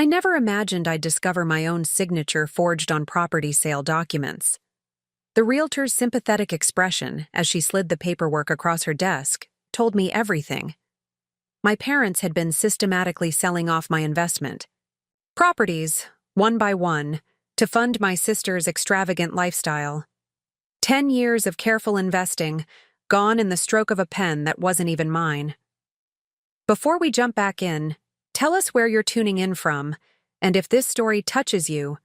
I never imagined I'd discover my own signature forged on property sale documents. The realtor's sympathetic expression as she slid the paperwork across her desk told me everything. My parents had been systematically selling off my investment properties, one by one, to fund my sister's extravagant lifestyle. 10 years of careful investing, gone in the stroke of a pen that wasn't even mine. Before we jump back in, tell us where you're tuning in from, and if this story touches you,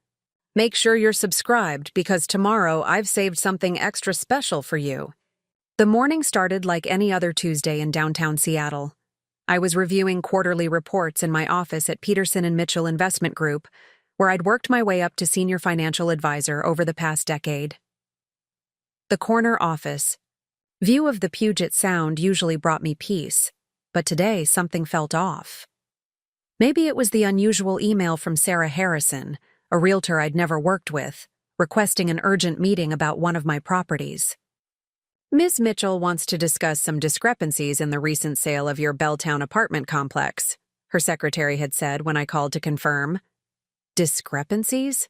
make sure you're subscribed because tomorrow I've saved something extra special for you. The morning started like any other Tuesday in downtown Seattle. I was reviewing quarterly reports in my office at Peterson and Mitchell Investment Group, where I'd worked my way up to senior financial advisor over the past decade. The corner office. View of the Puget Sound usually brought me peace, but today something felt off. Maybe it was the unusual email from Sarah Harrison, a realtor I'd never worked with, requesting an urgent meeting about one of my properties. Ms. Mitchell wants to discuss some discrepancies in the recent sale of your Belltown apartment complex, her secretary had said when I called to confirm. Discrepancies?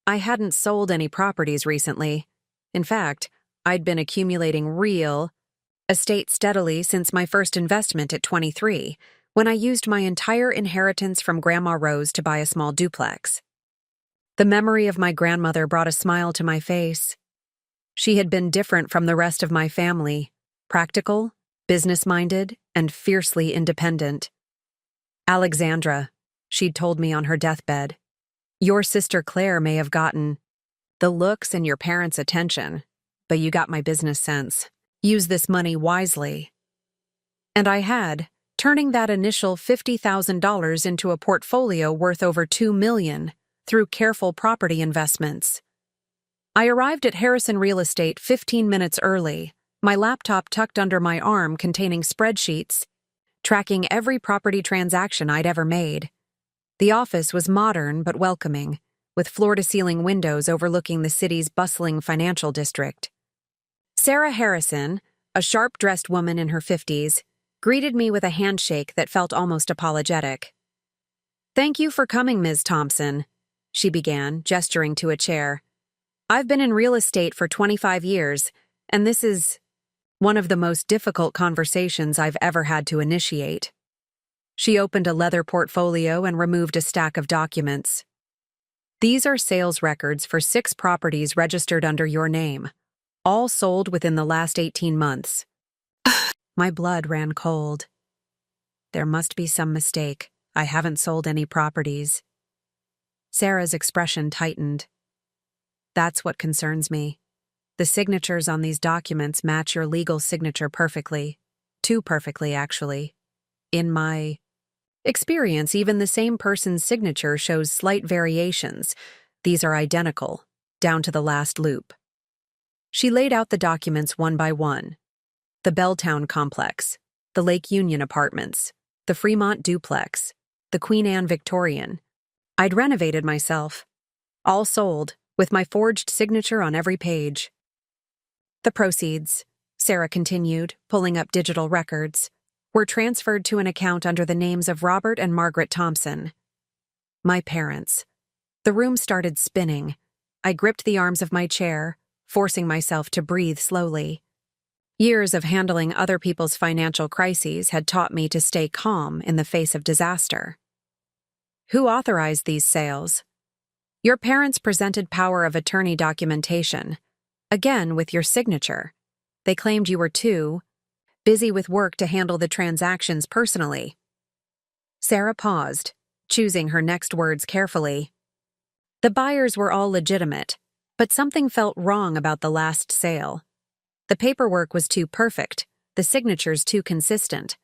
I hadn't sold any properties recently. In fact, I'd been accumulating real estate steadily since my first investment at 23, when I used my entire inheritance from Grandma Rose to buy a small duplex. The memory of my grandmother brought a smile to my face. She had been different from the rest of my family, practical, business-minded, and fiercely independent. Alexandra, she'd told me on her deathbed, your sister Claire may have gotten the looks and your parents' attention, but you got my business sense. Use this money wisely. And I had, turning that initial $50,000 into a portfolio worth over $2 million through careful property investments. I arrived at Harrison Real Estate 15 minutes early, my laptop tucked under my arm containing spreadsheets, tracking every property transaction I'd ever made. The office was modern but welcoming, with floor-to-ceiling windows overlooking the city's bustling financial district. Sarah Harrison, a sharp-dressed woman in her 50s, greeted me with a handshake that felt almost apologetic. "Thank you for coming, Ms. Thompson," she began, gesturing to a chair. "I've been in real estate for 25 years, and this is one of the most difficult conversations I've ever had to initiate." She opened a leather portfolio and removed a stack of documents. "These are sales records for 6 properties registered under your name, all sold within the last 18 months. My blood ran cold. There must be some mistake. I haven't sold any properties. Sarah's expression tightened. That's what concerns me. The signatures on these documents match your legal signature perfectly. Too perfectly, actually. In my experience, even the same person's signature shows slight variations. These are identical, down to the last loop." She laid out the documents one by one. The Belltown complex, the Lake Union apartments, the Fremont duplex, the Queen Anne Victorian. I'd renovated myself. All sold, with my forged signature on every page. The proceeds, Sarah continued, pulling up digital records, were transferred to an account under the names of Robert and Margaret Thompson. My parents. The room started spinning. I gripped the arms of my chair, forcing myself to breathe slowly. Years of handling other people's financial crises had taught me to stay calm in the face of disaster. Who authorized these sales? Your parents presented power of attorney documentation, again with your signature. They claimed you were too busy with work to handle the transactions personally. Sarah paused, choosing her next words carefully. The buyers were all legitimate, but something felt wrong about the last sale. The paperwork was too perfect, the signatures too consistent.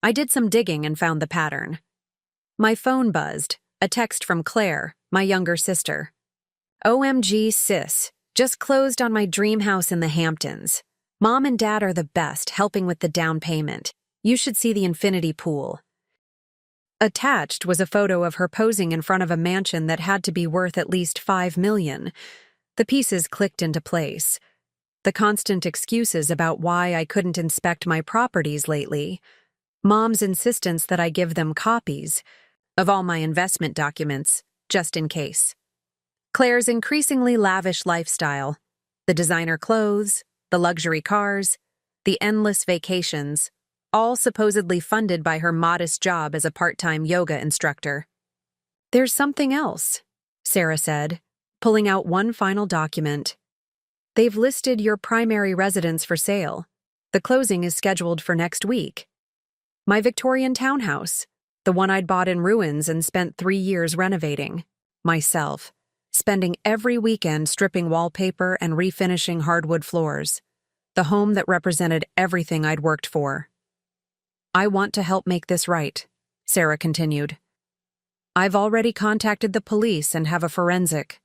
I did some digging and found the pattern. My phone buzzed, a text from Claire, my younger sister. "OMG, sis, just closed on my dream house in the Hamptons. Mom and Dad are the best, helping with the down payment. You should see the infinity pool." Attached was a photo of her posing in front of a mansion that had to be worth at least $5 million. The pieces clicked into place. The constant excuses about why I couldn't inspect my properties lately. Mom's insistence that I give them copies. of all my investment documents, just in case. Claire's increasingly lavish lifestyle, the designer clothes, the luxury cars, the endless vacations, all supposedly funded by her modest job as a part-time yoga instructor. "There's something else," Sarah said, pulling out one final document. "They've listed your primary residence for sale. The closing is scheduled for next week. My Victorian townhouse, the one I'd bought in ruins and spent 3 years renovating. Myself, spending every weekend stripping wallpaper and refinishing hardwood floors. The home that represented everything I'd worked for. I want to help make this right," Sarah continued. "I've already contacted the police and have a forensic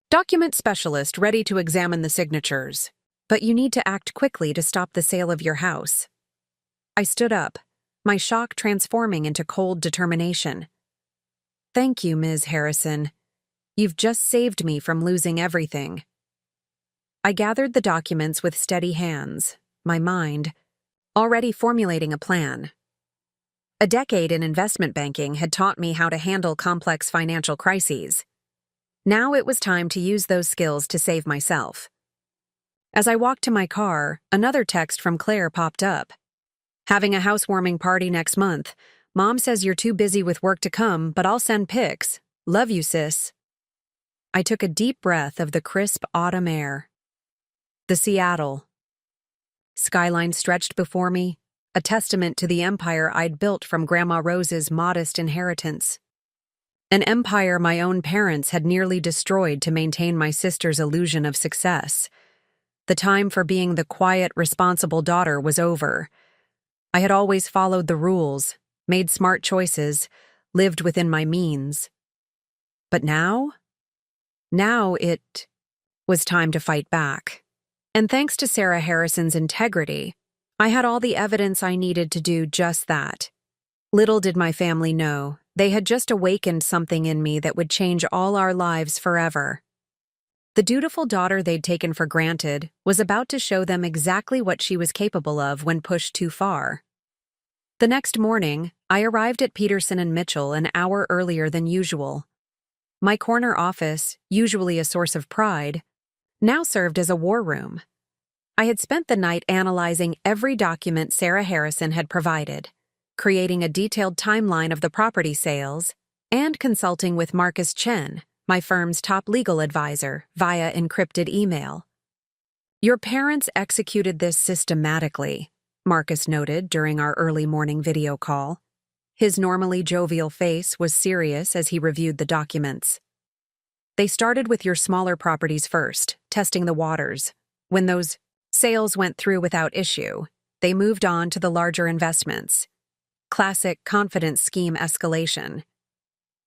document specialist ready to examine the signatures, but you need to act quickly to stop the sale of your house." I stood up, my shock transforming into cold determination. "Thank you, Ms. Harrison. You've just saved me from losing everything." I gathered the documents with steady hands, my mind already formulating a plan. A decade in investment banking had taught me how to handle complex financial crises. Now it was time to use those skills to save myself. As I walked to my car, another text from Claire popped up. "Having a housewarming party next month. Mom says you're too busy with work to come, but I'll send pics. Love you, sis." I took a deep breath of the crisp autumn air. The Seattle skyline stretched before me, a testament to the empire I'd built from Grandma Rose's modest inheritance. An empire my own parents had nearly destroyed to maintain my sister's illusion of success. The time for being the quiet, responsible daughter was over. I had always followed the rules, made smart choices, lived within my means. But now it was time to fight back. And thanks to Sarah Harrison's integrity, I had all the evidence I needed to do just that. Little did my family know, they had just awakened something in me that would change all our lives forever. The dutiful daughter they'd taken for granted was about to show them exactly what she was capable of when pushed too far. The next morning, I arrived at Peterson and Mitchell an hour earlier than usual. My corner office, usually a source of pride, now served as a war room. I had spent the night analyzing every document Sarah Harrison had provided, creating a detailed timeline of the property sales, and consulting with Marcus Chen, my firm's top legal advisor, via encrypted email. "Your parents executed this systematically," Marcus noted during our early morning video call. His normally jovial face was serious as he reviewed the documents. "They started with your smaller properties first, testing the waters. When those sales went through without issue, they moved on to the larger investments. Classic confidence scheme escalation."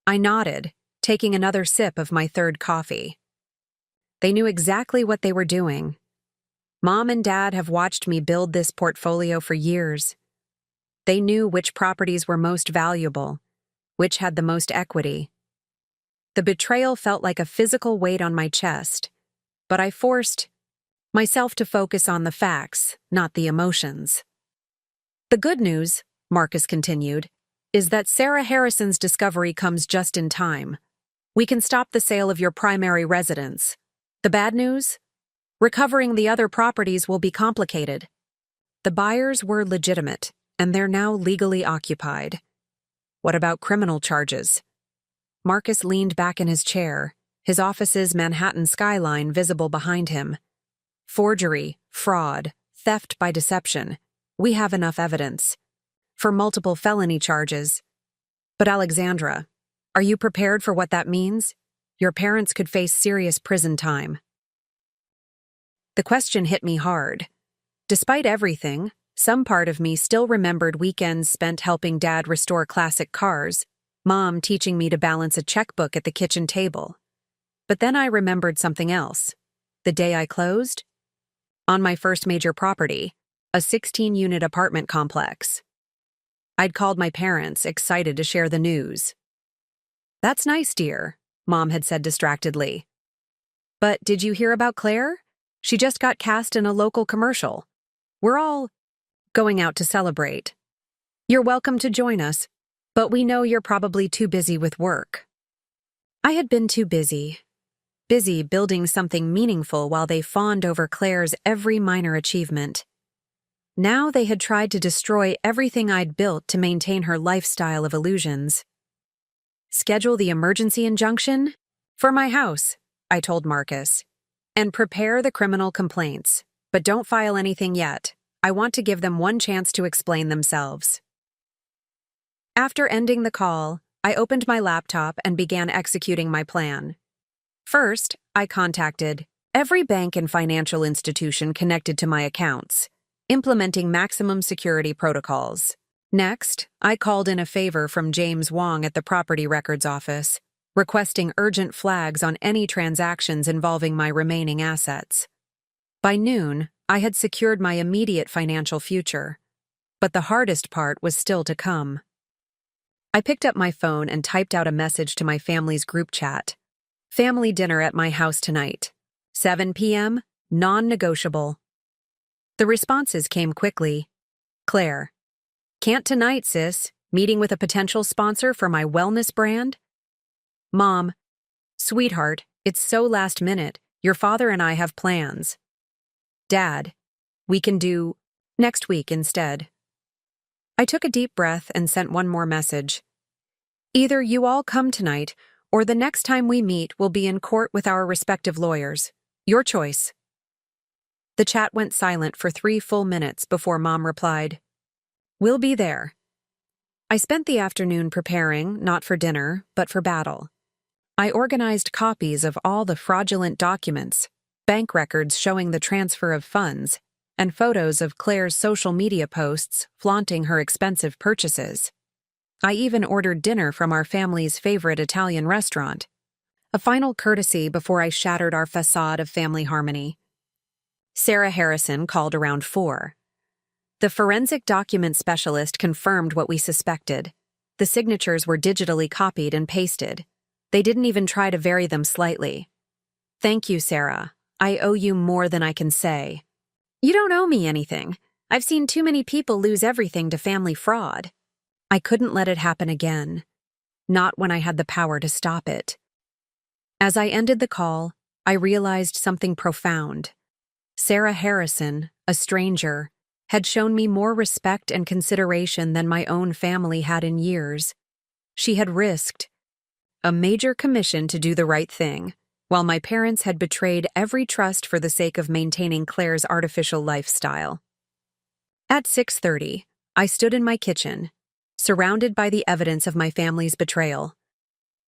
I nodded, taking another sip of my third coffee. They knew exactly what they were doing. Mom and Dad have watched me build this portfolio for years. They knew which properties were most valuable, which had the most equity. The betrayal felt like a physical weight on my chest, but I forced myself to focus on the facts, not the emotions. "The good news," Marcus continued, "is that Sarah Harrison's discovery comes just in time. We can stop the sale of your primary residence. The bad news? Recovering the other properties will be complicated. The buyers were legitimate, and they're now legally occupied. What about criminal charges?" Marcus leaned back in his chair, his office's Manhattan skyline visible behind him. "Forgery, fraud, theft by deception. We have enough evidence. For multiple felony charges. But Alexandra, are you prepared for what that means? Your parents could face serious prison time." The question hit me hard. Despite everything, some part of me still remembered weekends spent helping Dad restore classic cars, Mom teaching me to balance a checkbook at the kitchen table. But then I remembered something else. The day I closed? On my first major property, a 16-unit apartment complex. I'd called my parents, excited to share the news. "That's nice, dear," Mom had said distractedly. "But did you hear about Claire? She just got cast in a local commercial. We're all going out to celebrate. You're welcome to join us." But we know you're probably too busy with work. I had been too busy building something meaningful while they fawned over Claire's every minor achievement. Now they had tried to destroy everything I'd built to maintain her lifestyle of illusions. Schedule the emergency injunction? For my house, I told Marcus. And prepare the criminal complaints. But don't file anything yet. I want to give them one chance to explain themselves. After ending the call, I opened my laptop and began executing my plan. First, I contacted every bank and financial institution connected to my accounts, implementing maximum security protocols. Next, I called in a favor from James Wong at the Property Records Office, requesting urgent flags on any transactions involving my remaining assets. By noon, I had secured my immediate financial future, but the hardest part was still to come. I picked up my phone and typed out a message to my family's group chat. Family dinner at my house tonight. 7 p.m., non-negotiable. The responses came quickly. Claire. Can't tonight, sis. Meeting with a potential sponsor for my wellness brand? Mom. Sweetheart, it's so last minute. Your father and I have plans. Dad. We can do next week instead. I took a deep breath and sent one more message. Either you all come tonight, or the next time we meet we'll be in court with our respective lawyers. Your choice. The chat went silent for 3 full minutes before Mom replied, We'll be there. I spent the afternoon preparing, not for dinner, but for battle. I organized copies of all the fraudulent documents, bank records showing the transfer of funds, and photos of Claire's social media posts flaunting her expensive purchases. I even ordered dinner from our family's favorite Italian restaurant, a final courtesy before I shattered our facade of family harmony. Sarah Harrison called around 4. The forensic document specialist confirmed what we suspected. The signatures were digitally copied and pasted. They didn't even try to vary them slightly. Thank you, Sarah. I owe you more than I can say. You don't owe me anything. I've seen too many people lose everything to family fraud. I couldn't let it happen again. Not when I had the power to stop it. As I ended the call, I realized something profound. Sarah Harrison, a stranger, had shown me more respect and consideration than my own family had in years. She had risked a major commission to do the right thing, while my parents had betrayed every trust for the sake of maintaining Claire's artificial lifestyle. At 6:30, I stood in my kitchen, surrounded by the evidence of my family's betrayal.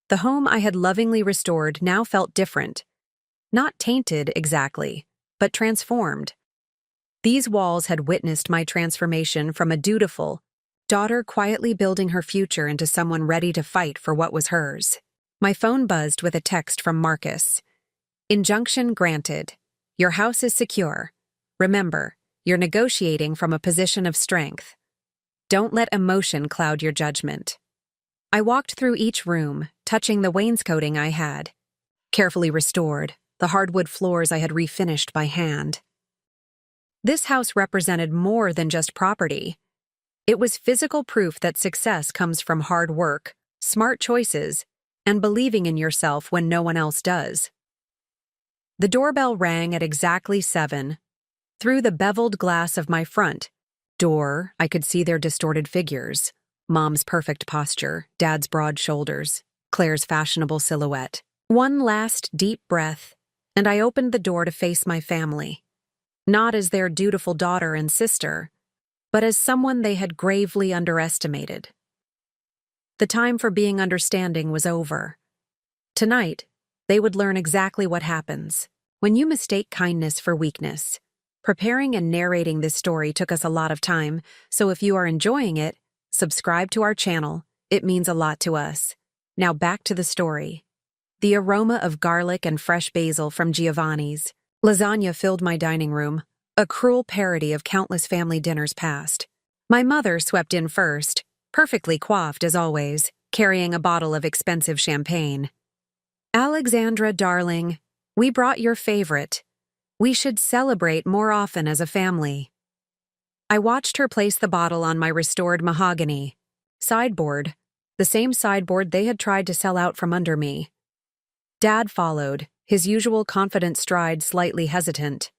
The home I had lovingly restored now felt different. Not tainted exactly, but transformed. These walls had witnessed my transformation from a dutiful daughter quietly building her future into someone ready to fight for what was hers. My phone buzzed with a text from Marcus. Injunction granted. Your house is secure. Remember, you're negotiating from a position of strength. Don't let emotion cloud your judgment. I walked through each room, touching the wainscoting I had. Carefully restored, the hardwood floors I had refinished by hand. This house represented more than just property. It was physical proof that success comes from hard work, smart choices, and believing in yourself when no one else does. The doorbell rang at exactly 7. Through the beveled glass of my front door, I could see their distorted figures. Mom's perfect posture, Dad's broad shoulders, Claire's fashionable silhouette. One last deep breath, and I opened the door to face my family. Not as their dutiful daughter and sister, but as someone they had gravely underestimated. The time for being understanding was over. Tonight, they would learn exactly what happens when you mistake kindness for weakness. Preparing and narrating this story took us a lot of time, so if you are enjoying it, subscribe to our channel. It means a lot to us. Now back to the story. The aroma of garlic and fresh basil from Giovanni's lasagna filled my dining room, a cruel parody of countless family dinners past. My mother swept in first, perfectly coiffed as always, carrying a bottle of expensive champagne. Alexandra, darling, we brought your favorite. We should celebrate more often as a family. I watched her place the bottle on my restored mahogany sideboard, the same sideboard they had tried to sell out from under me. Dad followed, his usual confident stride slightly hesitant.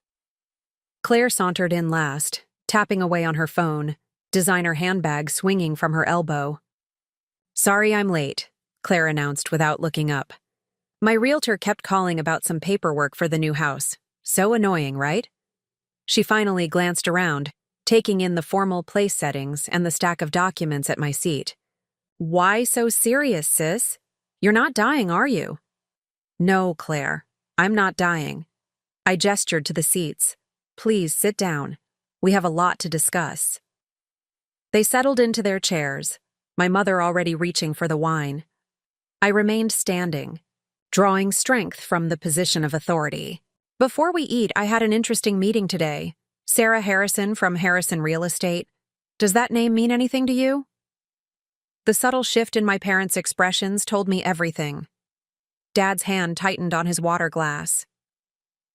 Claire sauntered in last, tapping away on her phone, designer handbag swinging from her elbow. "Sorry I'm late," Claire announced without looking up. "My realtor kept calling about some paperwork for the new house. So annoying, right?" She finally glanced around, taking in the formal place settings and the stack of documents at my seat. "Why so serious, sis? You're not dying, are you?" "No, Claire, I'm not dying." I gestured to the seats. "Please sit down. We have a lot to discuss." They settled into their chairs, my mother already reaching for the wine. I remained standing, drawing strength from the position of authority. "Before we eat, I had an interesting meeting today. Sarah Harrison from Harrison Real Estate. Does that name mean anything to you?" The subtle shift in my parents' expressions told me everything. Dad's hand tightened on his water glass.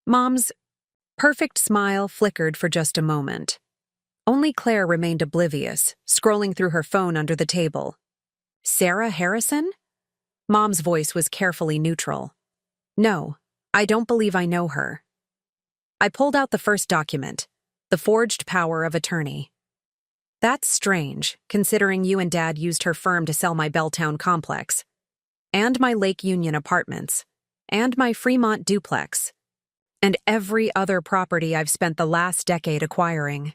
Mom's perfect smile flickered for just a moment. Only Claire remained oblivious, scrolling through her phone under the table. "Sarah Harrison?" Mom's voice was carefully neutral. "No, I don't believe I know her." I pulled out the first document, the forged power of attorney. "That's strange, considering you and Dad used her firm to sell my Belltown complex, and my Lake Union apartments, and my Fremont duplex, and every other property I've spent the last decade acquiring."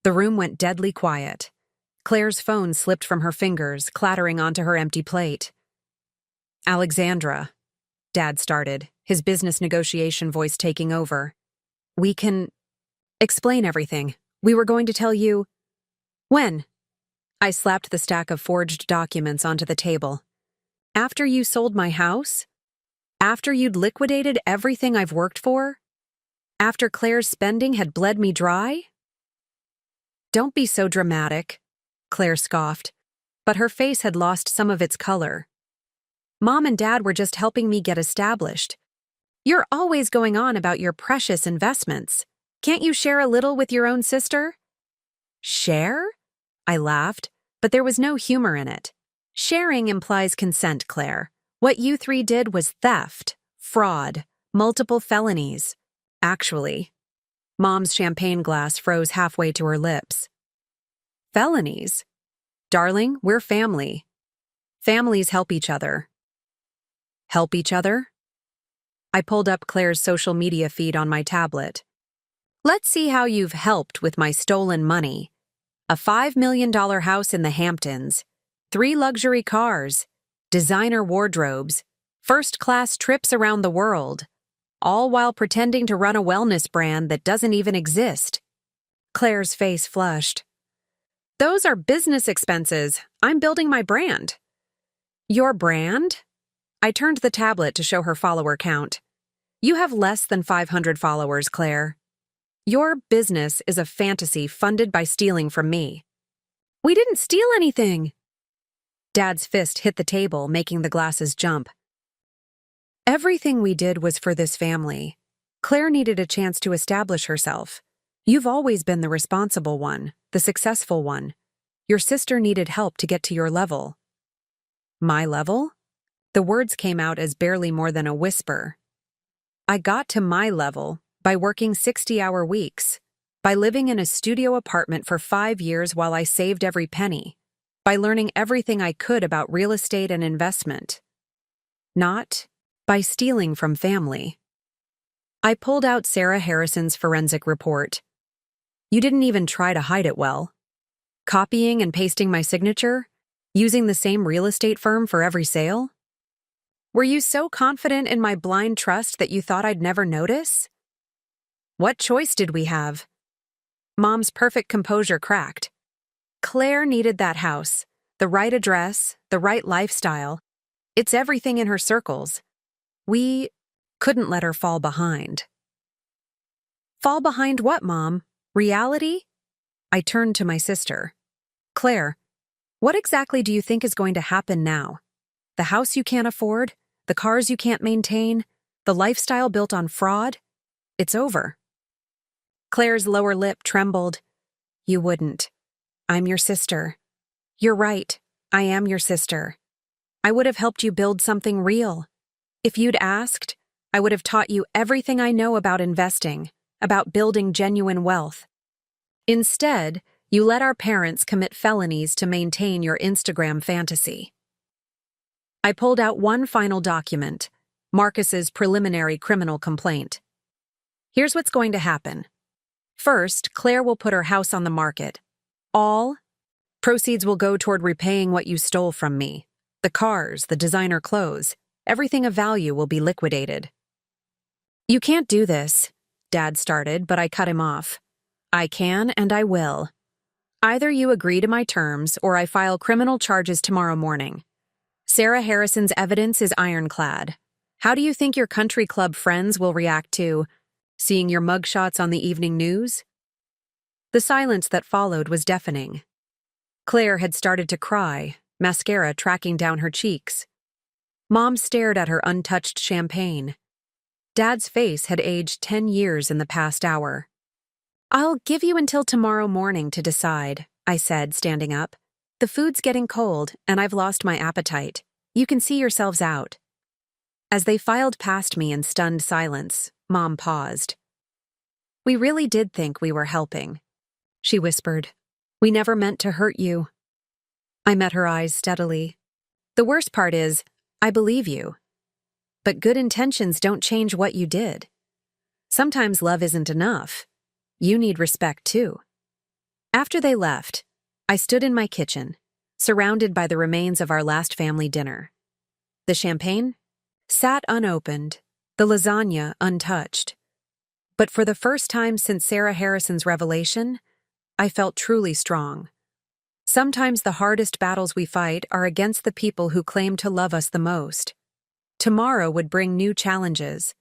The room went deadly quiet. Claire's phone slipped from her fingers, clattering onto her empty plate. "Alexandra," Dad started, his business negotiation voice taking over. "We can explain everything. We were going to tell you—" "When?" I slapped the stack of forged documents onto the table. "After you sold my house? After you'd liquidated everything I've worked for? After Claire's spending had bled me dry?" "Don't be so dramatic," Claire scoffed, but her face had lost some of its color. "Mom and Dad were just helping me get established. You're always going on about your precious investments. Can't you share a little with your own sister?" "Share?" I laughed, but there was no humor in it. "Sharing implies consent, Claire. What you three did was theft, fraud, multiple felonies. Actually," Mom's champagne glass froze halfway to her lips. "Felonies? Darling, we're family. Families help each other." "Help each other?" I pulled up Claire's social media feed on my tablet. "Let's see how you've helped with my stolen money. A $5 million house in the Hamptons, 3 luxury cars, designer wardrobes, first-class trips around the world, all while pretending to run a wellness brand that doesn't even exist." Claire's face flushed. "Those are business expenses. I'm building my brand." "Your brand?" I turned the tablet to show her follower count. "You have less than 500 followers, Claire. Your business is a fantasy funded by stealing from me." "We didn't steal anything." Dad's fist hit the table, making the glasses jump. "Everything we did was for this family. Claire needed a chance to establish herself. You've always been the responsible one, the successful one. Your sister needed help to get to your level." "My level?" The words came out as barely more than a whisper. "I got to my level by working 60-hour weeks, by living in a studio apartment for 5 years while I saved every penny, by learning everything I could about real estate and investment. Not by stealing from family." I pulled out Sarah Harrison's forensic report. "You didn't even try to hide it well. Copying and pasting my signature? Using the same real estate firm for every sale? Were you so confident in my blind trust that you thought I'd never notice? What choice did we have?" Mom's perfect composure cracked. "Claire needed that house, the right address, the right lifestyle. It's everything in her circles. We couldn't let her fall behind." "Fall behind what, Mom? Reality?" I turned to my sister. "Claire, what exactly do you think is going to happen now? The house you can't afford? The cars you can't maintain? The lifestyle built on fraud? It's over." Claire's lower lip trembled. "You wouldn't. I'm your sister. You're right. I am your sister. I would have helped you build something real. If you'd asked, I would have taught you everything I know about investing, about building genuine wealth. Instead, you let our parents commit felonies to maintain your Instagram fantasy. I pulled out one final document, Marcus's preliminary criminal complaint. Here's what's going to happen. First, Claire will put her house on the market. All proceeds will go toward repaying what you stole from me. The cars, the designer clothes, everything of value will be liquidated. You can't do this, Dad started, but I cut him off. I can and I will. Either you agree to my terms or I file criminal charges tomorrow morning. Sarah Harrison's evidence is ironclad. How do you think your country club friends will react to seeing your mugshots on the evening news? The silence that followed was deafening. Claire had started to cry, mascara tracking down her cheeks. Mom stared at her untouched champagne. Dad's face had aged 10 years in the past hour. I'll give you until tomorrow morning to decide, I said, standing up. The food's getting cold, and I've lost my appetite. You can see yourselves out. As they filed past me in stunned silence, Mom paused. We really did think we were helping, she whispered. We never meant to hurt you. I met her eyes steadily. The worst part is, I believe you. But good intentions don't change what you did. Sometimes love isn't enough. You need respect too. After they left, I stood in my kitchen, surrounded by the remains of our last family dinner. The champagne sat unopened, the lasagna untouched. But for the first time since Sarah Harrison's revelation, I felt truly strong. Sometimes the hardest battles we fight are against the people who claim to love us the most. Tomorrow would bring new challenges.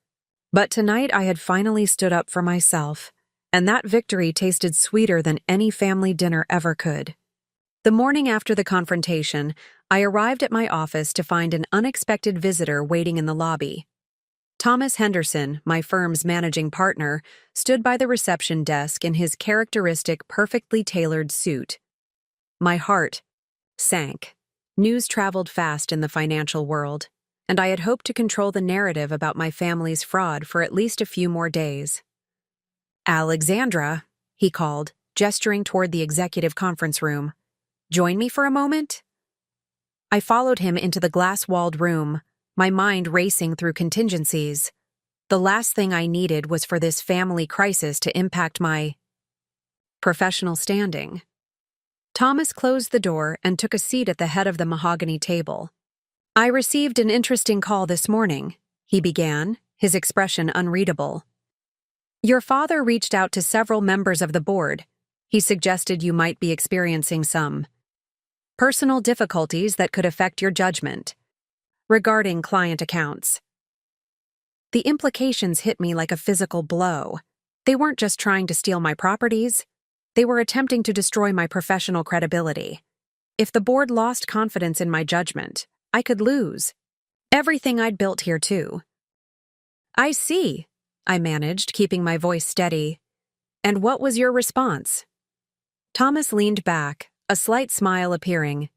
But tonight I had finally stood up for myself, and that victory tasted sweeter than any family dinner ever could. The morning after the confrontation, I arrived at my office to find an unexpected visitor waiting in the lobby. Thomas Henderson, my firm's managing partner, stood by the reception desk in his characteristic, perfectly tailored suit. My heart sank. News traveled fast in the financial world, and I had hoped to control the narrative about my family's fraud for at least a few more days. Alexandra, he called, gesturing toward the executive conference room. Join me for a moment? I followed him into the glass-walled room, my mind racing through contingencies. The last thing I needed was for this family crisis to impact my professional standing. Thomas closed the door and took a seat at the head of the mahogany table. I received an interesting call this morning, he began, his expression unreadable. Your father reached out to several members of the board. He suggested you might be experiencing some personal difficulties that could affect your judgment regarding client accounts. The implications hit me like a physical blow. They weren't just trying to steal my properties. They were attempting to destroy my professional credibility. If the board lost confidence in my judgment, I could lose everything I'd built here too. I see, I managed, keeping my voice steady. And what was your response? Thomas leaned back, a slight smile appearing.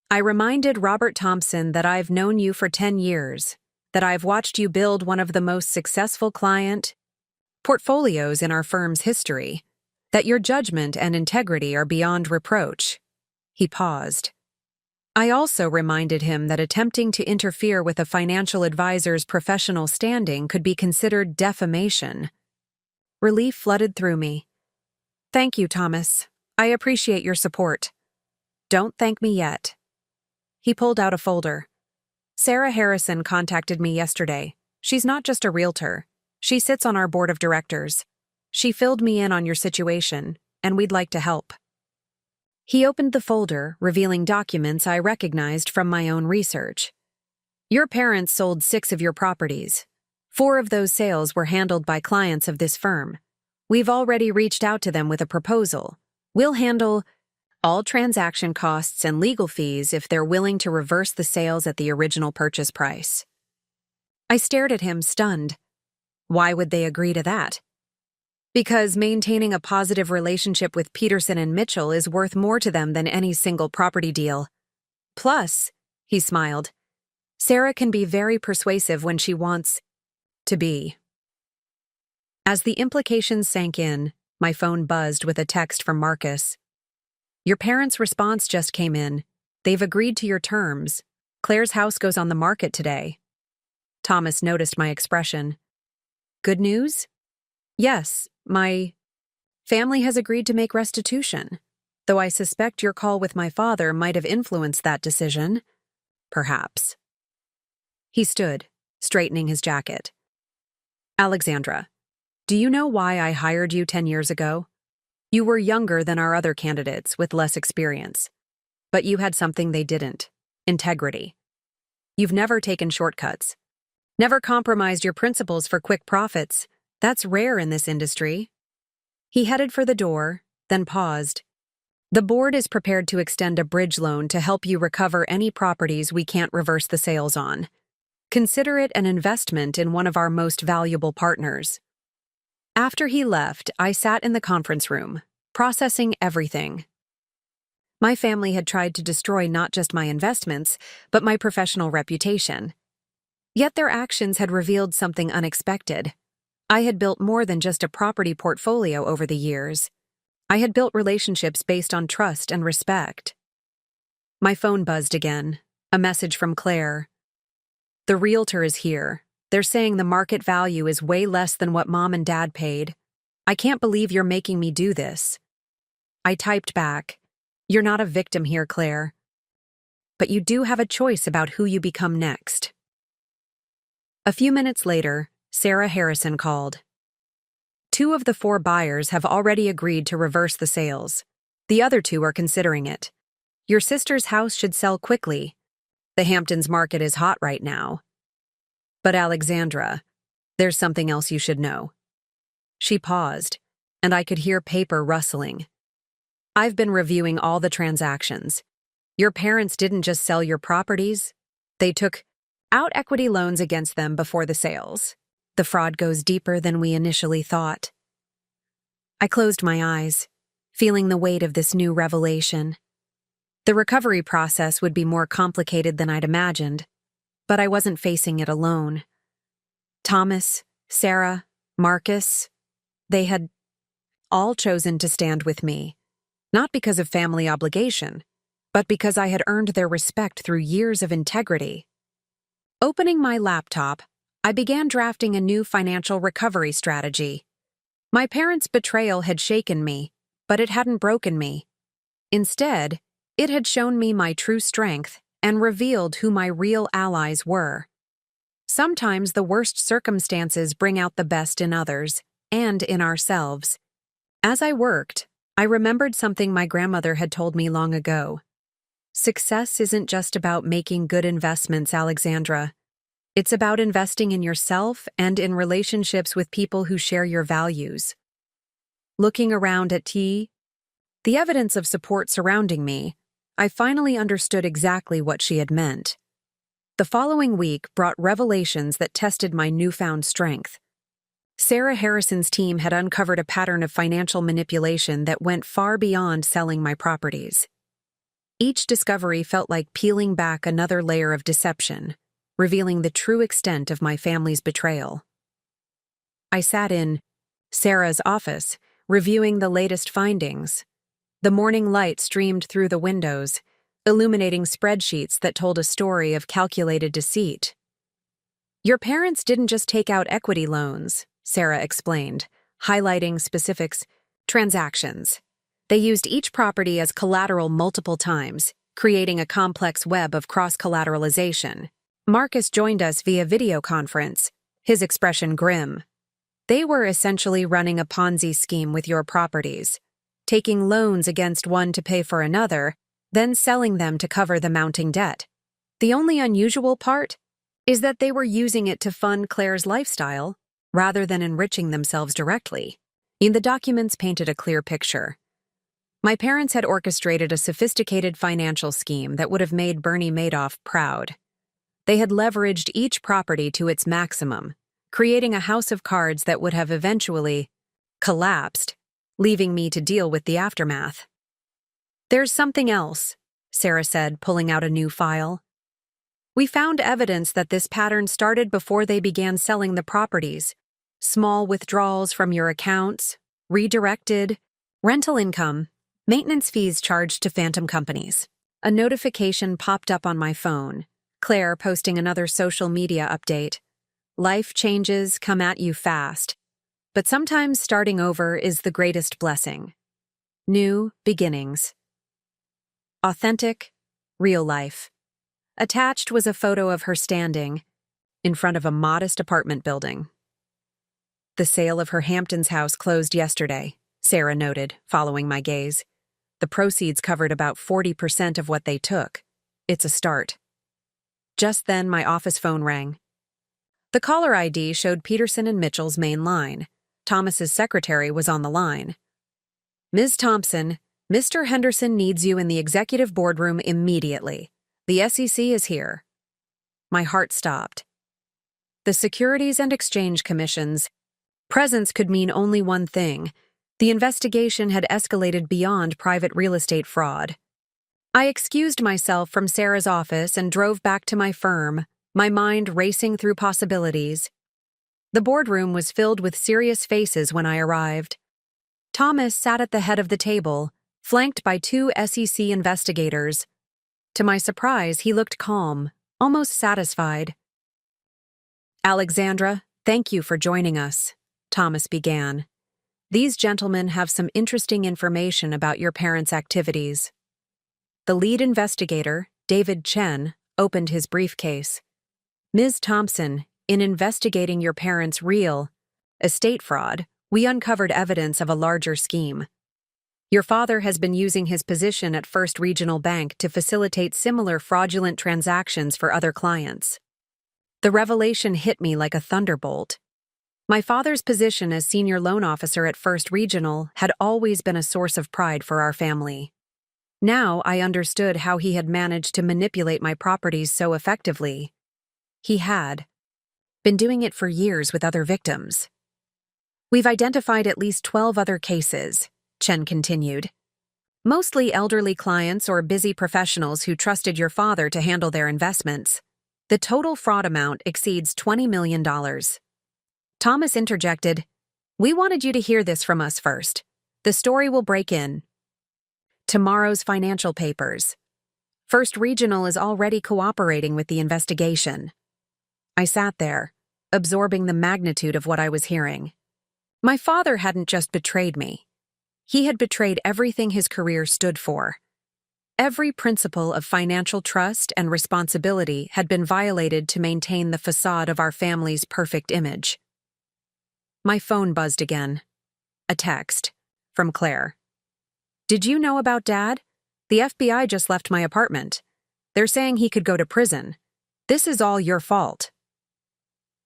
I reminded Robert Thompson that I've known you for 10 years, that I've watched you build one of the most successful client portfolios in our firm's history, that your judgment and integrity are beyond reproach. He paused. I also reminded him that attempting to interfere with a financial advisor's professional standing could be considered defamation. Relief flooded through me. Thank you, Thomas. I appreciate your support. Don't thank me yet. He pulled out a folder. Sarah Harrison contacted me yesterday. She's not just a realtor. She sits on our board of directors. She filled me in on your situation, and we'd like to help. He opened the folder, revealing documents I recognized from my own research. Your parents sold 6 of your properties. 4 of those sales were handled by clients of this firm. We've already reached out to them with a proposal. We'll handle all transaction costs and legal fees if they're willing to reverse the sales at the original purchase price. I stared at him, stunned. Why would they agree to that? Because maintaining a positive relationship with Peterson and Mitchell is worth more to them than any single property deal. Plus, he smiled, Sarah can be very persuasive when she wants to be. As the implications sank in, my phone buzzed with a text from Marcus. Your parents' response just came in. They've agreed to your terms. Claire's house goes on the market today. Thomas noticed my expression. Good news? Yes, my family has agreed to make restitution, though I suspect your call with my father might have influenced that decision. Perhaps. He stood, straightening his jacket. Alexandra, do you know why I hired you 10 years ago? You were younger than our other candidates with less experience. But you had something they didn't: integrity. You've never taken shortcuts. Never compromised your principles for quick profits. That's rare in this industry. He headed for the door, then paused. The board is prepared to extend a bridge loan to help you recover any properties we can't reverse the sales on. Consider it an investment in one of our most valuable partners. After he left, I sat in the conference room, processing everything. My family had tried to destroy not just my investments, but my professional reputation. Yet their actions had revealed something unexpected. I had built more than just a property portfolio over the years. I had built relationships based on trust and respect. My phone buzzed again, a message from Claire. The Realtor is here. They're saying the market value is way less than what Mom and Dad paid. I can't believe you're making me do this. I typed back, You're not a victim here, Claire. But you do have a choice about who you become next. A few minutes later, Sarah Harrison called. 2 of the 4 buyers have already agreed to reverse the sales. The other 2 are considering it. Your sister's house should sell quickly. The Hamptons market is hot right now. But Alexandra, there's something else you should know. She paused, and I could hear paper rustling. I've been reviewing all the transactions. Your parents didn't just sell your properties. They took out equity loans against them before the sales. The fraud goes deeper than we initially thought. I closed my eyes, feeling the weight of this new revelation. The recovery process would be more complicated than I'd imagined, but I wasn't facing it alone. Thomas, Sarah, Marcus, they had all chosen to stand with me, not because of family obligation, but because I had earned their respect through years of integrity. Opening my laptop, I began drafting a new financial recovery strategy. My parents' betrayal had shaken me, but it hadn't broken me. Instead, it had shown me my true strength and revealed who my real allies were. Sometimes the worst circumstances bring out the best in others and in ourselves. As I worked, I remembered something my grandmother had told me long ago. Success isn't just about making good investments, Alexandra. It's about investing in yourself and in relationships with people who share your values. Looking around at the evidence of support surrounding me, I finally understood exactly what she had meant. The following week brought revelations that tested my newfound strength. Sarah Harrison's team had uncovered a pattern of financial manipulation that went far beyond selling my properties. Each discovery felt like peeling back another layer of deception, revealing the true extent of my family's betrayal. I sat in Sarah's office, reviewing the latest findings. The morning light streamed through the windows, illuminating spreadsheets that told a story of calculated deceit. Your parents didn't just take out equity loans, Sarah explained, highlighting specifics, transactions. They used each property as collateral multiple times, creating a complex web of cross-collateralization. Marcus joined us via video conference, his expression grim. They were essentially running a Ponzi scheme with your properties, taking loans against one to pay for another, then selling them to cover the mounting debt. The only unusual part is that they were using it to fund Claire's lifestyle rather than enriching themselves directly. The documents painted a clear picture. My parents had orchestrated a sophisticated financial scheme that would have made Bernie Madoff proud. They had leveraged each property to its maximum, creating a house of cards that would have eventually collapsed, leaving me to deal with the aftermath. There's something else, Sarah said, pulling out a new file. We found evidence that this pattern started before they began selling the properties. Small withdrawals from your accounts, redirected, rental income, maintenance fees charged to phantom companies. A notification popped up on my phone. Claire posting another social media update. Life changes come at you fast, but sometimes starting over is the greatest blessing. New beginnings. Authentic, real life. Attached was a photo of her standing in front of a modest apartment building. The sale of her Hamptons house closed yesterday, Sarah noted, following my gaze. The proceeds covered about 40% of what they took. It's a start. Just then, my office phone rang. The caller ID showed Peterson and Mitchell's main line. Thomas's secretary was on the line. Ms. Thompson, Mr. Henderson needs you in the executive boardroom immediately. The SEC is here. My heart stopped. The Securities and Exchange Commission's presence could mean only one thing. The investigation had escalated beyond private real estate fraud. I excused myself from Sarah's office and drove back to my firm, my mind racing through possibilities. The boardroom was filled with serious faces when I arrived. Thomas sat at the head of the table, flanked by two SEC investigators. To my surprise, he looked calm, almost satisfied. Alexandra, thank you for joining us, Thomas began. These gentlemen have some interesting information about your parents' activities. The lead investigator, David Chen, opened his briefcase. Ms. Thompson, in investigating your parents' real estate fraud, we uncovered evidence of a larger scheme. Your father has been using his position at First Regional Bank to facilitate similar fraudulent transactions for other clients. The revelation hit me like a thunderbolt. My father's position as senior loan officer at First Regional had always been a source of pride for our family. Now I understood how he had managed to manipulate my properties so effectively. He had been doing it for years with other victims. We've identified at least 12 other cases, Chen continued. Mostly elderly clients or busy professionals who trusted your father to handle their investments. The total fraud amount exceeds $20 million. Thomas interjected, "We wanted you to hear this from us first. The story will break in tomorrow's financial papers. First Regional is already cooperating with the investigation." I sat there, absorbing the magnitude of what I was hearing. My father hadn't just betrayed me. He had betrayed everything his career stood for. Every principle of financial trust and responsibility had been violated to maintain the facade of our family's perfect image. My phone buzzed again. A text from Claire. "Did you know about Dad? The FBI just left my apartment. They're saying he could go to prison. This is all your fault."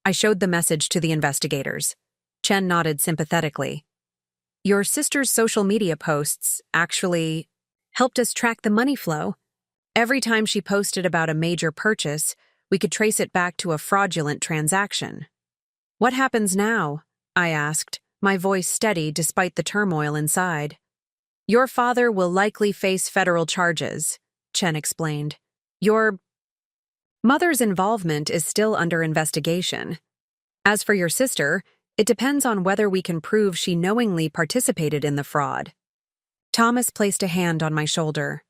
I showed the message to the investigators. Chen nodded sympathetically. "Your sister's social media posts actually helped us track the money flow. Every time she posted about a major purchase, we could trace it back to a fraudulent transaction." "What happens now?" I asked, my voice steady despite the turmoil inside. "Your father will likely face federal charges," Chen explained. "Your mother's involvement is still under investigation. As for your sister, it depends on whether we can prove she knowingly participated in the fraud." Thomas placed a hand on my shoulder.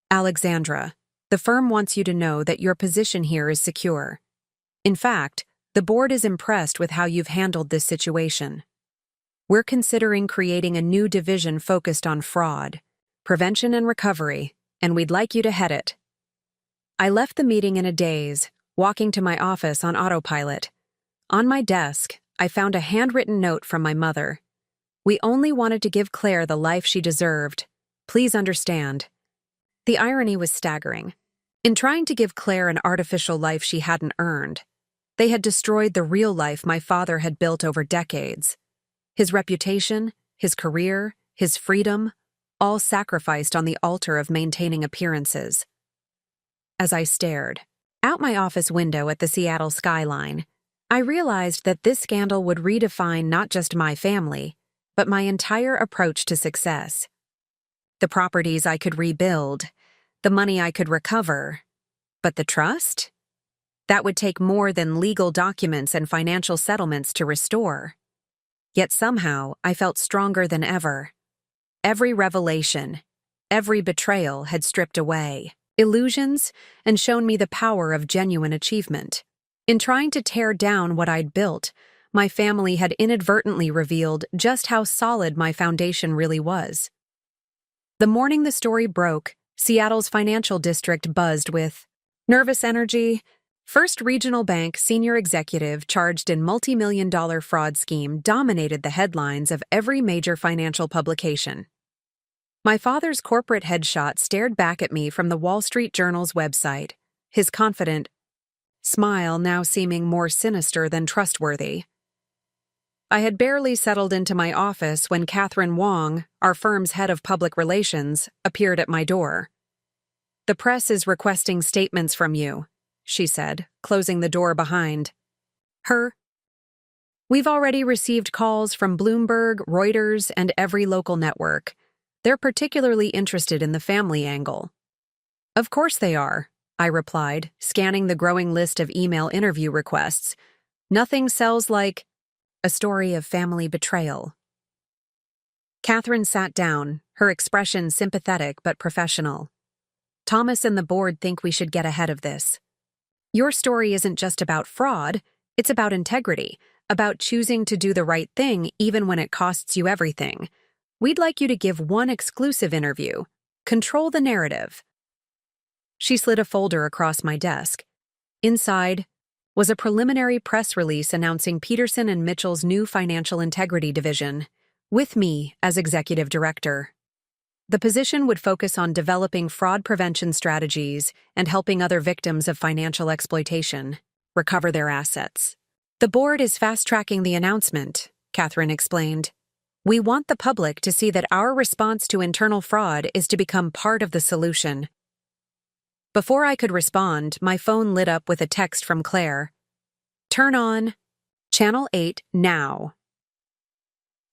"Alexandra, the firm wants you to know that your position here is secure. In fact, the board is impressed with how you've handled this situation. We're considering creating a new division focused on fraud, prevention and recovery, and we'd like you to head it." I left the meeting in a daze, walking to my office on autopilot. On my desk, I found a handwritten note from my mother. "We only wanted to give Claire the life she deserved. Please understand." The irony was staggering. In trying to give Claire an artificial life she hadn't earned, they had destroyed the real life my father had built over decades. His reputation, his career, his freedom, all sacrificed on the altar of maintaining appearances. As I stared out my office window at the Seattle skyline, I realized that this scandal would redefine not just my family, but my entire approach to success. The properties I could rebuild, the money I could recover. But the trust? That would take more than legal documents and financial settlements to restore. Yet somehow, I felt stronger than ever. Every revelation, every betrayal had stripped away illusions and shown me the power of genuine achievement. In trying to tear down what I'd built, my family had inadvertently revealed just how solid my foundation really was. The morning the story broke, Seattle's financial district buzzed with nervous energy. First Regional Bank senior executive charged in multi-million-dollar fraud scheme dominated the headlines of every major financial publication. My father's corporate headshot stared back at me from the Wall Street Journal's website, his confident smile now seeming more sinister than trustworthy. I had barely settled into my office when Catherine Wong, our firm's head of public relations, appeared at my door. "The press is requesting statements from you," she said, closing the door behind her. "We've already received calls from Bloomberg, Reuters, and every local network. They're particularly interested in the family angle." "Of course they are," I replied, scanning the growing list of email interview requests. "Nothing sells like a story of family betrayal." Catherine sat down, her expression sympathetic but professional. "Thomas and the board think we should get ahead of this. Your story isn't just about fraud, it's about integrity, about choosing to do the right thing even when it costs you everything. We'd like you to give one exclusive interview. Control the narrative." She slid a folder across my desk. Inside was a preliminary press release announcing Peterson and Mitchell's new financial integrity division, with me as executive director. The position would focus on developing fraud prevention strategies and helping other victims of financial exploitation recover their assets. "The board is fast-tracking the announcement," Catherine explained. "We want the public to see that our response to internal fraud is to become part of the solution." Before I could respond, my phone lit up with a text from Claire. "Turn on Channel 8 now."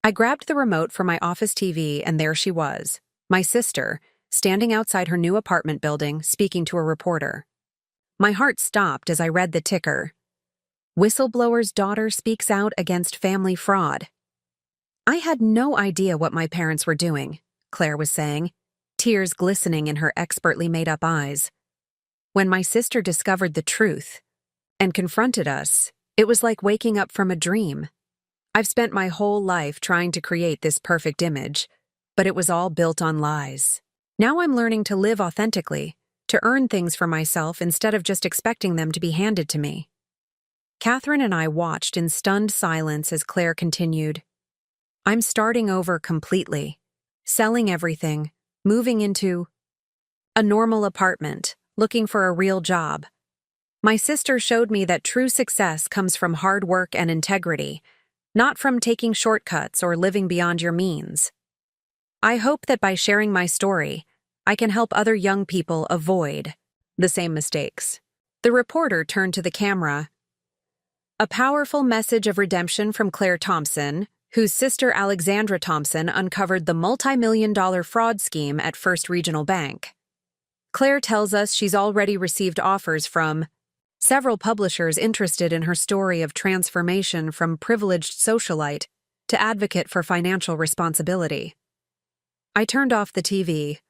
I grabbed the remote for my office TV, and there she was, my sister, standing outside her new apartment building, speaking to a reporter. My heart stopped as I read the ticker. "Whistleblower's daughter speaks out against family fraud." I had no idea what my parents were doing, Claire was saying, tears glistening in her expertly made-up eyes. When my sister discovered the truth and confronted us, it was like waking up from a dream. I've spent my whole life trying to create this perfect image, but it was all built on lies. Now I'm learning to live authentically, to earn things for myself instead of just expecting them to be handed to me. Catherine and I watched in stunned silence as Claire continued. "I'm starting over completely, selling everything, moving into a normal apartment, looking for a real job. My sister showed me that true success comes from hard work and integrity, not from taking shortcuts or living beyond your means. I hope that by sharing my story, I can help other young people avoid the same mistakes." The reporter turned to the camera. "A powerful message of redemption from Claire Thompson, whose sister Alexandra Thompson uncovered the multi-million-dollar fraud scheme at First Regional Bank. Claire tells us she's already received offers from several publishers interested in her story of transformation from privileged socialite to advocate for financial responsibility." I turned off the TV,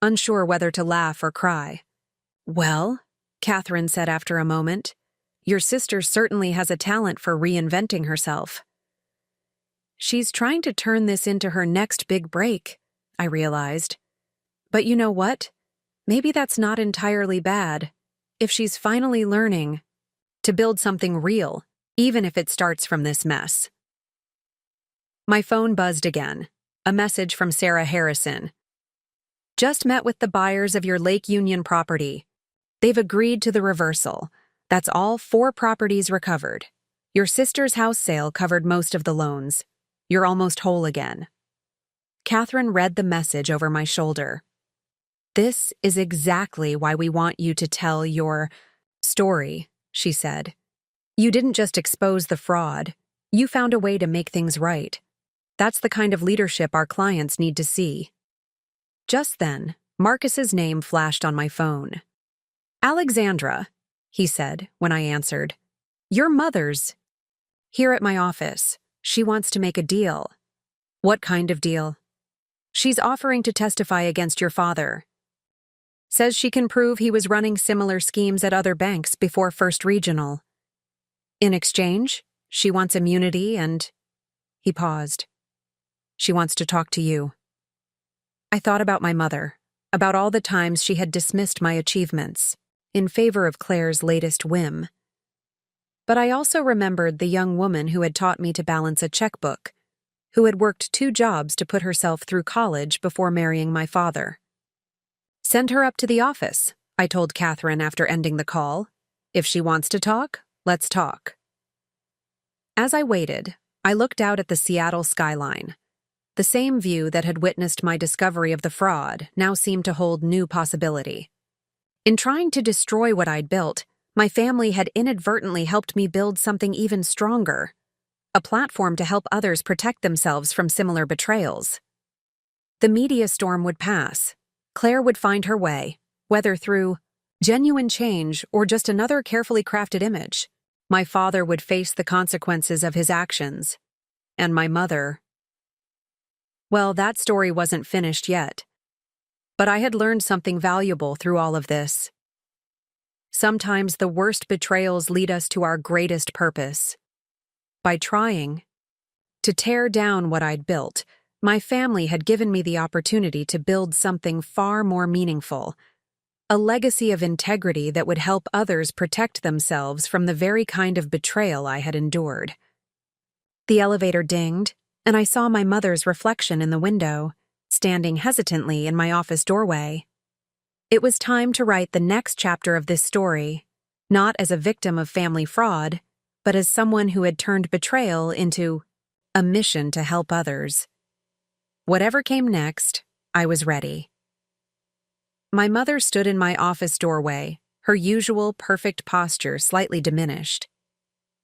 unsure whether to laugh or cry. "Well," Catherine said after a moment, "your sister certainly has a talent for reinventing herself." "She's trying to turn this into her next big break," I realized. But you know what? Maybe that's not entirely bad. If she's finally learning to build something real, even if it starts from this mess. My phone buzzed again. A message from Sarah Harrison. "Just met with the buyers of your Lake Union property. They've agreed to the reversal. That's all 4 properties recovered. Your sister's house sale covered most of the loans. You're almost whole again." Catherine read the message over my shoulder. "This is exactly why we want you to tell your story," she said. "You didn't just expose the fraud. You found a way to make things right. That's the kind of leadership our clients need to see." Just then, Marcus's name flashed on my phone. "Alexandra," he said when I answered. "Your mother's here at my office. She wants to make a deal." "What kind of deal?" "She's offering to testify against your father. Says she can prove he was running similar schemes at other banks before First Regional. In exchange, she wants immunity and—" He paused. "She wants to talk to you." I thought about my mother, about all the times she had dismissed my achievements in favor of Claire's latest whim. But I also remembered the young woman who had taught me to balance a checkbook, who had worked 2 jobs to put herself through college before marrying my father. "Send her up to the office," I told Catherine after ending the call. "If she wants to talk, let's talk." As I waited, I looked out at the Seattle skyline. The same view that had witnessed my discovery of the fraud now seemed to hold new possibility. In trying to destroy what I'd built, my family had inadvertently helped me build something even stronger, a platform to help others protect themselves from similar betrayals. The media storm would pass. Claire would find her way, whether through genuine change or just another carefully crafted image. My father would face the consequences of his actions, and my mother— Well, that story wasn't finished yet. But I had learned something valuable through all of this. Sometimes the worst betrayals lead us to our greatest purpose. By trying to tear down what I'd built, my family had given me the opportunity to build something far more meaningful, a legacy of integrity that would help others protect themselves from the very kind of betrayal I had endured. The elevator dinged, and I saw my mother's reflection in the window, standing hesitantly in my office doorway. It was time to write the next chapter of this story, not as a victim of family fraud, but as someone who had turned betrayal into a mission to help others. Whatever came next, I was ready. My mother stood in my office doorway, her usual perfect posture slightly diminished.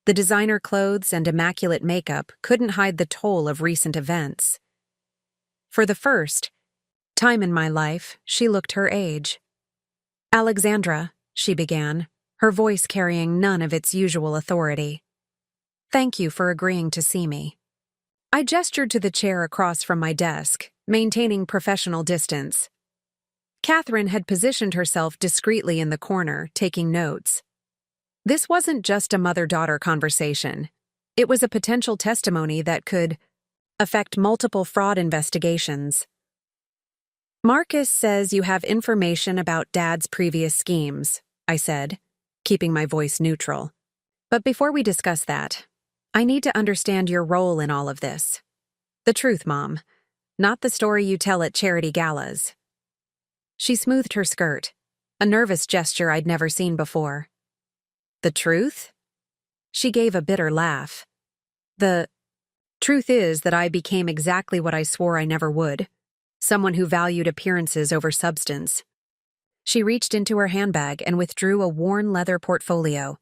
The designer clothes and immaculate makeup couldn't hide the toll of recent events. For the first time in my life, she looked her age. "Alexandra," she began, her voice carrying none of its usual authority. "Thank you for agreeing to see me." I gestured to the chair across from my desk, maintaining professional distance. Catherine had positioned herself discreetly in the corner, taking notes. This wasn't just a mother-daughter conversation. It was a potential testimony that could affect multiple fraud investigations. "Marcus says you have information about Dad's previous schemes," I said, keeping my voice neutral. "But before we discuss that, I need to understand your role in all of this. The truth, Mom, not the story you tell at charity galas." She smoothed her skirt, a nervous gesture I'd never seen before. "The truth?" She gave a bitter laugh. "The truth is that I became exactly what I swore I never would, someone who valued appearances over substance." She reached into her handbag and withdrew a worn leather portfolio.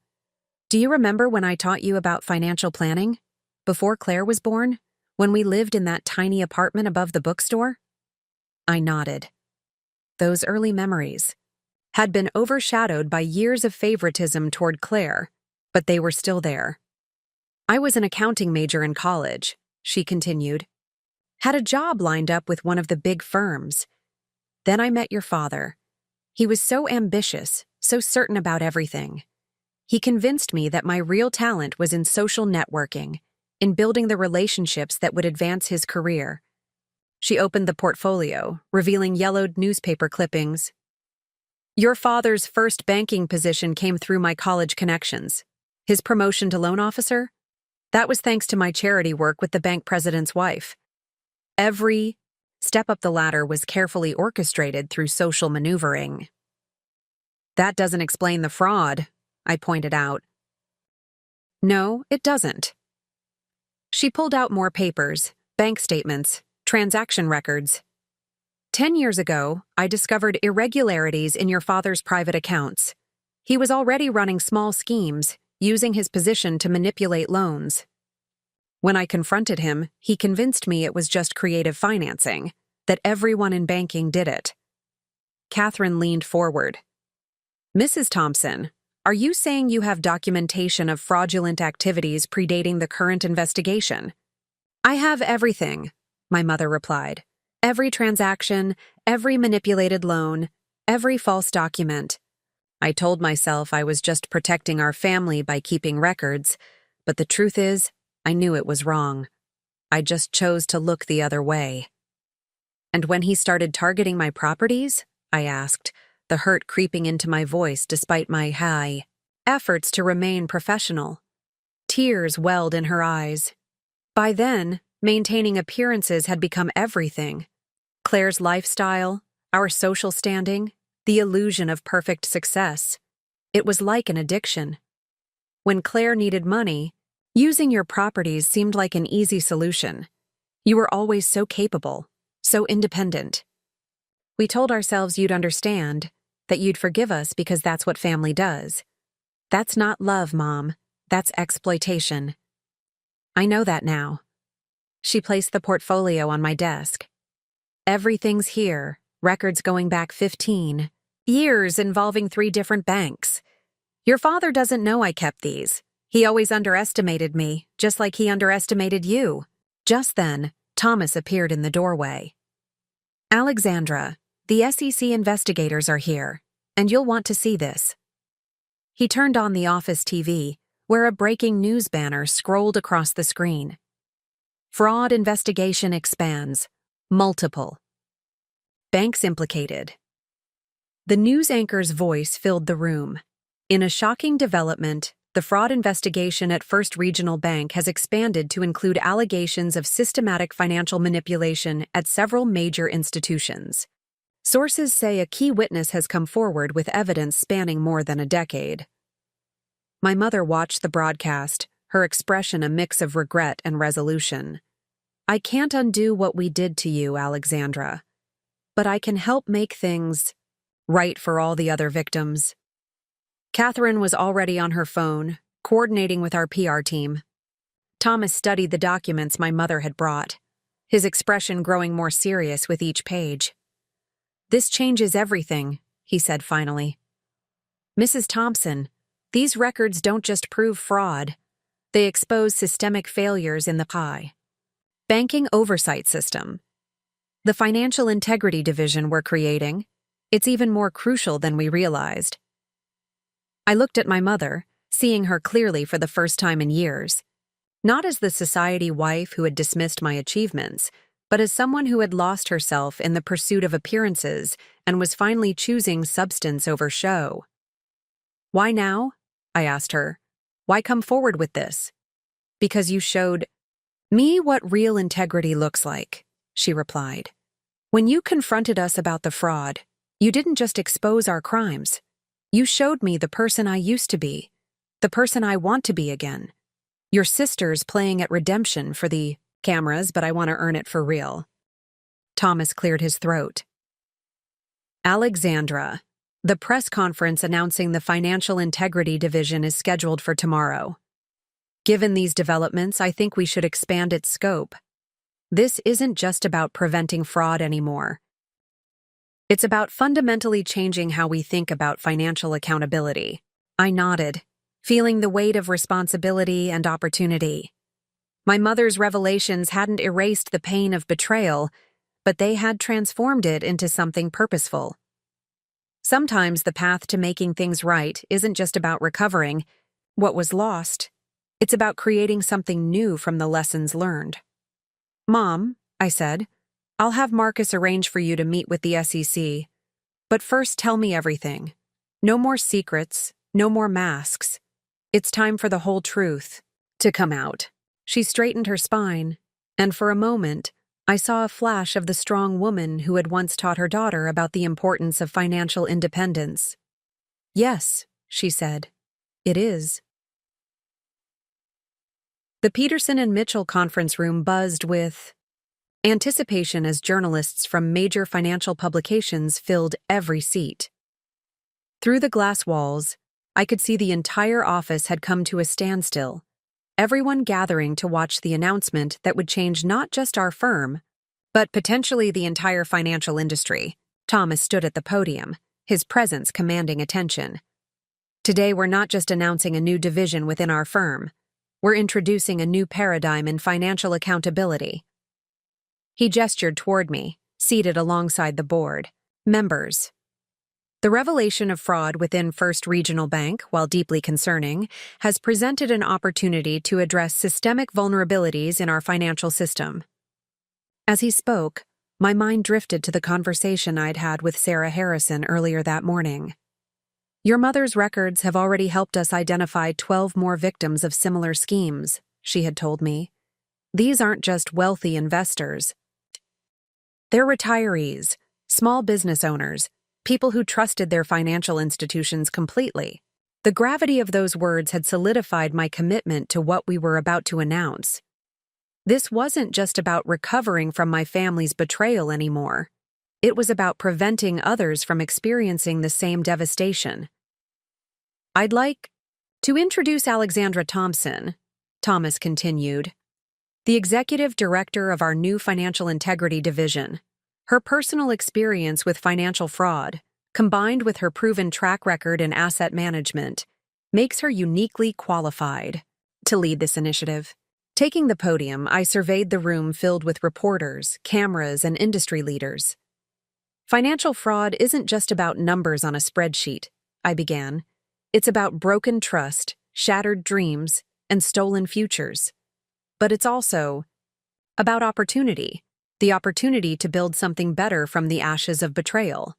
"Do you remember when I taught you about financial planning? Before Claire was born? When we lived in that tiny apartment above the bookstore?" I nodded. Those early memories had been overshadowed by years of favoritism toward Claire, but they were still there. "I was an accounting major in college," she continued. "Had a job lined up with one of the big firms. Then I met your father. He was so ambitious, so certain about everything. He convinced me that my real talent was in social networking, in building the relationships that would advance his career." She opened the portfolio, revealing yellowed newspaper clippings. "Your father's first banking position came through my college connections. His promotion to loan officer? That was thanks to my charity work with the bank president's wife. Every step up the ladder was carefully orchestrated through social maneuvering." "That doesn't explain the fraud," I pointed out. "No, it doesn't." She pulled out more papers, bank statements, transaction records. 10 years ago, I discovered irregularities in your father's private accounts. He was already running small schemes, using his position to manipulate loans. When I confronted him, he convinced me it was just creative financing, that everyone in banking did it. Catherine leaned forward. Mrs. Thompson, are you saying you have documentation of fraudulent activities predating the current investigation? I have everything, my mother replied. Every transaction, every manipulated loan, every false document. I told myself I was just protecting our family by keeping records, but the truth is, I knew it was wrong. I just chose to look the other way. And when he started targeting my properties? I asked, the hurt creeping into my voice despite my high efforts to remain professional. Tears welled in her eyes. By then, maintaining appearances had become everything. Claire's lifestyle, our social standing, the illusion of perfect success. It was like an addiction. When Claire needed money, using your properties seemed like an easy solution. You were always so capable, so independent. We told ourselves you'd understand, that you'd forgive us because that's what family does. That's not love, Mom. That's exploitation. I know that now. She placed the portfolio on my desk. Everything's here, records going back 15 years involving 3 different banks. Your father doesn't know I kept these. He always underestimated me, just like he underestimated you. Just then, Thomas appeared in the doorway. Alexandra, the SEC investigators are here, and you'll want to see this. He turned on the office TV, where a breaking news banner scrolled across the screen. Fraud investigation expands. Multiple. Banks implicated. The news anchor's voice filled the room. In a shocking development, the fraud investigation at First Regional Bank has expanded to include allegations of systematic financial manipulation at several major institutions. Sources say a key witness has come forward with evidence spanning more than a decade. My mother watched the broadcast, her expression a mix of regret and resolution. I can't undo what we did to you, Alexandra. But I can help make things right for all the other victims. Catherine was already on her phone, coordinating with our PR team. Thomas studied the documents my mother had brought, his expression growing more serious with each page. This changes everything, he said finally. Mrs. Thompson, these records don't just prove fraud. They expose systemic failures in the PI. Banking Oversight System. The Financial Integrity Division we're creating, it's even more crucial than we realized. I looked at my mother, seeing her clearly for the first time in years. Not as the society wife who had dismissed my achievements, but as someone who had lost herself in the pursuit of appearances and was finally choosing substance over show. Why now? I asked her. Why come forward with this? Because you showed me what real integrity looks like, she replied. When you confronted us about the fraud, you didn't just expose our crimes. You showed me the person I used to be, the person I want to be again. Your sister's playing at redemption for the cameras, but I want to earn it for real. Thomas cleared his throat. Alexandra, the press conference announcing the Financial Integrity Division is scheduled for tomorrow. Given these developments, I think we should expand its scope. This isn't just about preventing fraud anymore. It's about fundamentally changing how we think about financial accountability. I nodded, feeling the weight of responsibility and opportunity. My mother's revelations hadn't erased the pain of betrayal, but they had transformed it into something purposeful. Sometimes the path to making things right isn't just about recovering what was lost. It's about creating something new from the lessons learned. Mom, I said, I'll have Marcus arrange for you to meet with the SEC. But first tell me everything. No more secrets, no more masks. It's time for the whole truth to come out. She straightened her spine, and for a moment, I saw a flash of the strong woman who had once taught her daughter about the importance of financial independence. Yes, she said, it is. The Peterson and Mitchell conference room buzzed with anticipation as journalists from major financial publications filled every seat. Through the glass walls, I could see the entire office had come to a standstill, everyone gathering to watch the announcement that would change not just our firm, but potentially the entire financial industry. Thomas stood at the podium, his presence commanding attention. Today we're not just announcing a new division within our firm. We're introducing a new paradigm in financial accountability. He gestured toward me, seated alongside the board. Members. The revelation of fraud within First Regional Bank, while deeply concerning, has presented an opportunity to address systemic vulnerabilities in our financial system. As he spoke, my mind drifted to the conversation I'd had with Sarah Harrison earlier that morning. Your mother's records have already helped us identify 12 more victims of similar schemes, she had told me. These aren't just wealthy investors. They're retirees, small business owners, people who trusted their financial institutions completely. The gravity of those words had solidified my commitment to what we were about to announce. This wasn't just about recovering from my family's betrayal anymore. It was about preventing others from experiencing the same devastation. I'd like to introduce Alexandra Thompson, Thomas continued, the executive director of our new Financial Integrity Division. Her personal experience with financial fraud, combined with her proven track record in asset management, makes her uniquely qualified to lead this initiative. Taking the podium, I surveyed the room filled with reporters, cameras, and industry leaders. Financial fraud isn't just about numbers on a spreadsheet, I began. It's about broken trust, shattered dreams, and stolen futures. But it's also about opportunity, the opportunity to build something better from the ashes of betrayal.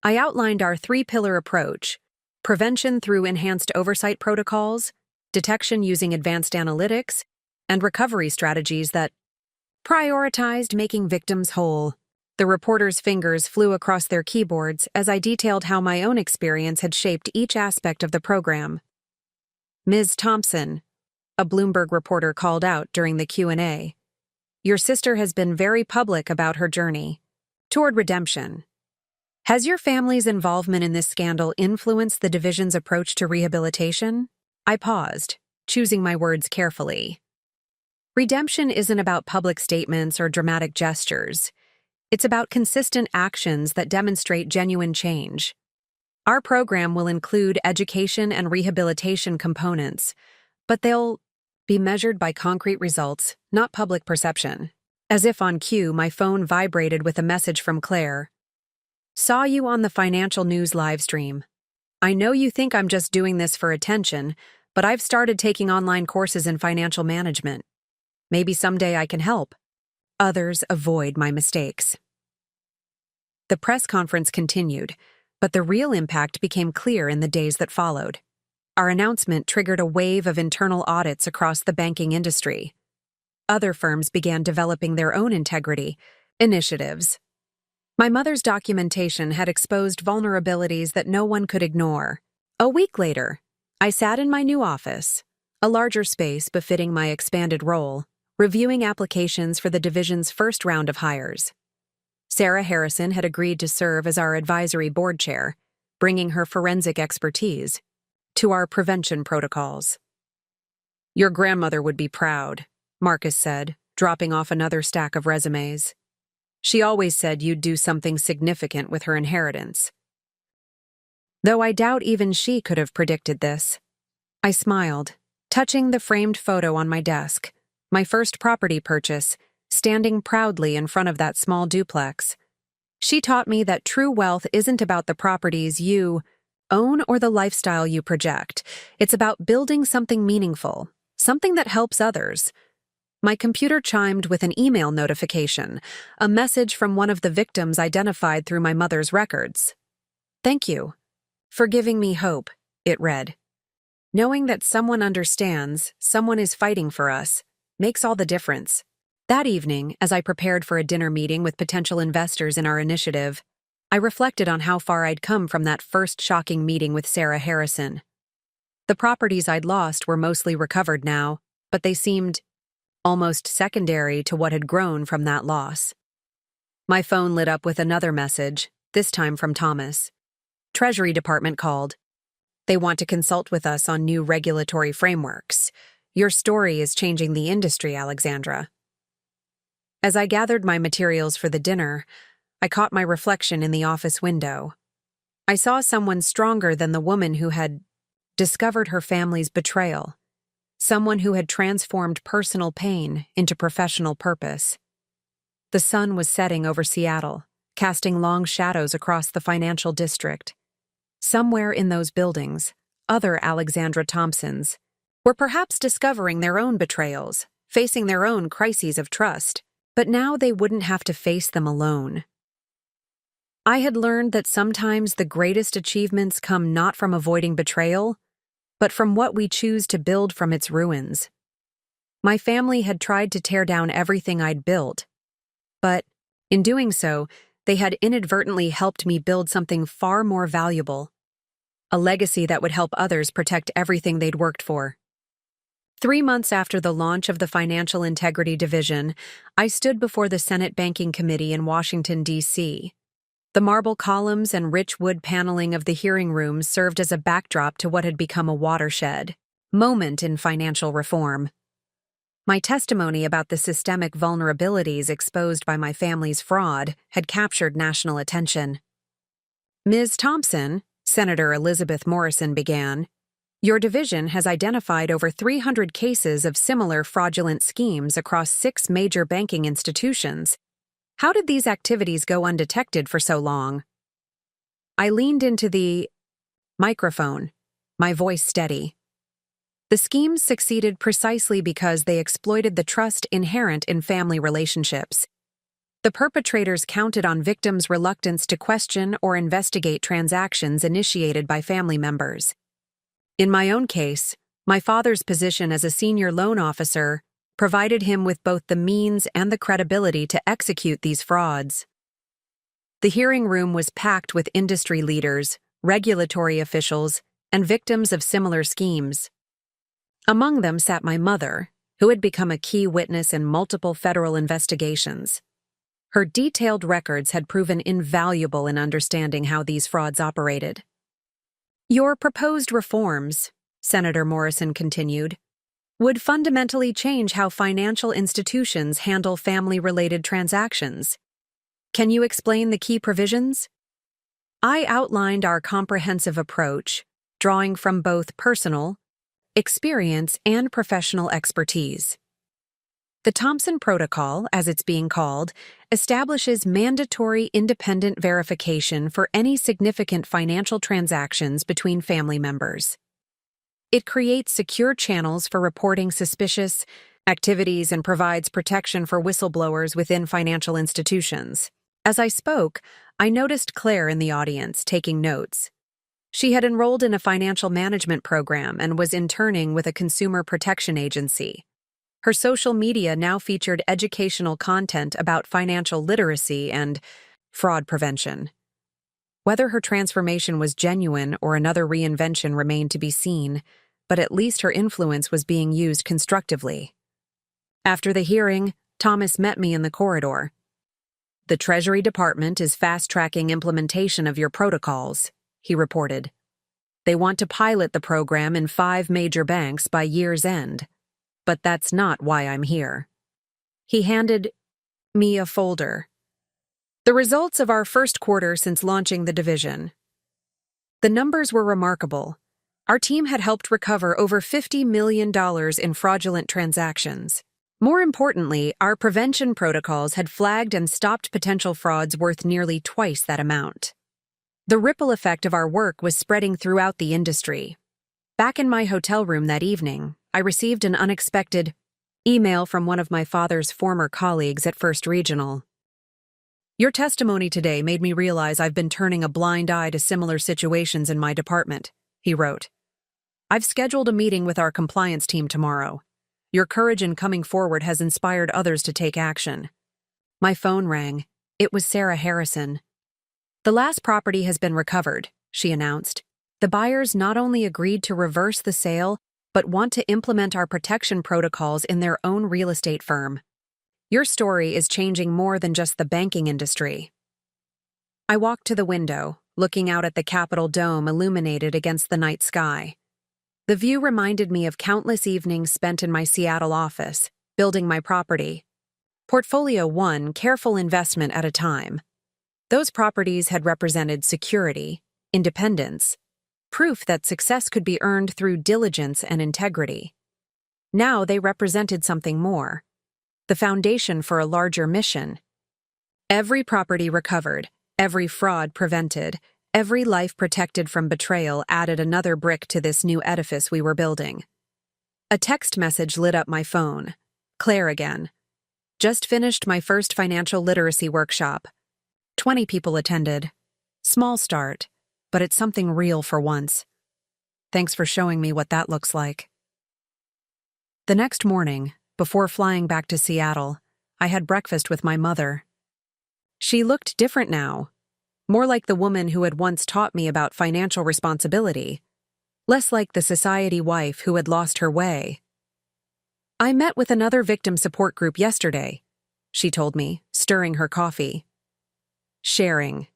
I outlined our three-pillar approach: prevention through enhanced oversight protocols, detection using advanced analytics, and recovery strategies that prioritized making victims whole. The reporters' fingers flew across their keyboards as I detailed how my own experience had shaped each aspect of the program. Ms. Thompson, a Bloomberg reporter called out during the Q&A, your sister has been very public about her journey toward redemption. Has your family's involvement in this scandal influenced the division's approach to rehabilitation? I paused, choosing my words carefully. Redemption isn't about public statements or dramatic gestures. It's about consistent actions that demonstrate genuine change. Our program will include education and rehabilitation components, but they'll be measured by concrete results, not public perception. As if on cue, my phone vibrated with a message from Claire. Saw you on the financial news live stream. I know you think I'm just doing this for attention, but I've started taking online courses in financial management. Maybe someday I can help. Others avoid my mistakes. The press conference continued, but the real impact became clear in the days that followed. Our announcement triggered a wave of internal audits across the banking industry. Other firms began developing their own integrity initiatives. My mother's documentation had exposed vulnerabilities that no one could ignore. A week later, I sat in my new office, a larger space befitting my expanded role, reviewing applications for the division's first round of hires. Sarah Harrison had agreed to serve as our advisory board chair, bringing her forensic expertise to our prevention protocols. Your grandmother would be proud, Marcus said, dropping off another stack of resumes. She always said you'd do something significant with her inheritance. Though I doubt even she could have predicted this. I smiled, touching the framed photo on my desk, my first property purchase, standing proudly in front of that small duplex. She taught me that true wealth isn't about the properties you own or the lifestyle you project. It's about building something meaningful, something that helps others. My computer chimed with an email notification, a message from one of the victims identified through my mother's records. Thank you for giving me hope, it read. Knowing that someone understands, someone is fighting for us, makes all the difference. That evening, as I prepared for a dinner meeting with potential investors in our initiative, I reflected on how far I'd come from that first shocking meeting with Sarah Harrison. The properties I'd lost were mostly recovered now, but they seemed almost secondary to what had grown from that loss. My phone lit up with another message, this time from Thomas. Treasury Department called. They want to consult with us on new regulatory frameworks. Your story is changing the industry, Alexandra. As I gathered my materials for the dinner, I caught my reflection in the office window. I saw someone stronger than the woman who had discovered her family's betrayal, someone who had transformed personal pain into professional purpose. The sun was setting over Seattle, casting long shadows across the financial district. Somewhere in those buildings, other Alexandra Thompsons were perhaps discovering their own betrayals, facing their own crises of trust, but now they wouldn't have to face them alone. I had learned that sometimes the greatest achievements come not from avoiding betrayal, but from what we choose to build from its ruins. My family had tried to tear down everything I'd built, but in doing so, they had inadvertently helped me build something far more valuable, a legacy that would help others protect everything they'd worked for. 3 months after the launch of the Financial Integrity Division, I stood before the Senate Banking Committee in Washington, D.C. The marble columns and rich wood paneling of the hearing room served as a backdrop to what had become a watershed moment in financial reform. My testimony about the systemic vulnerabilities exposed by my family's fraud had captured national attention. "Ms. Thompson," Senator Elizabeth Morrison began, "your division has identified over 300 cases of similar fraudulent schemes across 6 major banking institutions. How did these activities go undetected for so long?" I leaned into the microphone, my voice steady. The schemes succeeded precisely because they exploited the trust inherent in family relationships. The perpetrators counted on victims' reluctance to question or investigate transactions initiated by family members. In my own case, my father's position as a senior loan officer provided him with both the means and the credibility to execute these frauds. The hearing room was packed with industry leaders, regulatory officials, and victims of similar schemes. Among them sat my mother, who had become a key witness in multiple federal investigations. Her detailed records had proven invaluable in understanding how these frauds operated. "Your proposed reforms," Senator Morrison continued, "would fundamentally change how financial institutions handle family-related transactions. Can you explain the key provisions?" I outlined our comprehensive approach, drawing from both personal experience and professional expertise. The Thompson Protocol, as it's being called, establishes mandatory independent verification for any significant financial transactions between family members. It creates secure channels for reporting suspicious activities and provides protection for whistleblowers within financial institutions. As I spoke, I noticed Claire in the audience taking notes. She had enrolled in a financial management program and was interning with a consumer protection agency. Her social media now featured educational content about financial literacy and fraud prevention. Whether her transformation was genuine or another reinvention remained to be seen, but at least her influence was being used constructively. After the hearing, Thomas met me in the corridor. "The Treasury Department is fast-tracking implementation of your protocols," he reported. "They want to pilot the program in 5 major banks by year's end. But that's not why I'm here." He handed me a folder. "The results of our first quarter since launching the division." The numbers were remarkable. Our team had helped recover over $50 million in fraudulent transactions. More importantly, our prevention protocols had flagged and stopped potential frauds worth nearly twice that amount. The ripple effect of our work was spreading throughout the industry. Back in my hotel room that evening, I received an unexpected email from one of my father's former colleagues at First Regional. "Your testimony today made me realize I've been turning a blind eye to similar situations in my department," he wrote. "I've scheduled a meeting with our compliance team tomorrow. Your courage in coming forward has inspired others to take action." My phone rang. It was Sarah Harrison. "The last property has been recovered," she announced. "The buyers not only agreed to reverse the sale, but want to implement our protection protocols in their own real estate firm. Your story is changing more than just the banking industry." I walked to the window, looking out at the Capitol dome illuminated against the night sky. The view reminded me of countless evenings spent in my Seattle office, building my property. Portfolio 1, careful investment at a time. Those properties had represented security, independence, proof that success could be earned through diligence and integrity. Now they represented something more, the foundation for a larger mission. Every property recovered, every fraud prevented, every life protected from betrayal added another brick to this new edifice we were building. A text message lit up my phone. Claire again. Just finished my first financial literacy workshop. 20 people attended. Small start, but it's something real for once. Thanks for showing me what that looks like. The next morning, before flying back to Seattle, I had breakfast with my mother. She looked different now, more like the woman who had once taught me about financial responsibility, less like the society wife who had lost her way. I met with another victim support group yesterday, she told me, stirring her coffee. Sharing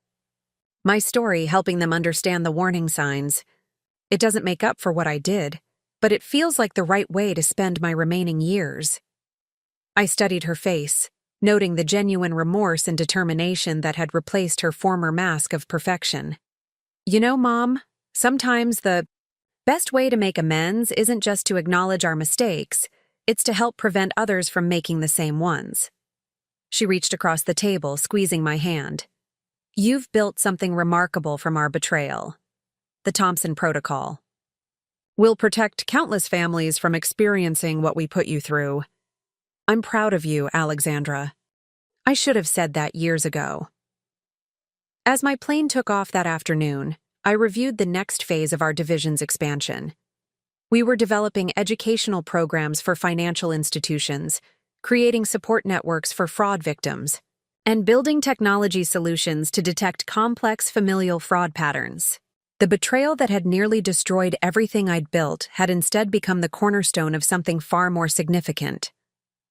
my story, helping them understand the warning signs. It doesn't make up for what I did, but it feels like the right way to spend my remaining years. I studied her face, noting the genuine remorse and determination that had replaced her former mask of perfection. You know, Mom, sometimes the best way to make amends isn't just to acknowledge our mistakes, it's to help prevent others from making the same ones. She reached across the table, squeezing my hand. You've built something remarkable from our betrayal. The Thompson Protocol. We'll protect countless families from experiencing what we put you through. I'm proud of you, Alexandra. I should have said that years ago. As my plane took off that afternoon, I reviewed the next phase of our division's expansion. We were developing educational programs for financial institutions, creating support networks for fraud victims, and building technology solutions to detect complex familial fraud patterns. The betrayal that had nearly destroyed everything I'd built had instead become the cornerstone of something far more significant.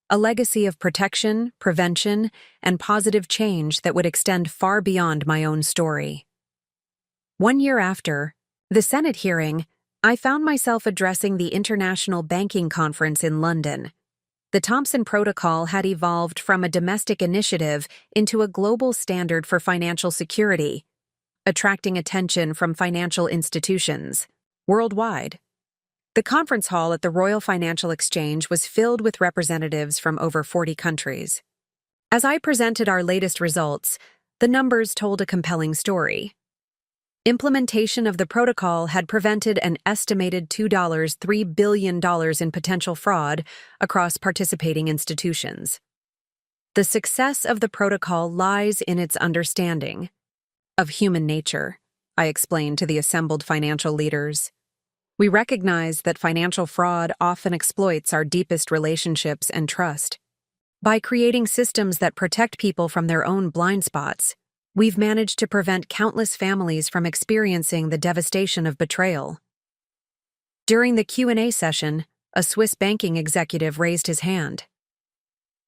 A legacy of protection, prevention, and positive change that would extend far beyond my own story. 1 year after the Senate hearing, I found myself addressing the International Banking Conference in London. The Thompson Protocol had evolved from a domestic initiative into a global standard for financial security, attracting attention from financial institutions worldwide. The conference hall at the Royal Financial Exchange was filled with representatives from over 40 countries. As I presented our latest results, the numbers told a compelling story. Implementation of the protocol had prevented an estimated $3 billion in potential fraud across participating institutions. The success of the protocol lies in its understanding of human nature, I explained to the assembled financial leaders. We recognize that financial fraud often exploits our deepest relationships and trust. By creating systems that protect people from their own blind spots, we've managed to prevent countless families from experiencing the devastation of betrayal. During the Q&A session, a Swiss banking executive raised his hand.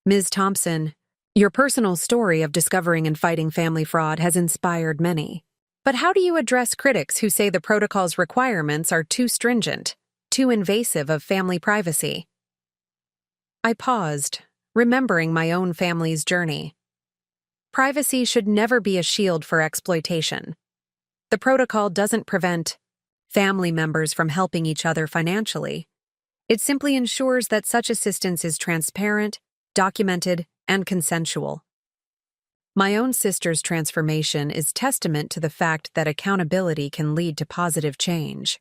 Ms. Thompson, your personal story of discovering and fighting family fraud has inspired many. But how do you address critics who say the protocol's requirements are too stringent, too invasive of family privacy? I paused, remembering my own family's journey. Privacy should never be a shield for exploitation. The protocol doesn't prevent family members from helping each other financially. It simply ensures that such assistance is transparent, documented, and consensual. My own sister's transformation is testament to the fact that accountability can lead to positive change.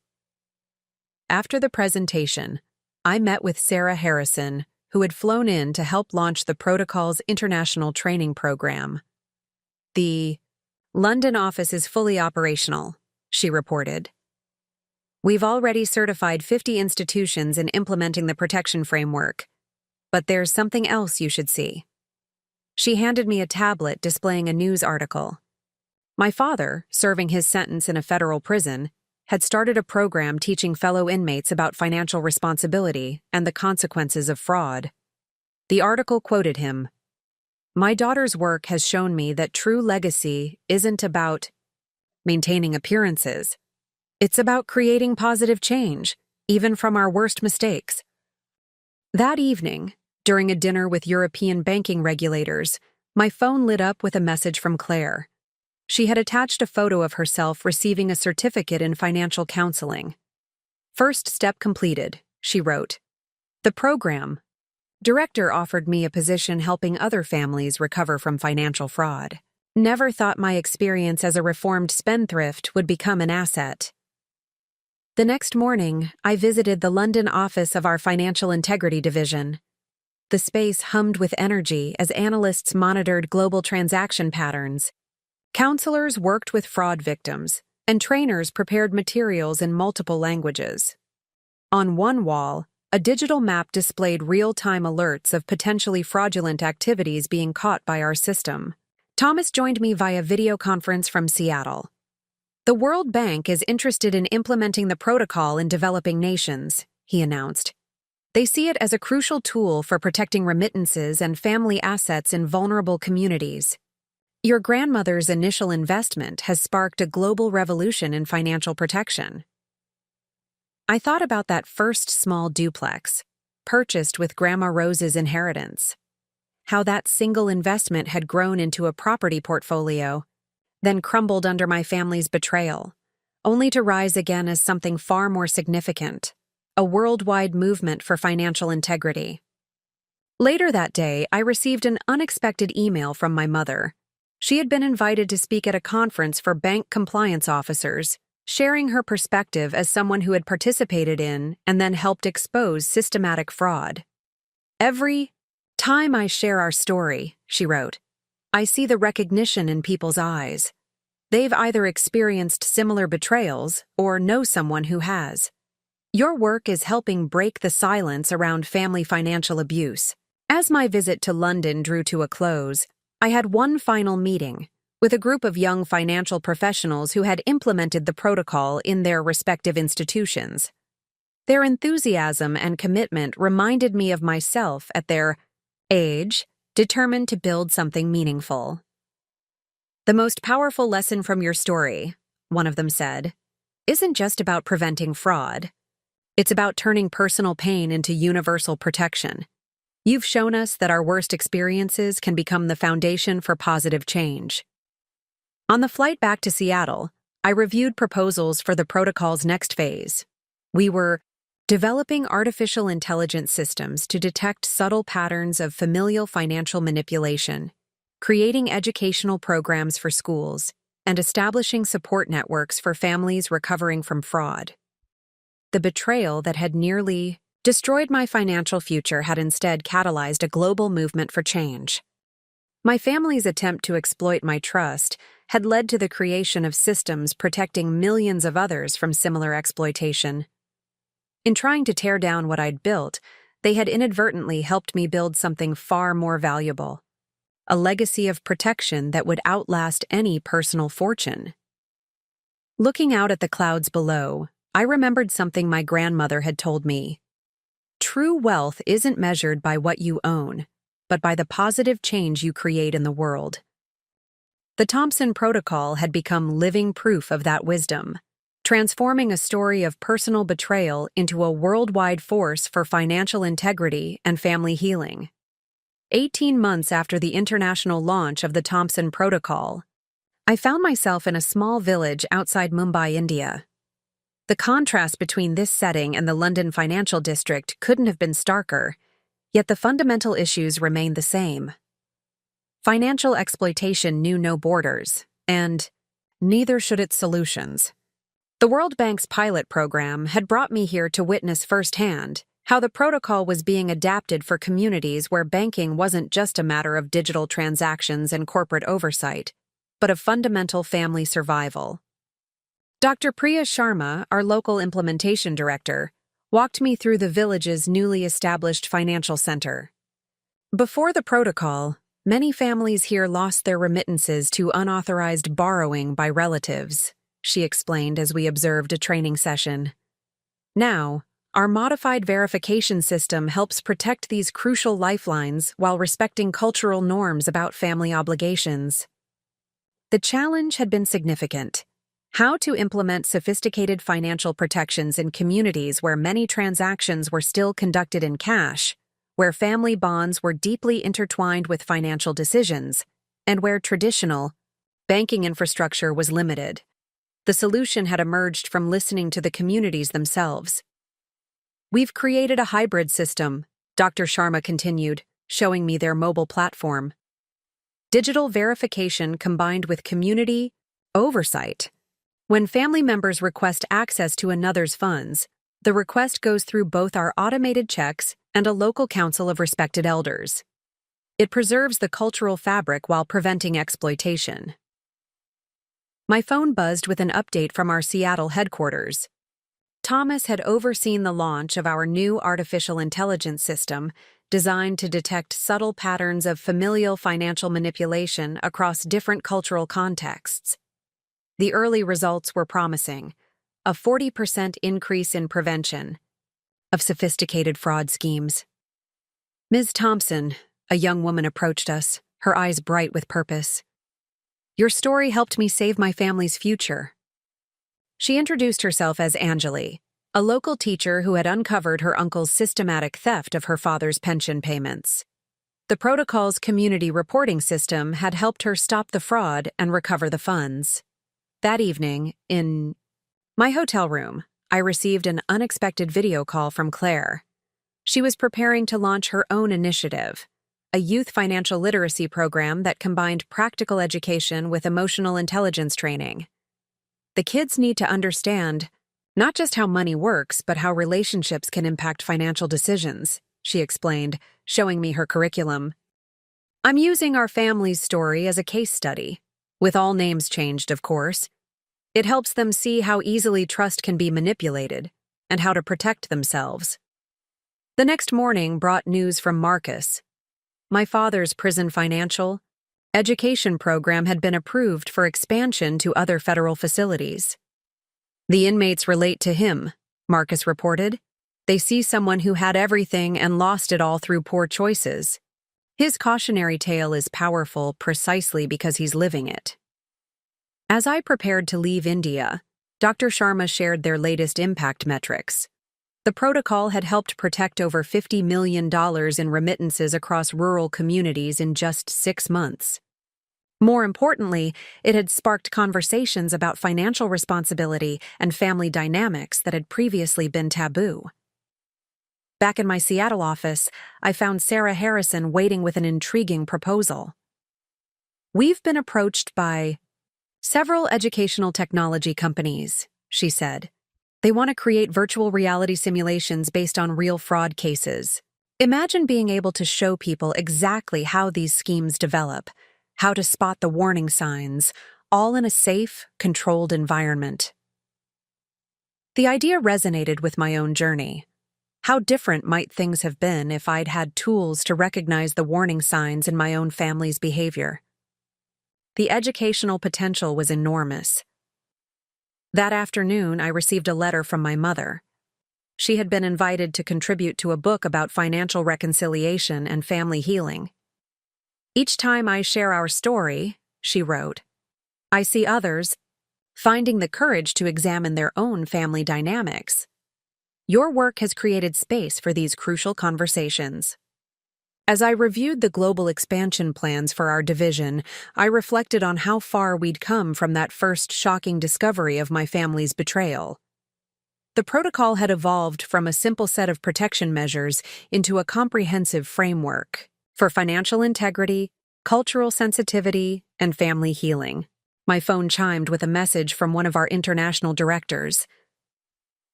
After the presentation, I met with Sarah Harrison, who had flown in to help launch the protocol's international training program. The London office is fully operational, she reported. We've already certified 50 institutions in implementing the protection framework, but there's something else you should see. She handed me a tablet displaying a news article. My father, serving his sentence in a federal prison, had started a program teaching fellow inmates about financial responsibility and the consequences of fraud. The article quoted him, "My daughter's work has shown me that true legacy isn't about maintaining appearances. It's about creating positive change, even from our worst mistakes." That evening, during a dinner with European banking regulators, my phone lit up with a message from Claire. She had attached a photo of herself receiving a certificate in financial counseling. "First step completed," she wrote. The program director offered me a position helping other families recover from financial fraud. Never thought my experience as a reformed spendthrift would become an asset. The next morning, I visited the London office of our Financial Integrity Division. The space hummed with energy as analysts monitored global transaction patterns. Counselors worked with fraud victims, and trainers prepared materials in multiple languages. On one wall, a digital map displayed real-time alerts of potentially fraudulent activities being caught by our system. Thomas joined me via video conference from Seattle. "The World Bank is interested in implementing the protocol in developing nations," he announced. "They see it as a crucial tool for protecting remittances and family assets in vulnerable communities. Your grandmother's initial investment has sparked a global revolution in financial protection." I thought about that first small duplex, purchased with Grandma Rose's inheritance. How that single investment had grown into a property portfolio, then crumbled under my family's betrayal, only to rise again as something far more significant, a worldwide movement for financial integrity. Later that day, I received an unexpected email from my mother. She had been invited to speak at a conference for bank compliance officers, sharing her perspective as someone who had participated in and then helped expose systematic fraud. "Every time I share our story," she wrote, "I see the recognition in people's eyes. They've either experienced similar betrayals or know someone who has. Your work is helping break the silence around family financial abuse." As my visit to London drew to a close, I had one final meeting with a group of young financial professionals who had implemented the protocol in their respective institutions. Their enthusiasm and commitment reminded me of myself at their age, determined to build something meaningful. "The most powerful lesson from your story," one of them said, "isn't just about preventing fraud. It's about turning personal pain into universal protection. You've shown us that our worst experiences can become the foundation for positive change." On the flight back to Seattle, I reviewed proposals for the protocol's next phase. We were developing artificial intelligence systems to detect subtle patterns of familial financial manipulation, creating educational programs for schools, and establishing support networks for families recovering from fraud. The betrayal that had nearly destroyed my financial future had instead catalyzed a global movement for change. My family's attempt to exploit my trust had led to the creation of systems protecting millions of others from similar exploitation. In trying to tear down what I'd built, they had inadvertently helped me build something far more valuable, a legacy of protection that would outlast any personal fortune. Looking out at the clouds below, I remembered something my grandmother had told me. "True wealth isn't measured by what you own, but by the positive change you create in the world." The Thompson Protocol had become living proof of that wisdom, transforming a story of personal betrayal into a worldwide force for financial integrity and family healing. 18 months after the international launch of the Thompson Protocol, I found myself in a small village outside Mumbai, India. The contrast between this setting and the London financial district couldn't have been starker, yet the fundamental issues remained the same. Financial exploitation knew no borders, and neither should its solutions. The World Bank's pilot program had brought me here to witness firsthand how the protocol was being adapted for communities where banking wasn't just a matter of digital transactions and corporate oversight, but of fundamental family survival. Dr. Priya Sharma, our local implementation director, walked me through the village's newly established financial center. Before the protocol, many families here lost their remittances to unauthorized borrowing by relatives, she explained as we observed a training session. Now, our modified verification system helps protect these crucial lifelines while respecting cultural norms about family obligations. The challenge had been significant. How to implement sophisticated financial protections in communities where many transactions were still conducted in cash, where family bonds were deeply intertwined with financial decisions, and where traditional Banking infrastructure was limited. The solution had emerged from listening to the communities themselves. "We've created a hybrid system," Dr. Sharma continued, showing me their mobile platform. Digital verification combined with community oversight. When family members request access to another's funds, the request goes through both our automated checks and a local council of respected elders. It preserves the cultural fabric while preventing exploitation. My phone buzzed with an update from our Seattle headquarters. Thomas had overseen the launch of our new artificial intelligence system designed to detect subtle patterns of familial financial manipulation across different cultural contexts. The early results were promising: a 40% increase in prevention of sophisticated fraud schemes. "Ms. Thompson," a young woman approached us, her eyes bright with purpose. "Your story helped me save my family's future." She introduced herself as Anjali, a local teacher who had uncovered her uncle's systematic theft of her father's pension payments. The protocol's community reporting system had helped her stop the fraud and recover the funds. That evening, in my hotel room, I received an unexpected video call from Claire. She was preparing to launch her own initiative, a youth financial literacy program that combined practical education with emotional intelligence training. "The kids need to understand not just how money works, but how relationships can impact financial decisions," she explained, showing me her curriculum. "I'm using our family's story as a case study, with all names changed, of course. It helps them see how easily trust can be manipulated and how to protect themselves." The next morning brought news from Marcus. My father's prison financial education program had been approved for expansion to other federal facilities. "The inmates relate to him," Marcus reported. "They see someone who had everything and lost it all through poor choices. His cautionary tale is powerful precisely because he's living it." As I prepared to leave India, Dr. Sharma shared their latest impact metrics. The protocol had helped protect over $50 million in remittances across rural communities in just 6 months. More importantly, it had sparked conversations about financial responsibility and family dynamics that had previously been taboo. Back in my Seattle office, I found Sarah Harrison waiting with an intriguing proposal. "We've been approached by several educational technology companies," she said. "They want to create virtual reality simulations based on real fraud cases. Imagine being able to show people exactly how these schemes develop, how to spot the warning signs, all in a safe, controlled environment." The idea resonated with my own journey. How different might things have been if I'd had tools to recognize the warning signs in my own family's behavior? The educational potential was enormous. That afternoon, I received a letter from my mother. She had been invited to contribute to a book about financial reconciliation and family healing. "Each time I share our story," she wrote, "I see others finding the courage to examine their own family dynamics. Your work has created space for these crucial conversations." As I reviewed the global expansion plans for our division, I reflected on how far we'd come from that first shocking discovery of my family's betrayal. The protocol had evolved from a simple set of protection measures into a comprehensive framework for financial integrity, cultural sensitivity, and family healing. My phone chimed with a message from one of our international directors.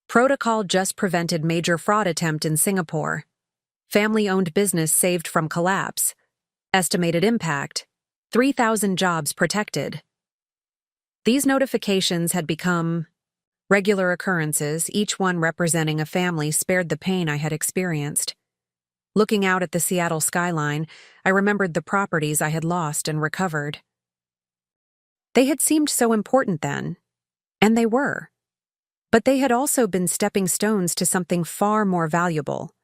"Protocol just prevented major fraud attempt in Singapore. Family-owned business saved from collapse. Estimated impact: 3,000 jobs protected." These notifications had become regular occurrences, each one representing a family spared the pain I had experienced. Looking out at the Seattle skyline, I remembered the properties I had lost and recovered. They had seemed so important then, and they were. But they had also been stepping stones to something far more valuable.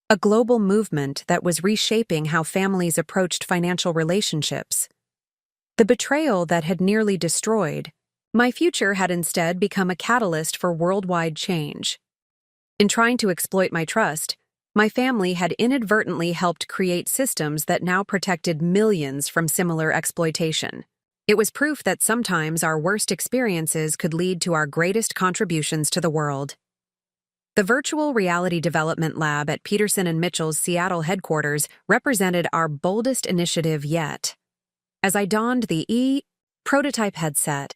A global movement that was reshaping how families approached financial relationships. The betrayal that had nearly destroyed my future had instead become a catalyst for worldwide change. In trying to exploit my trust, my family had inadvertently helped create systems that now protected millions from similar exploitation. It was proof that sometimes our worst experiences could lead to our greatest contributions to the world. The Virtual Reality Development Lab at Peterson and Mitchell's Seattle headquarters represented our boldest initiative yet. As I donned the prototype headset,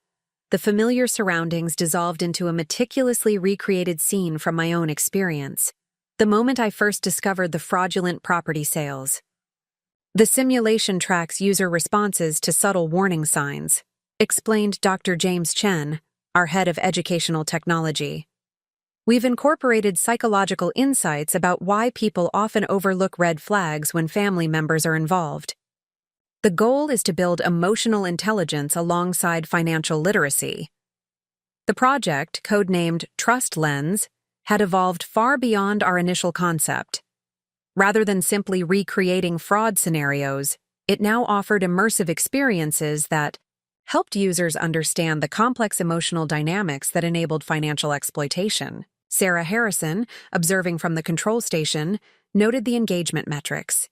the familiar surroundings dissolved into a meticulously recreated scene from my own experience, the moment I first discovered the fraudulent property sales. The simulation tracks user responses to subtle warning signs, explained Dr. James Chen, our head of educational technology. We've incorporated psychological insights about why people often overlook red flags when family members are involved. The goal is to build emotional intelligence alongside financial literacy. The project, codenamed Trust Lens, had evolved far beyond our initial concept. Rather than simply recreating fraud scenarios, it now offered immersive experiences that helped users understand the complex emotional dynamics that enabled financial exploitation. Sarah Harrison, observing from the control station, noted the engagement metrics.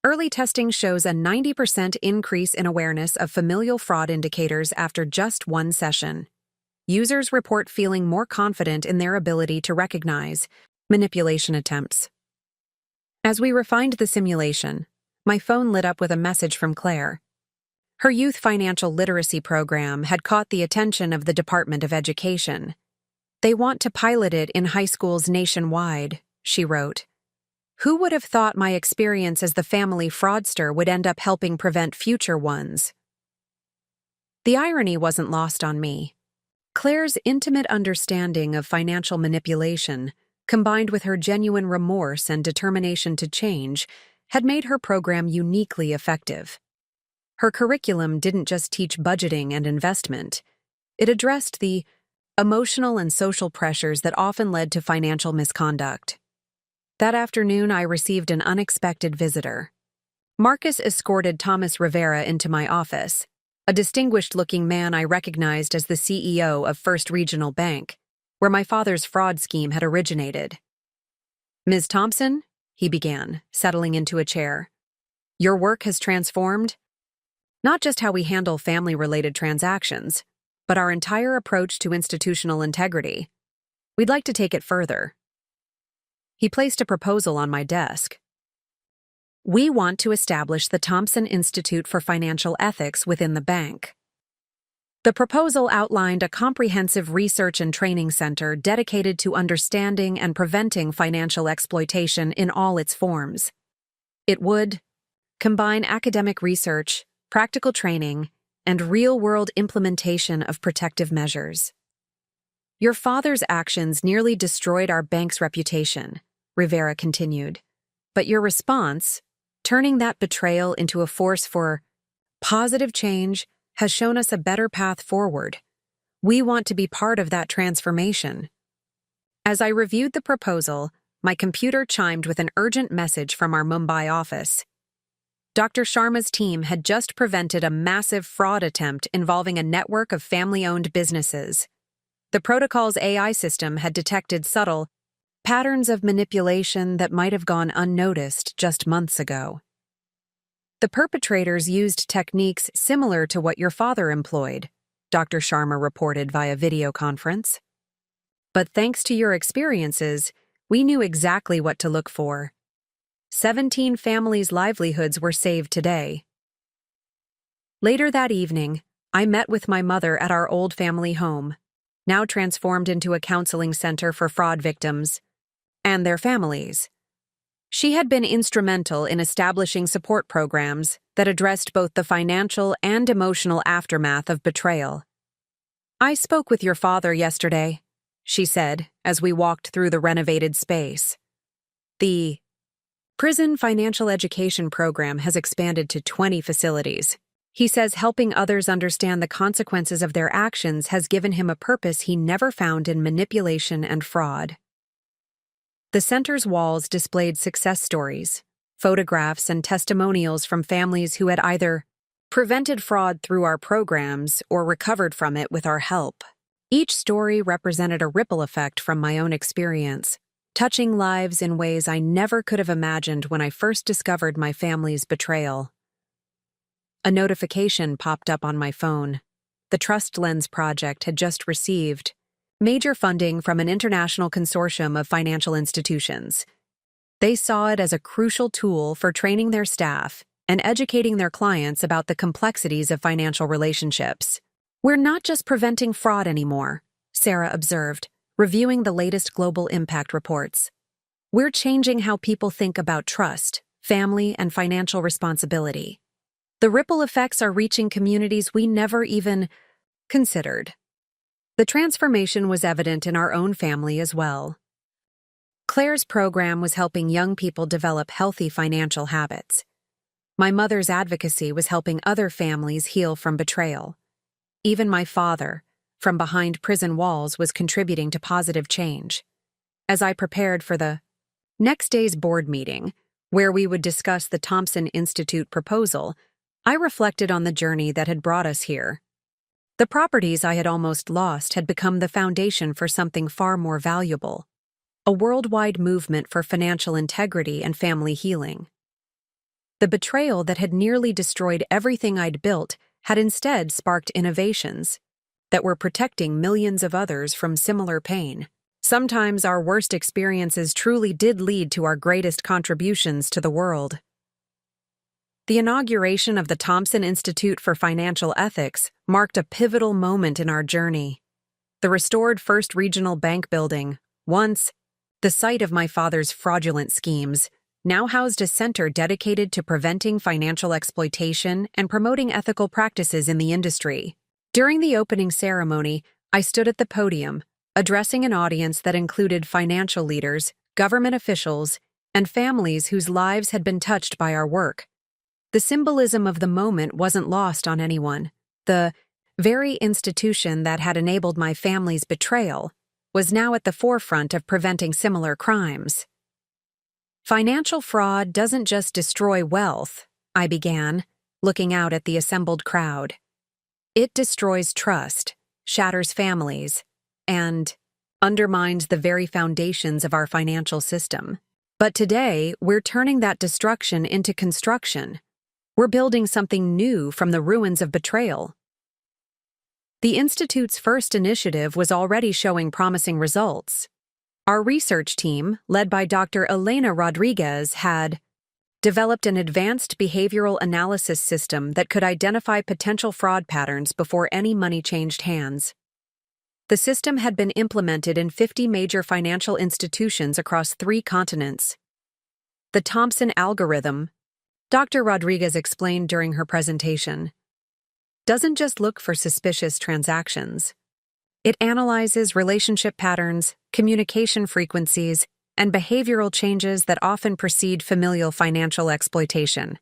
Early testing shows a 90% increase in awareness of familial fraud indicators after just one session. Users report feeling more confident in their ability to recognize manipulation attempts. As we refined the simulation, my phone lit up with a message from Claire. Her youth financial literacy program had caught the attention of the Department of Education. They want to pilot it in high schools nationwide, she wrote. Who would have thought my experience as the family fraudster would end up helping prevent future ones? The irony wasn't lost on me. Claire's intimate understanding of financial manipulation, combined with her genuine remorse and determination to change, had made her program uniquely effective. Her curriculum didn't just teach budgeting and investment. It addressed the emotional and social pressures that often led to financial misconduct. That afternoon, I received an unexpected visitor. Marcus escorted Thomas Rivera into my office, a distinguished-looking man I recognized as the CEO of First Regional Bank, where my father's fraud scheme had originated. "Ms. Thompson," he began, settling into a chair, "your work has transformed not just how we handle family-related transactions, but our entire approach to institutional integrity. We'd like to take it further." He placed a proposal on my desk. "We want to establish the Thompson Institute for Financial Ethics within the bank." The proposal outlined a comprehensive research and training center dedicated to understanding and preventing financial exploitation in all its forms. It would combine academic research, practical training, and real-world implementation of protective measures. "Your father's actions nearly destroyed our bank's reputation," Rivera continued. "But your response, turning that betrayal into a force for positive change, has shown us a better path forward. We want to be part of that transformation." As I reviewed the proposal, my computer chimed with an urgent message from our Mumbai office. Dr. Sharma's team had just prevented a massive fraud attempt involving a network of family-owned businesses. The protocol's AI system had detected subtle patterns of manipulation that might have gone unnoticed just months ago. "The perpetrators used techniques similar to what your father employed," Dr. Sharma reported via video conference. "But thanks to your experiences, we knew exactly what to look for. 17 families' livelihoods were saved today." Later that evening, I met with my mother at our old family home, now transformed into a counseling center for fraud victims and their families. She had been instrumental in establishing support programs that addressed both the financial and emotional aftermath of betrayal. "I spoke with your father yesterday," she said as we walked through the renovated space. "The prison financial education program has expanded to 20 facilities. He says helping others understand the consequences of their actions has given him a purpose he never found in manipulation and fraud." The center's walls displayed success stories, photographs, and testimonials from families who had either prevented fraud through our programs or recovered from it with our help. Each story represented a ripple effect from my own experience, touching lives in ways I never could have imagined when I first discovered my family's betrayal. A notification popped up on my phone. The Trust Lens project had just received major funding from an international consortium of financial institutions. They saw it as a crucial tool for training their staff and educating their clients about the complexities of financial relationships. "We're not just preventing fraud anymore," Sarah observed, reviewing the latest global impact reports. "We're changing how people think about trust, family, and financial responsibility. The ripple effects are reaching communities we never even considered." The transformation was evident in our own family as well. Claire's program was helping young people develop healthy financial habits. My mother's advocacy was helping other families heal from betrayal. Even my father, from behind prison walls, was contributing to positive change. As I prepared for the next day's board meeting, where we would discuss the Thompson Institute proposal, I reflected on the journey that had brought us here. The properties I had almost lost had become the foundation for something far more valuable: a worldwide movement for financial integrity and family healing. The betrayal that had nearly destroyed everything I'd built had instead sparked innovations that were protecting millions of others from similar pain. Sometimes our worst experiences truly did lead to our greatest contributions to the world. The inauguration of the Thompson Institute for Financial Ethics marked a pivotal moment in our journey. The restored First Regional Bank building, once the site of my father's fraudulent schemes, now housed a center dedicated to preventing financial exploitation and promoting ethical practices in the industry. During the opening ceremony, I stood at the podium, addressing an audience that included financial leaders, government officials, and families whose lives had been touched by our work. The symbolism of the moment wasn't lost on anyone. The very institution that had enabled my family's betrayal was now at the forefront of preventing similar crimes. "Financial fraud doesn't just destroy wealth," I began, looking out at the assembled crowd. "It destroys trust, shatters families, and undermines the very foundations of our financial system. But today, we're turning that destruction into construction. We're building something new from the ruins of betrayal." The Institute's first initiative was already showing promising results. Our research team, led by Dr. Elena Rodriguez, had developed an advanced behavioral analysis system that could identify potential fraud patterns before any money changed hands. The system had been implemented in 50 major financial institutions across 3 continents. The Thompson algorithm, Dr. Rodriguez explained during her presentation, doesn't just look for suspicious transactions. It analyzes relationship patterns, communication frequencies, and behavioral changes that often precede familial financial exploitation.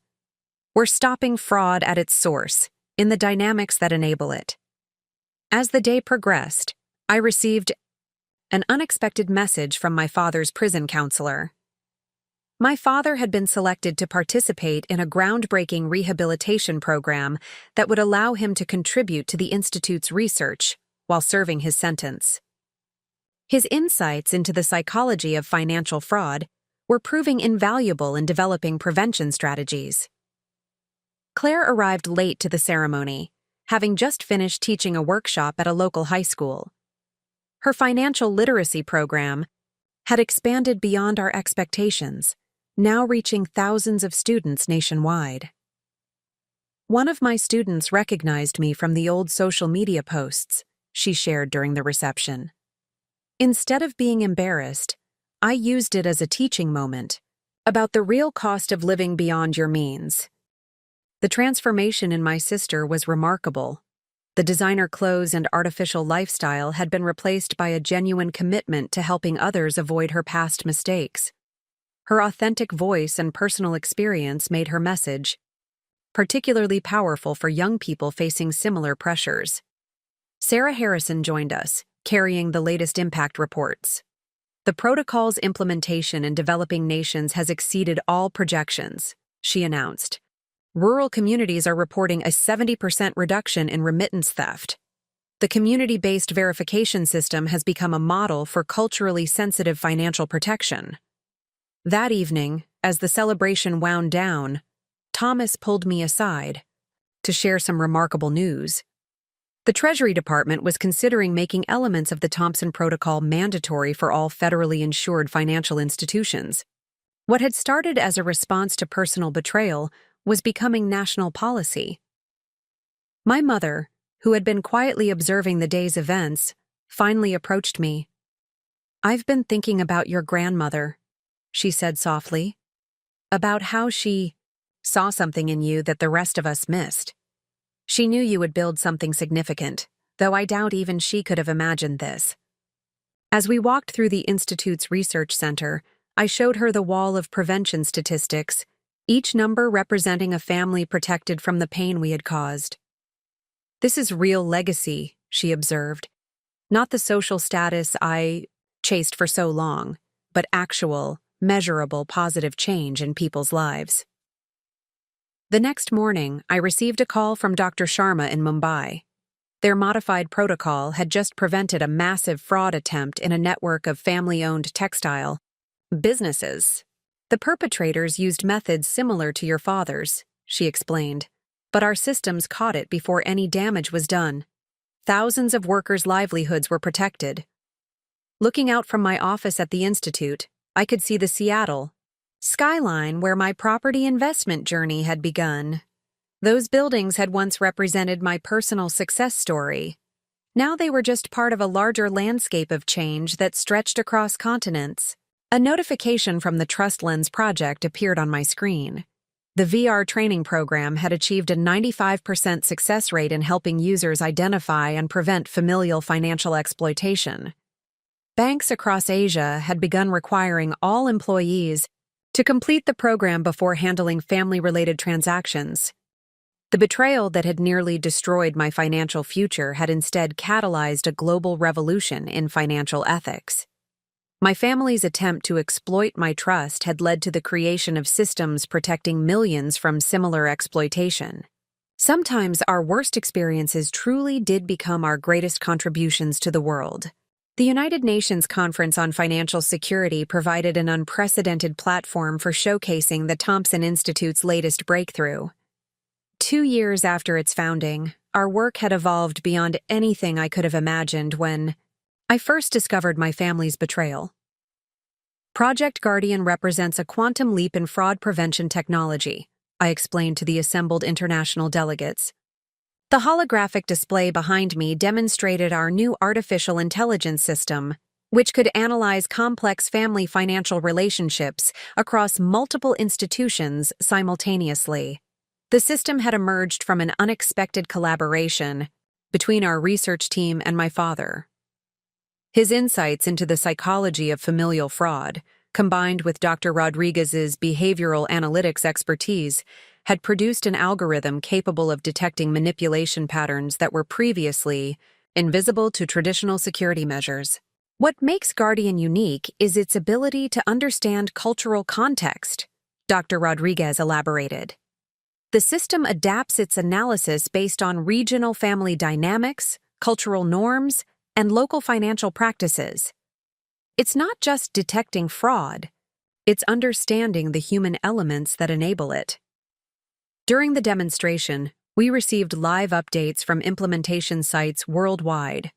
We're stopping fraud at its source, in the dynamics that enable it. As the day progressed, I received an unexpected message from my father's prison counselor. My father had been selected to participate in a groundbreaking rehabilitation program that would allow him to contribute to the Institute's research while serving his sentence. His insights into the psychology of financial fraud were proving invaluable in developing prevention strategies. Claire arrived late to the ceremony, having just finished teaching a workshop at a local high school. Her financial literacy program had expanded beyond our expectations, now reaching thousands of students nationwide. One of my students recognized me from the old social media posts she shared during the reception. Instead of being embarrassed, I used it as a teaching moment about the real cost of living beyond your means. The transformation in my sister was remarkable. The designer clothes and artificial lifestyle had been replaced by a genuine commitment to helping others avoid her past mistakes. Her authentic voice and personal experience made her message particularly powerful for young people facing similar pressures. Sarah Harrison joined us, carrying the latest impact reports. "The protocol's implementation in developing nations has exceeded all projections," she announced. "Rural communities are reporting a 70% reduction in remittance theft. The community-based verification system has become a model for culturally sensitive financial protection." That evening, as the celebration wound down, Thomas pulled me aside. to share some remarkable news. The Treasury Department was considering making elements of the Thompson Protocol mandatory for all federally insured financial institutions. What had started as a response to personal betrayal was becoming national policy. My mother, who had been quietly observing the day's events, finally approached me. "I've been thinking about your grandmother," she said softly. "About how she saw something in you that the rest of us missed. She knew you would build something significant, though I doubt even she could have imagined this." As we walked through the Institute's research center, I showed her the wall of prevention statistics, each number representing a family protected from the pain we had caused. "This is real legacy," she observed. "Not the social status I chased for so long, but actual, measurable positive change in people's lives." The next morning, I received a call from Dr. Sharma in Mumbai. Their modified protocol had just prevented a massive fraud attempt in a network of family-owned textile businesses. "The perpetrators used methods similar to your father's," she explained, "but our systems caught it before any damage was done. Thousands of workers' livelihoods were protected." Looking out from my office at the Institute, I could see the Seattle skyline where my property investment journey had begun. Those buildings had once represented my personal success story. Now they were just part of a larger landscape of change that stretched across continents. A notification from the Trust Lens project appeared on my screen. The VR training program had achieved a 95% success rate in helping users identify and prevent familial financial exploitation. Banks across Asia had begun requiring all employees to complete the program before handling family-related transactions. The betrayal that had nearly destroyed my financial future had instead catalyzed a global revolution in financial ethics. My family's attempt to exploit my trust had led to the creation of systems protecting millions from similar exploitation. Sometimes our worst experiences truly did become our greatest contributions to the world. The United Nations Conference on Financial Security provided an unprecedented platform for showcasing the Thompson Institute's latest breakthrough. 2 years after its founding, our work had evolved beyond anything I could have imagined when I first discovered my family's betrayal. Project Guardian represents a quantum leap in fraud prevention technology, I explained to the assembled international delegates. The holographic display behind me demonstrated our new artificial intelligence system, which could analyze complex family financial relationships across multiple institutions simultaneously. The system had emerged from an unexpected collaboration between our research team and my father. His insights into the psychology of familial fraud, combined with Dr. Rodriguez's behavioral analytics expertise, had produced an algorithm capable of detecting manipulation patterns that were previously invisible to traditional security measures. What makes Guardian unique is its ability to understand cultural context, Dr. Rodriguez elaborated. The system adapts its analysis based on regional family dynamics, cultural norms, and local financial practices. It's not just detecting fraud, it's understanding the human elements that enable it. During the demonstration, we received live updates from implementation sites worldwide.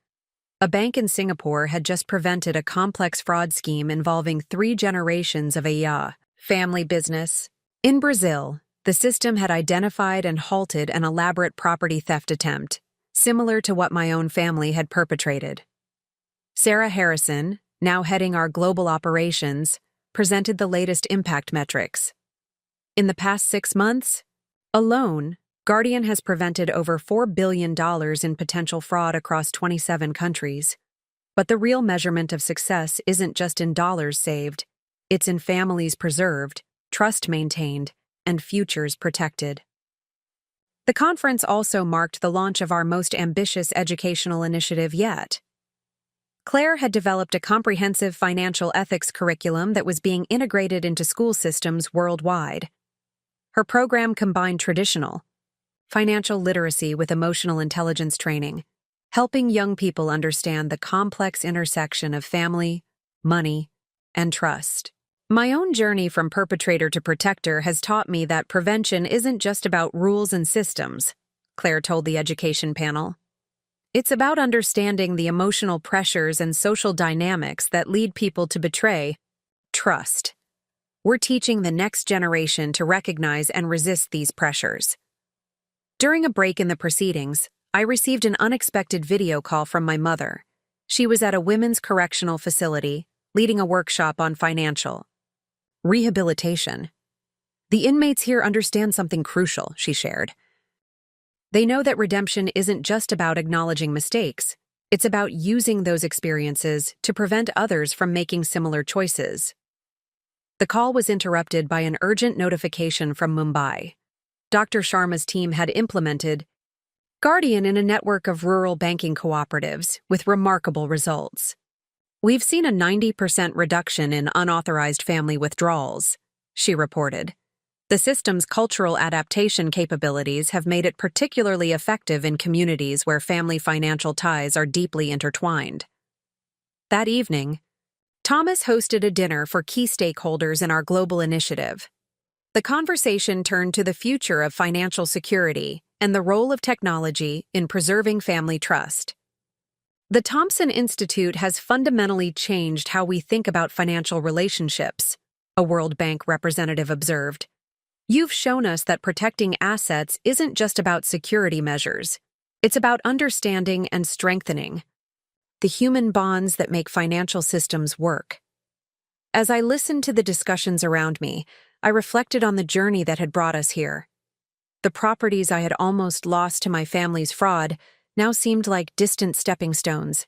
A bank in Singapore had just prevented a complex fraud scheme involving 3 generations of a family business. In Brazil, the system had identified and halted an elaborate property theft attempt, similar to what my own family had perpetrated. Sarah Harrison, now heading our global operations, presented the latest impact metrics. In the past 6 months, alone, Guardian has prevented over $4 billion in potential fraud across 27 countries. But the real measurement of success isn't just in dollars saved, it's in families preserved, trust maintained, and futures protected. The conference also marked the launch of our most ambitious educational initiative yet. Claire had developed a comprehensive financial ethics curriculum that was being integrated into school systems worldwide. Her program combined traditional financial literacy with emotional intelligence training, helping young people understand the complex intersection of family, money, and trust. My own journey from perpetrator to protector has taught me that prevention isn't just about rules and systems. Claire told the education panel. It's about understanding the emotional pressures and social dynamics that lead people to betray trust. We're teaching the next generation to recognize and resist these pressures. During a break in the proceedings, I received an unexpected video call from my mother. She was at a women's correctional facility, leading a workshop on financial rehabilitation. The inmates here understand something crucial, she shared. They know that redemption isn't just about acknowledging mistakes. It's about using those experiences to prevent others from making similar choices. The call was interrupted by an urgent notification from Mumbai. Dr. Sharma's team had implemented Guardian in a network of rural banking cooperatives with remarkable results. We've seen a 90% reduction in unauthorized family withdrawals, she reported. The system's cultural adaptation capabilities have made it particularly effective in communities where family financial ties are deeply intertwined. That evening, Thomas hosted a dinner for key stakeholders in our global initiative. The conversation turned to the future of financial security and the role of technology in preserving family trust. The Thompson Institute has fundamentally changed how we think about financial relationships, a World Bank representative observed. You've shown us that protecting assets isn't just about security measures. It's about understanding and strengthening the human bonds that make financial systems work. As I listened to the discussions around me, I reflected on the journey that had brought us here. The properties I had almost lost to my family's fraud now seemed like distant stepping stones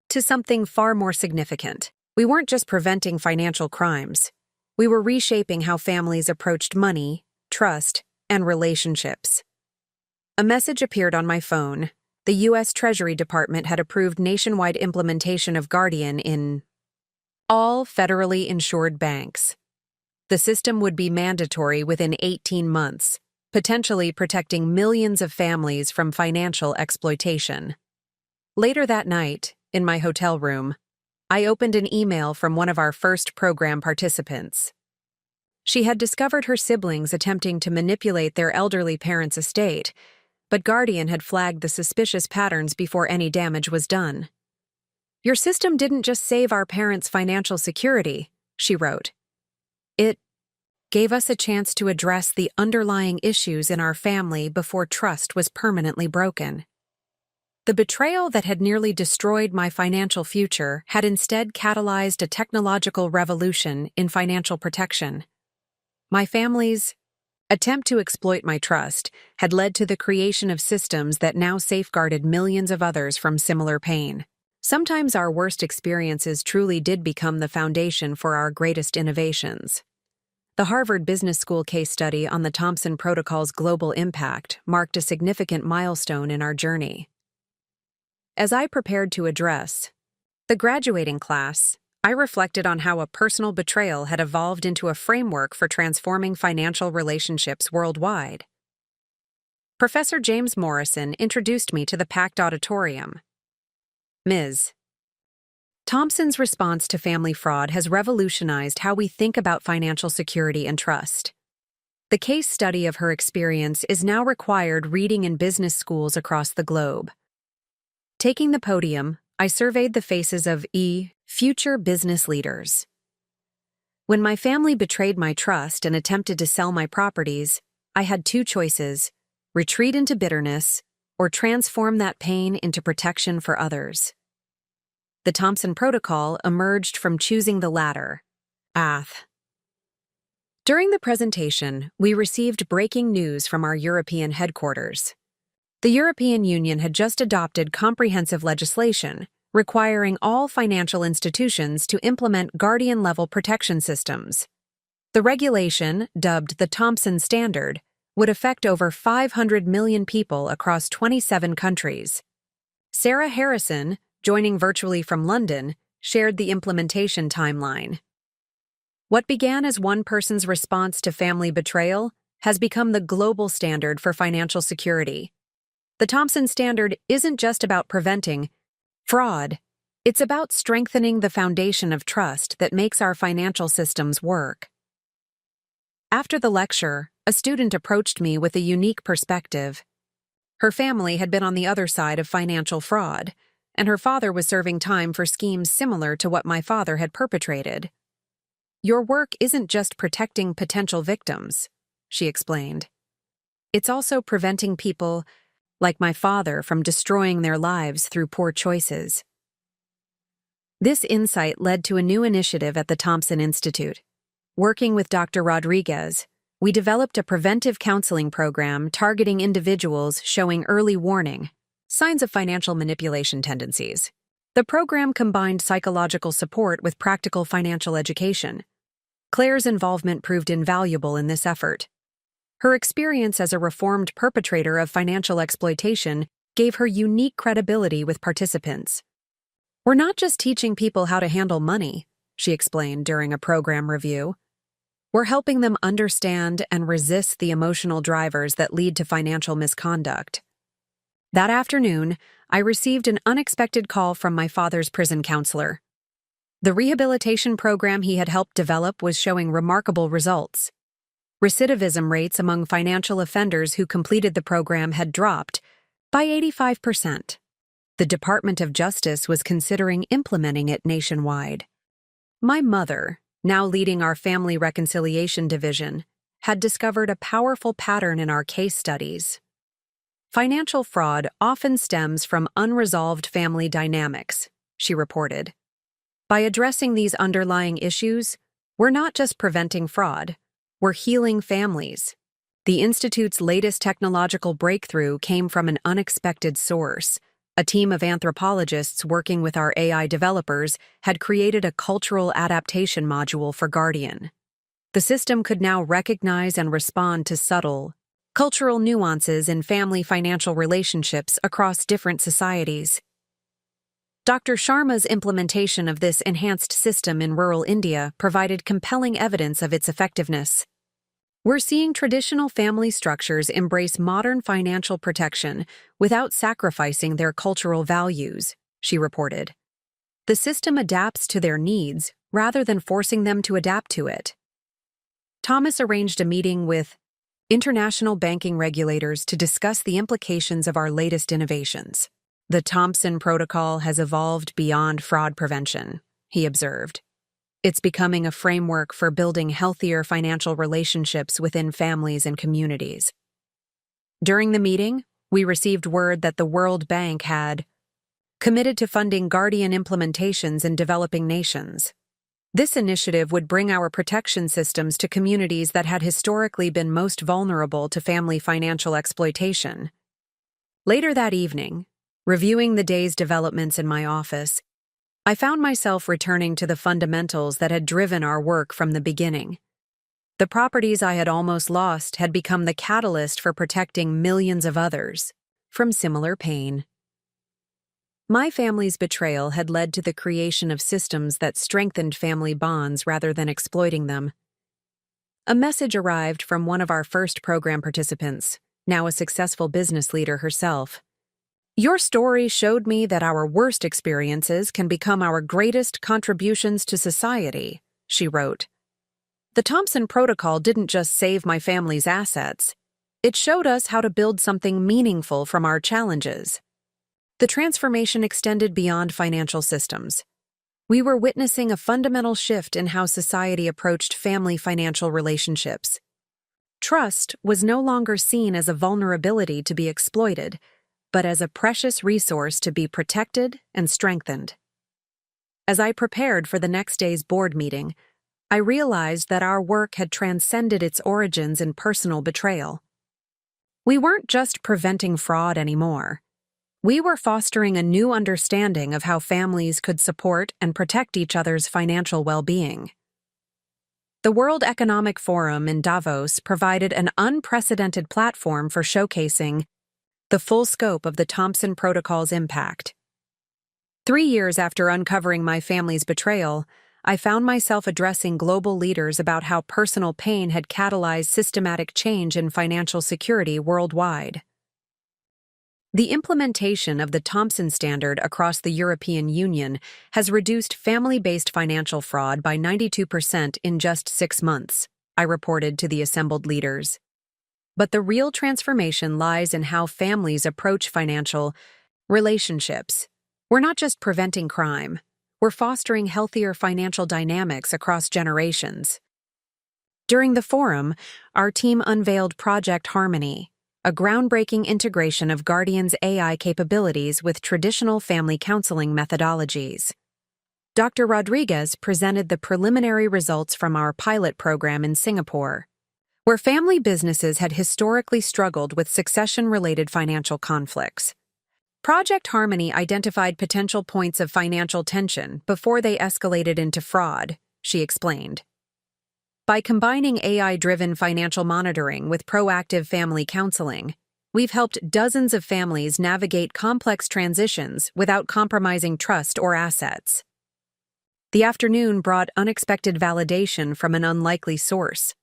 to something far more significant. We weren't just preventing financial crimes. We were reshaping how families approached money, trust, and relationships. A message appeared on my phone. The U.S. Treasury Department had approved nationwide implementation of Guardian in all federally insured banks. The system would be mandatory within 18 months, potentially protecting millions of families from financial exploitation. Later that night, in my hotel room, I opened an email from one of our first program participants. She had discovered her siblings attempting to manipulate their elderly parents' estate, but Guardian had flagged the suspicious patterns before any damage was done. Your system didn't just save our parents' financial security, she wrote. It gave us a chance to address the underlying issues in our family before trust was permanently broken. The betrayal that had nearly destroyed my financial future had instead catalyzed a technological revolution in financial protection. My family's attempt to exploit my trust had led to the creation of systems that now safeguarded millions of others from similar pain. Sometimes our worst experiences truly did become the foundation for our greatest innovations. The Harvard Business School case study on the Thompson Protocol's global impact marked a significant milestone in our journey. As I prepared to address the graduating class, I reflected on how a personal betrayal had evolved into a framework for transforming financial relationships worldwide. Professor James Morrison introduced me to the packed auditorium. Ms. Thompson's response to family fraud has revolutionized how we think about financial security and trust. The case study of her experience is now required reading in business schools across the globe. Taking the podium, I surveyed the faces of future business leaders. When my family betrayed my trust and attempted to sell my properties, I had two choices: retreat into bitterness or transform that pain into protection for others. The Thompson Protocol emerged from choosing the latter. During the presentation, we received breaking news from our European headquarters. The European Union had just adopted comprehensive legislation requiring all financial institutions to implement Guardian-level protection systems. The regulation, dubbed the Thompson Standard, would affect over 500 million people across 27 countries. Sarah Harrison, joining virtually from London, shared the implementation timeline. What began as one person's response to family betrayal has become the global standard for financial security. The Thompson Standard isn't just about preventing fraud. It's about strengthening the foundation of trust that makes our financial systems work. After the lecture, a student approached me with a unique perspective. Her family had been on the other side of financial fraud, and her father was serving time for schemes similar to what my father had perpetrated. "Your work isn't just protecting potential victims," she explained. "It's also preventing people, like my father, from destroying their lives through poor choices." This insight led to a new initiative at the Thompson Institute. Working with Dr. Rodriguez, we developed a preventive counseling program targeting individuals showing early warning signs of financial manipulation tendencies. The program combined psychological support with practical financial education. Claire's involvement proved invaluable in this effort. Her experience as a reformed perpetrator of financial exploitation gave her unique credibility with participants. "We're not just teaching people how to handle money," she explained during a program review. "We're helping them understand and resist the emotional drivers that lead to financial misconduct." That afternoon, I received an unexpected call from my father's prison counselor. The rehabilitation program he had helped develop was showing remarkable results. Recidivism rates among financial offenders who completed the program had dropped by 85%. The Department of Justice was considering implementing it nationwide. My mother, now leading our family reconciliation division, had discovered a powerful pattern in our case studies. Financial fraud often stems from unresolved family dynamics, she reported. By addressing these underlying issues, we're not just preventing fraud, we're healing families. The Institute's latest technological breakthrough came from an unexpected source. A team of anthropologists working with our AI developers had created a cultural adaptation module for Guardian. The system could now recognize and respond to subtle, cultural nuances in family financial relationships across different societies. Dr. Sharma's implementation of this enhanced system in rural India provided compelling evidence of its effectiveness. "We're seeing traditional family structures embrace modern financial protection without sacrificing their cultural values," she reported. "The system adapts to their needs rather than forcing them to adapt to it." Thomas arranged a meeting with international banking regulators to discuss the implications of our latest innovations. "The Thompson Protocol has evolved beyond fraud prevention," he observed. "It's becoming a framework for building healthier financial relationships within families and communities." During the meeting, we received word that the World Bank had committed to funding Guardian implementations in developing nations. This initiative would bring our protection systems to communities that had historically been most vulnerable to family financial exploitation. Later that evening, reviewing the day's developments in my office, I found myself returning to the fundamentals that had driven our work from the beginning. The properties I had almost lost had become the catalyst for protecting millions of others from similar pain. My family's betrayal had led to the creation of systems that strengthened family bonds rather than exploiting them. A message arrived from one of our first program participants, now a successful business leader herself. "Your story showed me that our worst experiences can become our greatest contributions to society," she wrote. "The Thompson Protocol didn't just save my family's assets. It showed us how to build something meaningful from our challenges." The transformation extended beyond financial systems. We were witnessing a fundamental shift in how society approached family financial relationships. Trust was no longer seen as a vulnerability to be exploited, but as a precious resource to be protected and strengthened. As I prepared for the next day's board meeting, I realized that our work had transcended its origins in personal betrayal. We weren't just preventing fraud anymore. We were fostering a new understanding of how families could support and protect each other's financial well-being. The World Economic Forum in Davos provided an unprecedented platform for showcasing the full scope of the Thompson Protocol's impact. 3 years after uncovering my family's betrayal, I found myself addressing global leaders about how personal pain had catalyzed systematic change in financial security worldwide. The implementation of the Thompson Standard across the European Union has reduced family-based financial fraud by 92% in just 6 months, I reported to the assembled leaders. But the real transformation lies in how families approach financial relationships. We're not just preventing crime, we're fostering healthier financial dynamics across generations. During the forum, our team unveiled Project Harmony, a groundbreaking integration of Guardian's AI capabilities with traditional family counseling methodologies. Dr. Rodriguez presented the preliminary results from our pilot program in Singapore, where family businesses had historically struggled with succession-related financial conflicts. Project Harmony identified potential points of financial tension before they escalated into fraud, she explained. By combining AI-driven financial monitoring with proactive family counseling, we've helped dozens of families navigate complex transitions without compromising trust or assets. The afternoon brought unexpected validation from an unlikely source.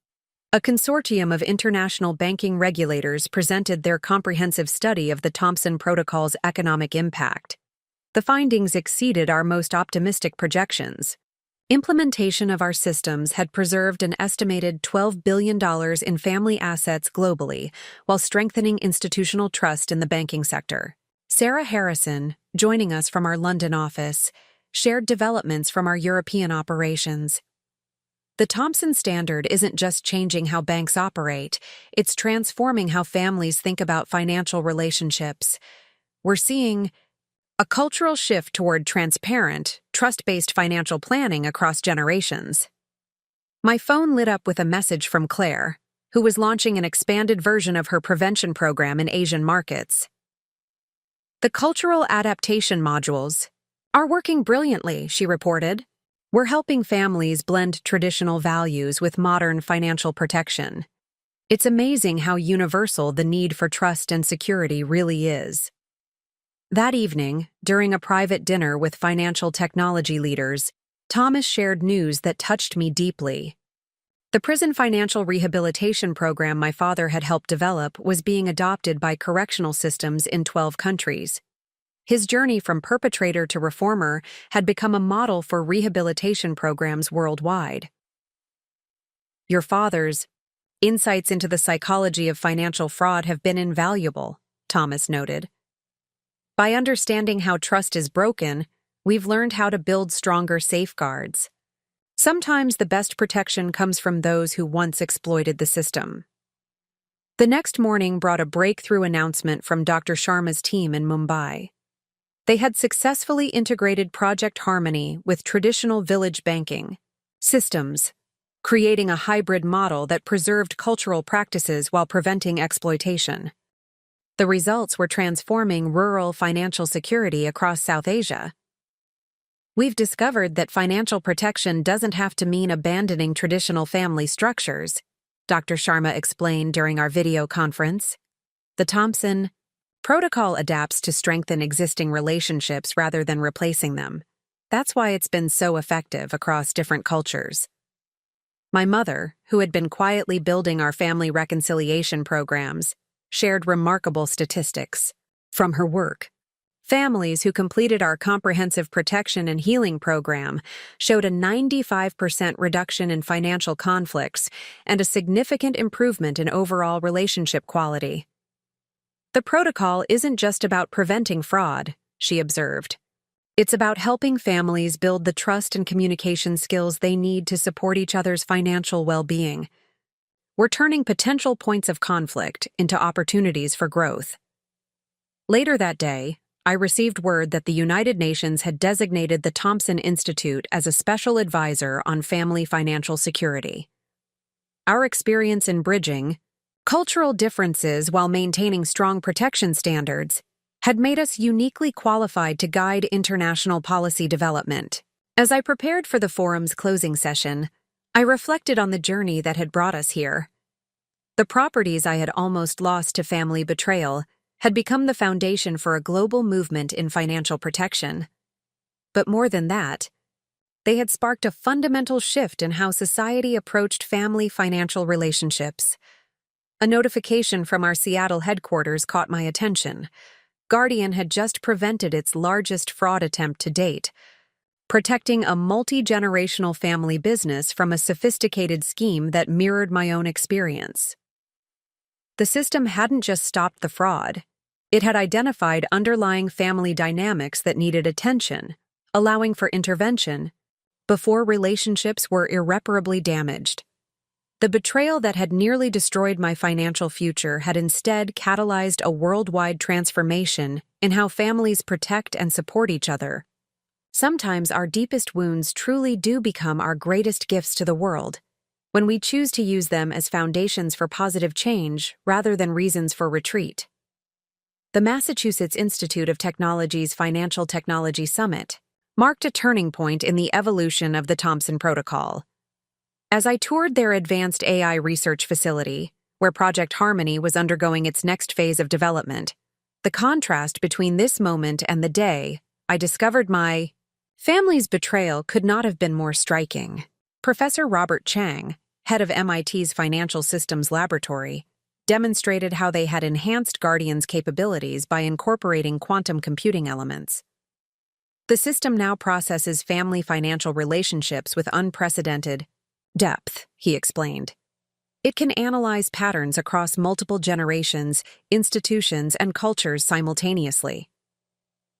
A consortium of international banking regulators presented their comprehensive study of the Thompson Protocol's economic impact. The findings exceeded our most optimistic projections. Implementation of our systems had preserved an estimated $12 billion in family assets globally, while strengthening institutional trust in the banking sector. Sarah Harrison, joining us from our London office, shared developments from our European operations. The Thompson Standard isn't just changing how banks operate, it's transforming how families think about financial relationships. We're seeing a cultural shift toward transparent, trust-based financial planning across generations. My phone lit up with a message from Claire, who was launching an expanded version of her prevention program in Asian markets. The cultural adaptation modules are working brilliantly, she reported. We're helping families blend traditional values with modern financial protection. It's amazing how universal the need for trust and security really is. That evening, during a private dinner with financial technology leaders, Thomas shared news that touched me deeply. The prison financial rehabilitation program my father had helped develop was being adopted by correctional systems in 12 countries. His journey from perpetrator to reformer had become a model for rehabilitation programs worldwide. Your father's insights into the psychology of financial fraud have been invaluable, Thomas noted. By understanding how trust is broken, we've learned how to build stronger safeguards. Sometimes the best protection comes from those who once exploited the system. The next morning brought a breakthrough announcement from Dr. Sharma's team in Mumbai. They had successfully integrated Project Harmony with traditional village banking systems, creating a hybrid model that preserved cultural practices while preventing exploitation. The results were transforming rural financial security across South Asia. We've discovered that financial protection doesn't have to mean abandoning traditional family structures, Dr. Sharma explained during our video conference. The Thompson Protocol adapts to strengthen existing relationships rather than replacing them. That's why it's been so effective across different cultures. My mother, who had been quietly building our family reconciliation programs, shared remarkable statistics from her work. Families who completed our comprehensive protection and healing program showed a 95% reduction in financial conflicts and a significant improvement in overall relationship quality. The protocol isn't just about preventing fraud, she observed. It's about helping families build the trust and communication skills they need to support each other's financial well-being. We're turning potential points of conflict into opportunities for growth. Later that day, I received word that the United Nations had designated the Thompson Institute as a special advisor on family financial security. Our experience in bridging cultural differences while maintaining strong protection standards had made us uniquely qualified to guide international policy development. As I prepared for the forum's closing session, I reflected on the journey that had brought us here. The properties I had almost lost to family betrayal had become the foundation for a global movement in financial protection. But more than that, they had sparked a fundamental shift in how society approached family financial relationships. A notification from our Seattle headquarters caught my attention. Guardian had just prevented its largest fraud attempt to date, protecting a multi-generational family business from a sophisticated scheme that mirrored my own experience. The system hadn't just stopped the fraud. It had identified underlying family dynamics that needed attention, allowing for intervention, before relationships were irreparably damaged. The betrayal that had nearly destroyed my financial future had instead catalyzed a worldwide transformation in how families protect and support each other. Sometimes our deepest wounds truly do become our greatest gifts to the world, when we choose to use them as foundations for positive change rather than reasons for retreat. The Massachusetts Institute of Technology's Financial Technology Summit marked a turning point in the evolution of the Thompson Protocol. As I toured their advanced AI research facility, where Project Harmony was undergoing its next phase of development, the contrast between this moment and the day I discovered my family's betrayal could not have been more striking. Professor Robert Chang, head of MIT's Financial Systems Laboratory, demonstrated how they had enhanced Guardian's capabilities by incorporating quantum computing elements. The system now processes family financial relationships with unprecedented depth, he explained. It can analyze patterns across multiple generations, institutions, and cultures simultaneously.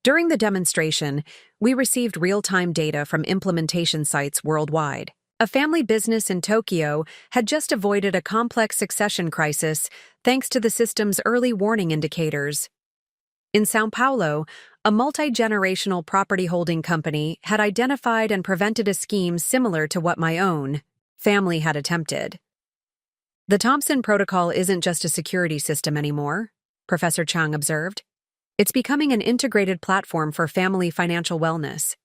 During the demonstration, we received real-time data from implementation sites worldwide. A family business in Tokyo had just avoided a complex succession crisis thanks to the system's early warning indicators. In São Paulo, a multi-generational property holding company had identified and prevented a scheme similar to what my own family had attempted. The Thompson Protocol isn't just a security system anymore, Professor Chang observed. It's becoming an integrated platform for family financial wellness.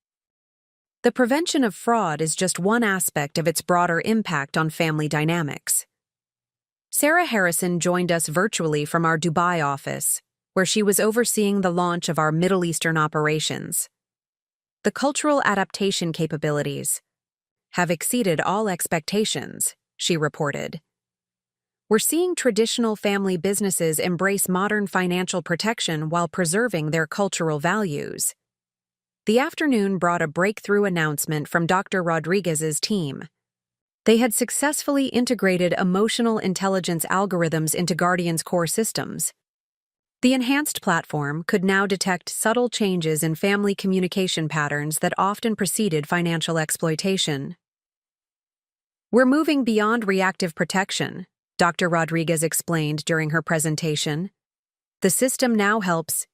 The prevention of fraud is just one aspect of its broader impact on family dynamics. Sarah Harrison joined us virtually from our Dubai office, where she was overseeing the launch of our Middle Eastern operations. The cultural adaptation capabilities have exceeded all expectations, she reported. We're seeing traditional family businesses embrace modern financial protection while preserving their cultural values. The afternoon brought a breakthrough announcement from Dr. Rodriguez's team. They had successfully integrated emotional intelligence algorithms into Guardian's core systems. The enhanced platform could now detect subtle changes in family communication patterns that often preceded financial exploitation. We're moving beyond reactive protection, Dr. Rodriguez explained during her presentation. The system now helps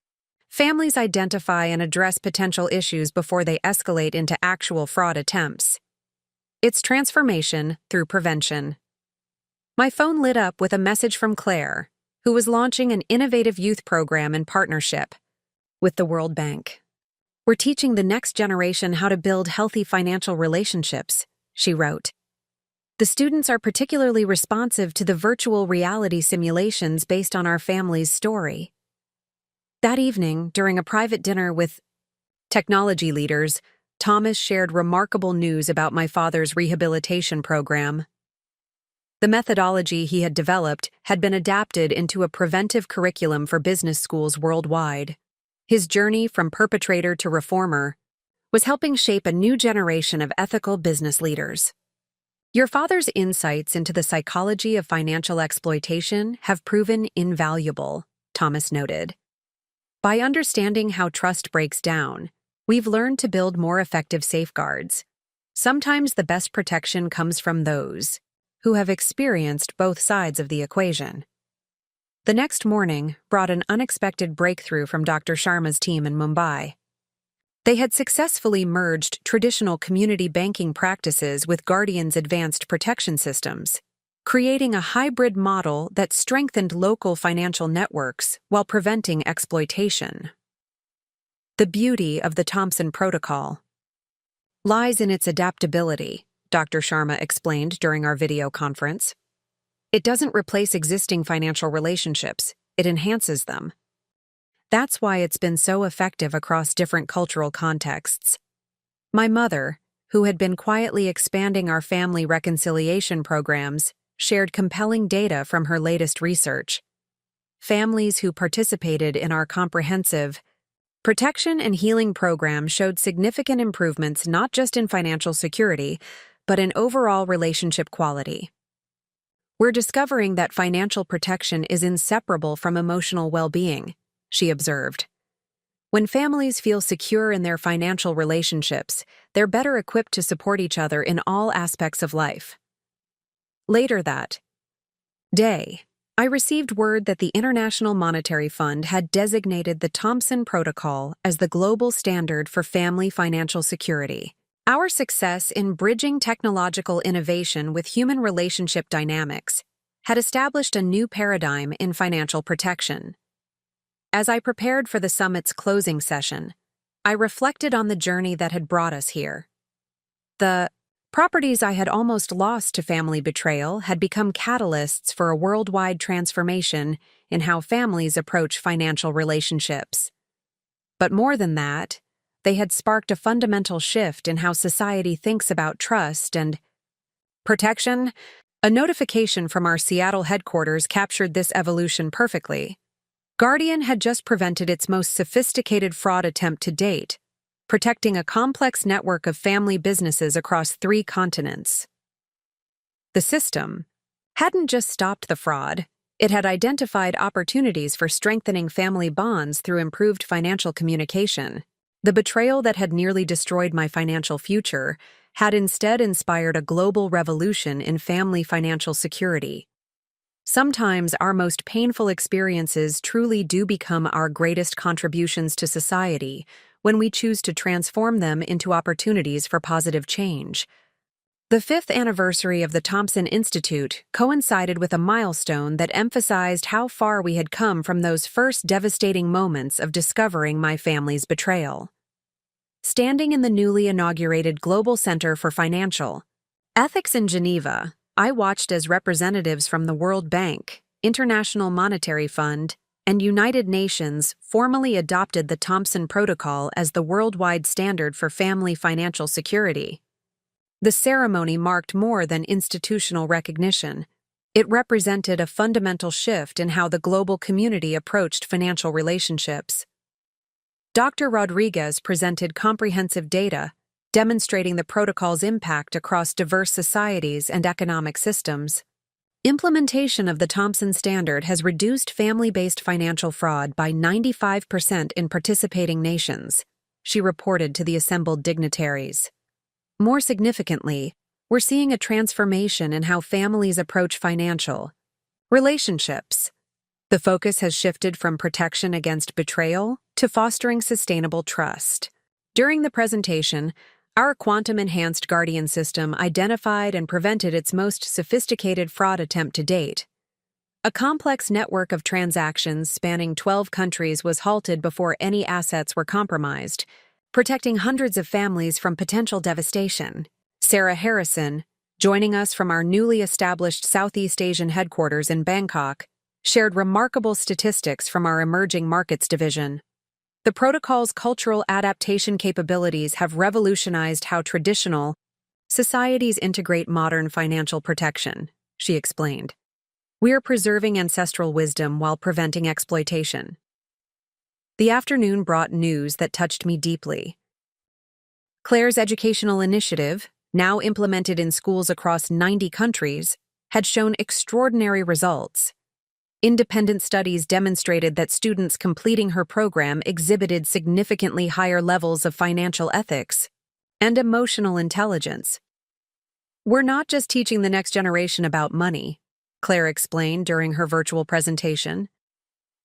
families identify and address potential issues before they escalate into actual fraud attempts. It's transformation through prevention. My phone lit up with a message from Claire, who was launching an innovative youth program in partnership with the World Bank. We're teaching the next generation how to build healthy financial relationships, she wrote. The students are particularly responsive to the virtual reality simulations based on our family's story. That evening, during a private dinner with technology leaders, Thomas shared remarkable news about my father's rehabilitation program. The methodology he had developed had been adapted into a preventive curriculum for business schools worldwide. His journey from perpetrator to reformer was helping shape a new generation of ethical business leaders. Your father's insights into the psychology of financial exploitation have proven invaluable, Thomas noted. By understanding how trust breaks down, we've learned to build more effective safeguards. Sometimes the best protection comes from those who have experienced both sides of the equation. The next morning brought an unexpected breakthrough from Dr. Sharma's team in Mumbai. They had successfully merged traditional community banking practices with Guardian's advanced protection systems, creating a hybrid model that strengthened local financial networks while preventing exploitation. The beauty of the Thompson Protocol lies in its adaptability, Dr. Sharma explained during our video conference. It doesn't replace existing financial relationships, it enhances them. That's why it's been so effective across different cultural contexts. My mother, who had been quietly expanding our family reconciliation programs, shared compelling data from her latest research. Families who participated in our comprehensive protection and healing program showed significant improvements not just in financial security, but in overall relationship quality. We're discovering that financial protection is inseparable from emotional well-being, she observed. When families feel secure in their financial relationships, they're better equipped to support each other in all aspects of life. Later that day, I received word that the International Monetary Fund had designated the Thompson Protocol as the global standard for family financial security. Our success in bridging technological innovation with human relationship dynamics had established a new paradigm in financial protection. As I prepared for the summit's closing session, I reflected on the journey that had brought us here. The properties I had almost lost to family betrayal had become catalysts for a worldwide transformation in how families approach financial relationships. But more than that, they had sparked a fundamental shift in how society thinks about trust and protection. A notification from our Seattle headquarters captured this evolution perfectly. Guardian had just prevented its most sophisticated fraud attempt to date, protecting a complex network of family businesses across 3 continents. The system hadn't just stopped the fraud, it had identified opportunities for strengthening family bonds through improved financial communication. The betrayal that had nearly destroyed my financial future had instead inspired a global revolution in family financial security. Sometimes our most painful experiences truly do become our greatest contributions to society when we choose to transform them into opportunities for positive change. The 5th anniversary of the Thompson Institute coincided with a milestone that emphasized how far we had come from those first devastating moments of discovering my family's betrayal. Standing in the newly inaugurated Global Center for Financial Ethics in Geneva, I watched as representatives from the World Bank, International Monetary Fund, and United Nations formally adopted the Thompson Protocol as the worldwide standard for family financial security. The ceremony marked more than institutional recognition. It represented a fundamental shift in how the global community approached financial relationships. Dr. Rodriguez presented comprehensive data demonstrating the protocol's impact across diverse societies and economic systems. Implementation of the Thompson Standard has reduced family-based financial fraud by 95% in participating nations, she reported to the assembled dignitaries. More significantly, we're seeing a transformation in how families approach financial relationships. The focus has shifted from protection against betrayal to fostering sustainable trust. During the presentation, our quantum-enhanced Guardian system identified and prevented its most sophisticated fraud attempt to date. A complex network of transactions spanning 12 countries was halted before any assets were compromised, protecting hundreds of families from potential devastation. Sarah Harrison, joining us from our newly established Southeast Asian headquarters in Bangkok, shared remarkable statistics from our Emerging Markets division. The protocol's cultural adaptation capabilities have revolutionized how traditional societies integrate modern financial protection, she explained. We are preserving ancestral wisdom while preventing exploitation. The afternoon brought news that touched me deeply. Claire's educational initiative, now implemented in schools across 90 countries, had shown extraordinary results. Independent studies demonstrated that students completing her program exhibited significantly higher levels of financial ethics and emotional intelligence. We're not just teaching the next generation about money, Claire explained during her virtual presentation.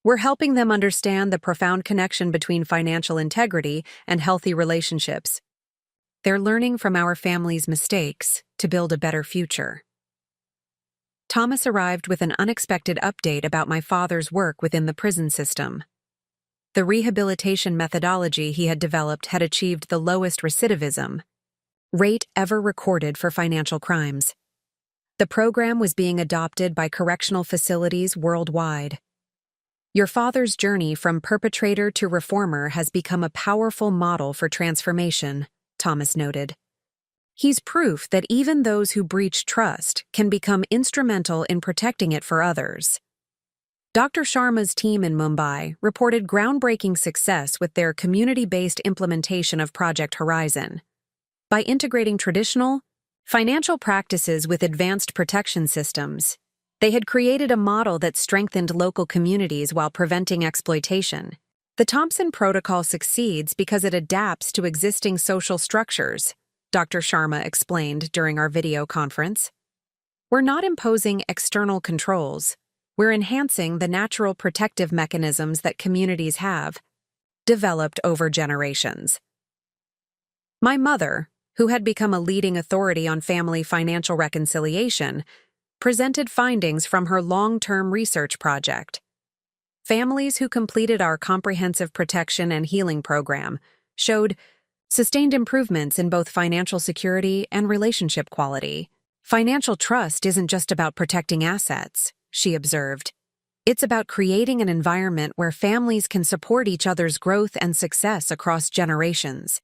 We're helping them understand the profound connection between financial integrity and healthy relationships. They're learning from our family's mistakes to build a better future. Thomas arrived with an unexpected update about my father's work within the prison system. The rehabilitation methodology he had developed had achieved the lowest recidivism rate ever recorded for financial crimes. The program was being adopted by correctional facilities worldwide. Your father's journey from perpetrator to reformer has become a powerful model for transformation, Thomas noted. He's proof that even those who breach trust can become instrumental in protecting it for others. Dr. Sharma's team in Mumbai reported groundbreaking success with their community-based implementation of Project Horizon. By integrating traditional financial practices with advanced protection systems, They had created a model that strengthened local communities while preventing exploitation. The Thompson Protocol succeeds because it adapts to existing social structures, Dr. Sharma explained during our video conference. We're not imposing external controls. We're enhancing the natural protective mechanisms that communities have developed over generations. My mother, who had become a leading authority on family financial reconciliation, presented findings from her long-term research project. Families who completed our comprehensive protection and healing program showed sustained improvements in both financial security and relationship quality. Financial trust isn't just about protecting assets, she observed. It's about creating an environment where families can support each other's growth and success across generations.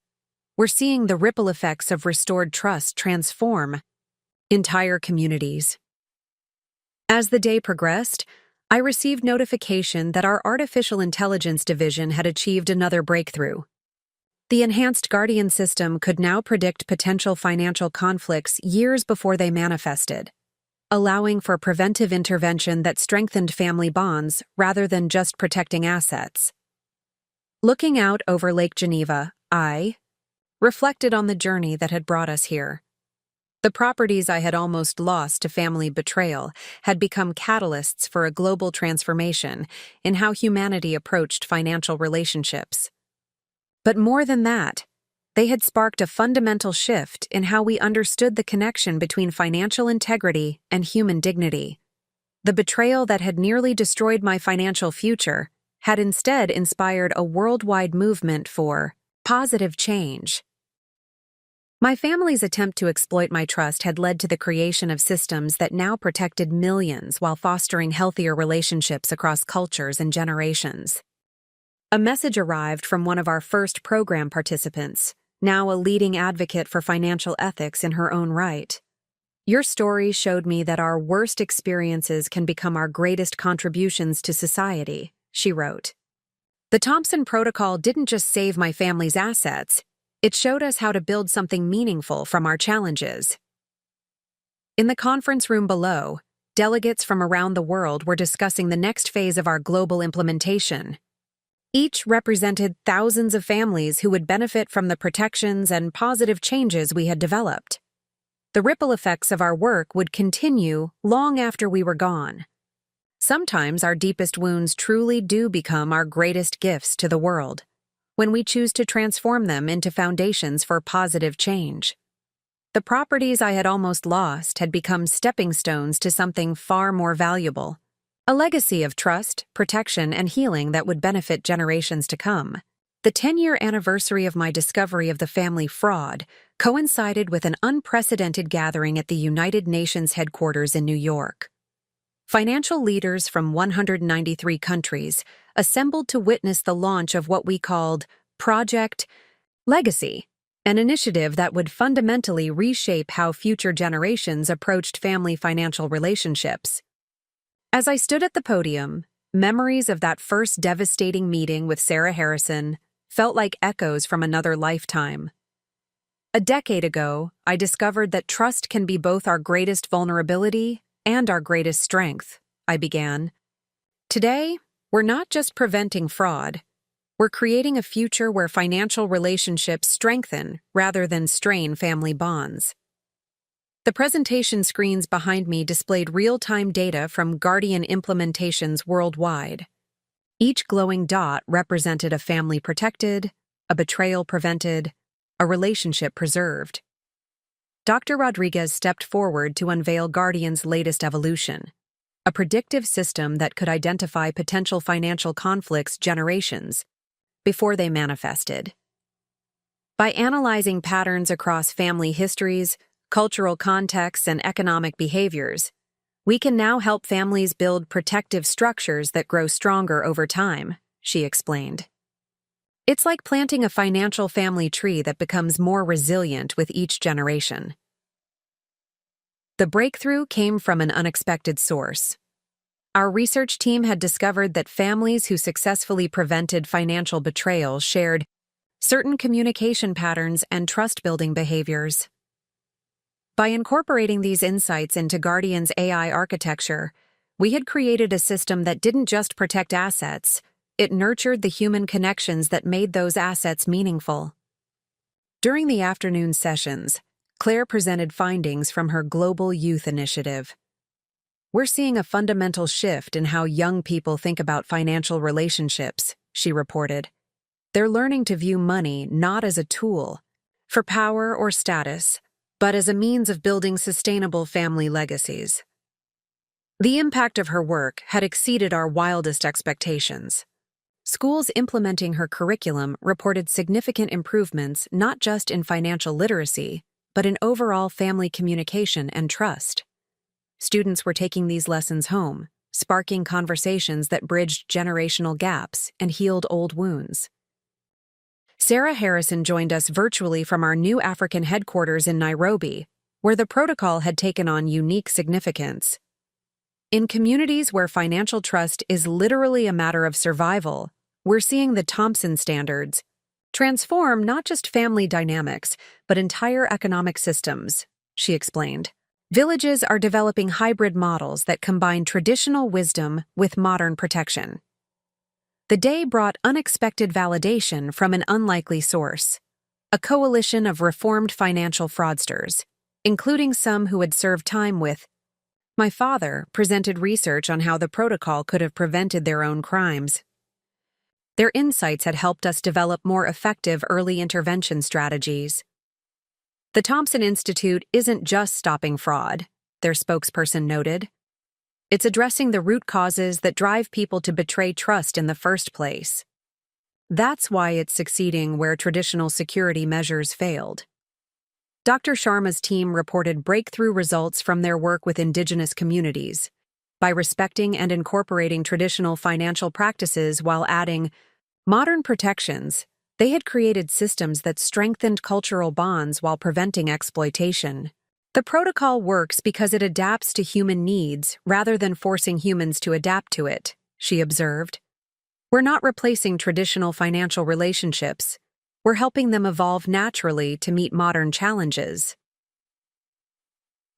We're seeing the ripple effects of restored trust transform entire communities. As the day progressed, I received notification that our artificial intelligence division had achieved another breakthrough. The enhanced Guardian system could now predict potential financial conflicts years before they manifested, allowing for preventive intervention that strengthened family bonds rather than just protecting assets. Looking out over Lake Geneva, I reflected on the journey that had brought us here. The properties I had almost lost to family betrayal had become catalysts for a global transformation in how humanity approached financial relationships. But more than that, they had sparked a fundamental shift in how we understood the connection between financial integrity and human dignity. The betrayal that had nearly destroyed my financial future had instead inspired a worldwide movement for positive change. My family's attempt to exploit my trust had led to the creation of systems that now protected millions while fostering healthier relationships across cultures and generations. A message arrived from one of our first program participants, now a leading advocate for financial ethics in her own right. Your story showed me that our worst experiences can become our greatest contributions to society, she wrote. The Thompson Protocol didn't just save my family's assets, it showed us how to build something meaningful from our challenges. In the conference room below, delegates from around the world were discussing the next phase of our global implementation. Each represented thousands of families who would benefit from the protections and positive changes we had developed. The ripple effects of our work would continue long after we were gone. Sometimes our deepest wounds truly do become our greatest gifts to the world, when we choose to transform them into foundations for positive change. The properties I had almost lost had become stepping stones to something far more valuable. A legacy of trust, protection, and healing that would benefit generations to come. The 10-year anniversary of my discovery of the family fraud coincided with an unprecedented gathering at the United Nations headquarters in New York. Financial leaders from 193 countries assembled to witness the launch of what we called Project Legacy, an initiative that would fundamentally reshape how future generations approached family financial relationships. As I stood at the podium, memories of that first devastating meeting with Sarah Harrison felt like echoes from another lifetime. A decade ago, I discovered that trust can be both our greatest vulnerability and our greatest strength, I began. Today, we're not just preventing fraud. We're creating a future where financial relationships strengthen rather than strain family bonds. The presentation screens behind me displayed real-time data from Guardian implementations worldwide. Each glowing dot represented a family protected, a betrayal prevented, a relationship preserved. Dr. Rodriguez stepped forward to unveil Guardian's latest evolution, a predictive system that could identify potential financial conflicts generations before they manifested. By analyzing patterns across family histories, cultural contexts, and economic behaviors, we can now help families build protective structures that grow stronger over time, she explained. It's like planting a financial family tree that becomes more resilient with each generation. The breakthrough came from an unexpected source. Our research team had discovered that families who successfully prevented financial betrayal shared certain communication patterns and trust-building behaviors. By incorporating these insights into Guardian's AI architecture, We had created a system that didn't just protect assets, it nurtured the human connections that made those assets meaningful. During the afternoon sessions, Claire presented findings from her Global Youth Initiative. We're seeing a fundamental shift in how young people think about financial relationships, she reported. They're learning to view money not as a tool for power or status, but as a means of building sustainable family legacies. The impact of her work had exceeded our wildest expectations. Schools implementing her curriculum reported significant improvements not just in financial literacy, but in overall family communication and trust. Students were taking these lessons home, sparking conversations that bridged generational gaps and healed old wounds. Sarah Harrison joined us virtually from our new African headquarters in Nairobi, where the protocol had taken on unique significance. In communities where financial trust is literally a matter of survival, we're seeing the Thompson standards transform not just family dynamics, but entire economic systems, she explained. Villages are developing hybrid models that combine traditional wisdom with modern protection. The day brought unexpected validation from an unlikely source, a coalition of reformed financial fraudsters, including some who had served time with my father, presented research on how the protocol could have prevented their own crimes. Their insights had helped us develop more effective early intervention strategies. The Thompson Institute isn't just stopping fraud, their spokesperson noted. It's addressing the root causes that drive people to betray trust in the first place. That's why it's succeeding where traditional security measures failed. Dr. Sharma's team reported breakthrough results from their work with indigenous communities. By respecting and incorporating traditional financial practices while adding modern protections, they had created systems that strengthened cultural bonds while preventing exploitation. The protocol works because it adapts to human needs rather than forcing humans to adapt to it, she observed. We're not replacing traditional financial relationships. We're helping them evolve naturally to meet modern challenges.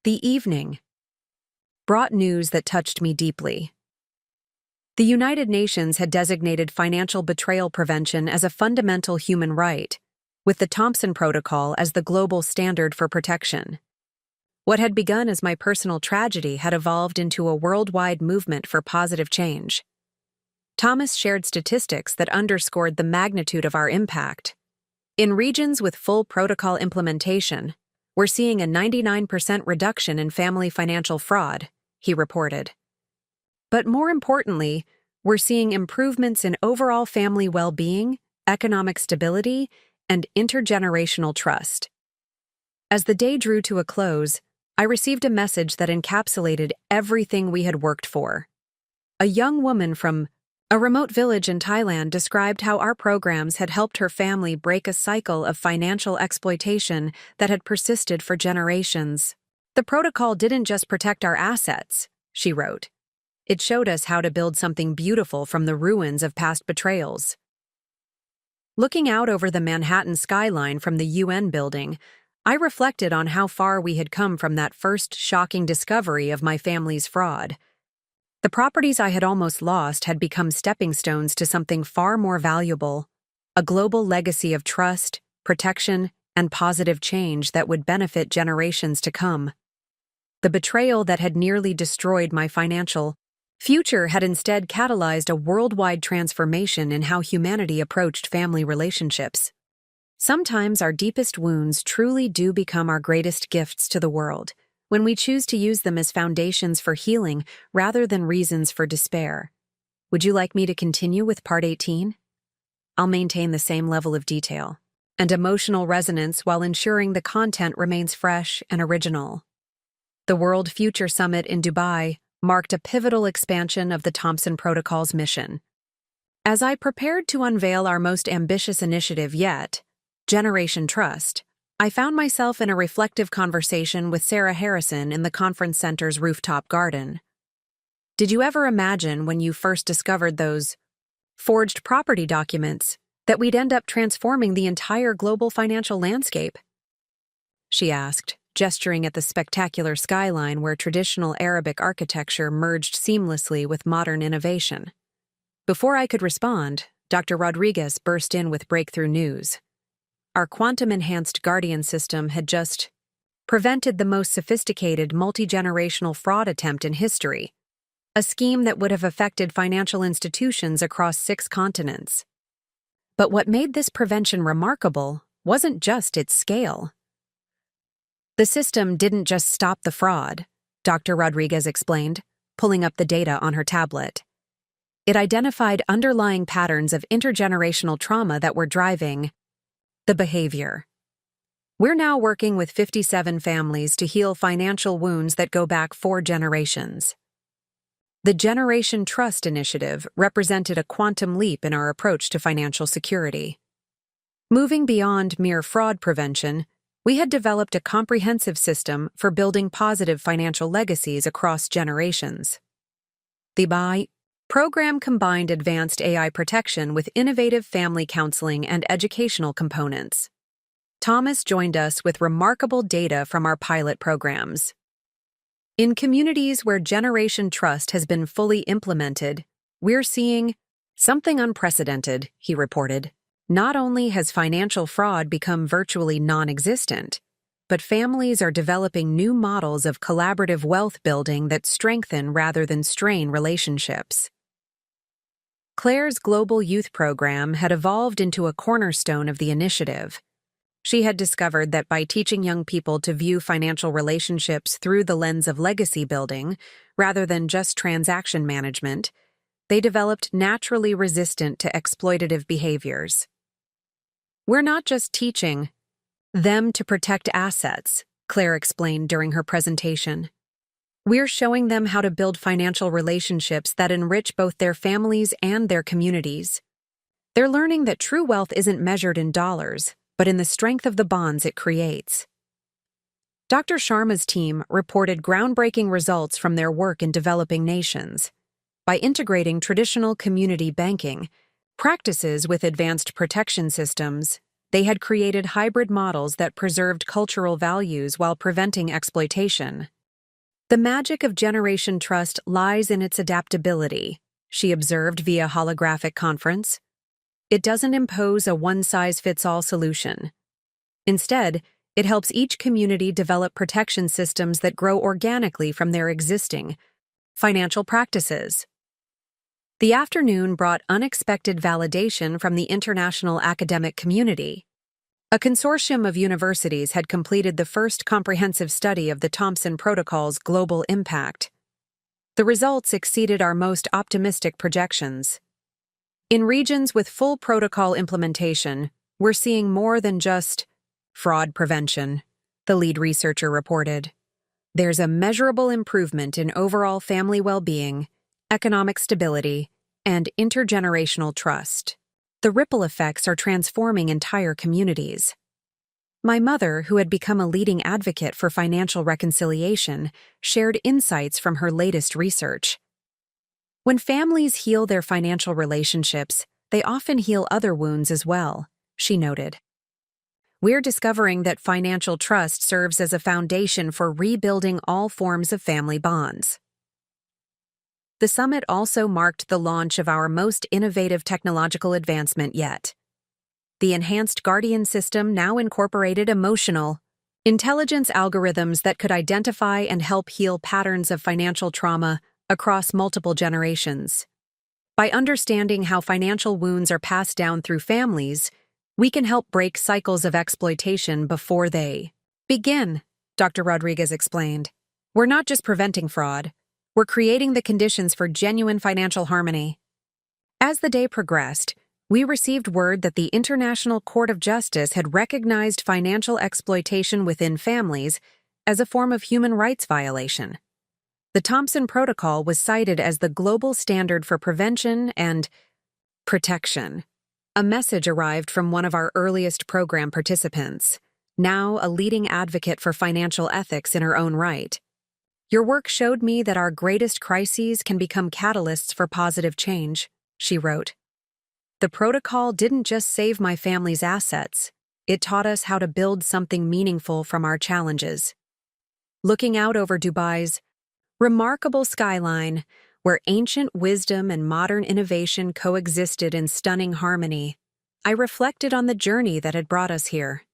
The evening brought news that touched me deeply. The United Nations had designated financial betrayal prevention as a fundamental human right, with the Thompson Protocol as the global standard for protection. What had begun as my personal tragedy had evolved into a worldwide movement for positive change. Thomas shared statistics that underscored the magnitude of our impact. In regions with full protocol implementation, we're seeing a 99% reduction in family financial fraud, he reported. But more importantly, we're seeing improvements in overall family well-being, economic stability, and intergenerational trust. As the day drew to a close, I received a message that encapsulated everything we had worked for. A young woman from a remote village in Thailand described how our programs had helped her family break a cycle of financial exploitation that had persisted for generations. The protocol didn't just protect our assets, she wrote. It showed us how to build something beautiful from the ruins of past betrayals. Looking out over the Manhattan skyline from the UN building, I reflected on how far we had come from that first shocking discovery of my family's fraud. The properties I had almost lost had become stepping stones to something far more valuable, a global legacy of trust, protection, and positive change that would benefit generations to come. The betrayal that had nearly destroyed my financial future had instead catalyzed a worldwide transformation in how humanity approached family relationships. Sometimes our deepest wounds truly do become our greatest gifts to the world, when we choose to use them as foundations for healing rather than reasons for despair. Would you like me to continue with Part 18? I'll maintain the same level of detail and emotional resonance while ensuring the content remains fresh and original. The World Future Summit in Dubai marked a pivotal expansion of the Thompson Protocol's mission. As I prepared to unveil our most ambitious initiative yet, Generation Trust, I found myself in a reflective conversation with Sarah Harrison in the conference center's rooftop garden. Did you ever imagine when you first discovered those forged property documents that we'd end up transforming the entire global financial landscape? She asked, gesturing at the spectacular skyline where traditional Arabic architecture merged seamlessly with modern innovation. Before I could respond, Dr. Rodriguez burst in with breakthrough news. Our quantum-enhanced Guardian system had just prevented the most sophisticated multi-generational fraud attempt in history, a scheme that would have affected financial institutions across 6 continents. But what made this prevention remarkable wasn't just its scale. The system didn't just stop the fraud, Dr. Rodriguez explained, pulling up the data on her tablet. It identified underlying patterns of intergenerational trauma that were driving the behavior. We're now working with 57 families to heal financial wounds that go back 4 generations. The Generation Trust Initiative represented a quantum leap in our approach to financial security. Moving beyond mere fraud prevention, we had developed a comprehensive system for building positive financial legacies across generations. The BI program combined advanced AI protection with innovative family counseling and educational components. Thomas joined us with remarkable data from our pilot programs. In communities where Generation Trust has been fully implemented, we're seeing something unprecedented, he reported. Not only has financial fraud become virtually non-existent, but families are developing new models of collaborative wealth building that strengthen rather than strain relationships. Claire's Global Youth Program had evolved into a cornerstone of the initiative. She had discovered that by teaching young people to view financial relationships through the lens of legacy building, rather than just transaction management, they developed naturally resistant to exploitative behaviors. We're not just teaching them to protect assets, Claire explained during her presentation. We're showing them how to build financial relationships that enrich both their families and their communities. They're learning that true wealth isn't measured in dollars, but in the strength of the bonds it creates. Dr. Sharma's team reported groundbreaking results from their work in developing nations. By integrating traditional community banking practices with advanced protection systems, they had created hybrid models that preserved cultural values while preventing exploitation. The magic of Generation Trust lies in its adaptability, she observed via holographic conference. It doesn't impose a one-size-fits-all solution. Instead, it helps each community develop protection systems that grow organically from their existing financial practices. The afternoon brought unexpected validation from the international academic community. A consortium of universities had completed the first comprehensive study of the Thompson Protocol's global impact. The results exceeded our most optimistic projections. In regions with full protocol implementation, we're seeing more than just fraud prevention, the lead researcher reported. There's a measurable improvement in overall family well-being, economic stability, and intergenerational trust. The ripple effects are transforming entire communities. My mother, who had become a leading advocate for financial reconciliation, shared insights from her latest research. When families heal their financial relationships, they often heal other wounds as well, she noted. We're discovering that financial trust serves as a foundation for rebuilding all forms of family bonds. The summit also marked the launch of our most innovative technological advancement yet. The enhanced Guardian system now incorporated emotional intelligence algorithms that could identify and help heal patterns of financial trauma across multiple generations. By understanding how financial wounds are passed down through families, we can help break cycles of exploitation before they begin, Dr. Rodriguez explained. We're not just preventing fraud, we're creating the conditions for genuine financial harmony. As the day progressed, we received word that the International Court of Justice had recognized financial exploitation within families as a form of human rights violation. The Thompson Protocol was cited as the global standard for prevention and protection. A message arrived from one of our earliest program participants, now a leading advocate for financial ethics in her own right. Your work showed me that our greatest crises can become catalysts for positive change, she wrote. The protocol didn't just save my family's assets, it taught us how to build something meaningful from our challenges. looking out over Dubai's remarkable skyline, where ancient wisdom and modern innovation coexisted in stunning harmony. I reflected on the journey that had brought us here.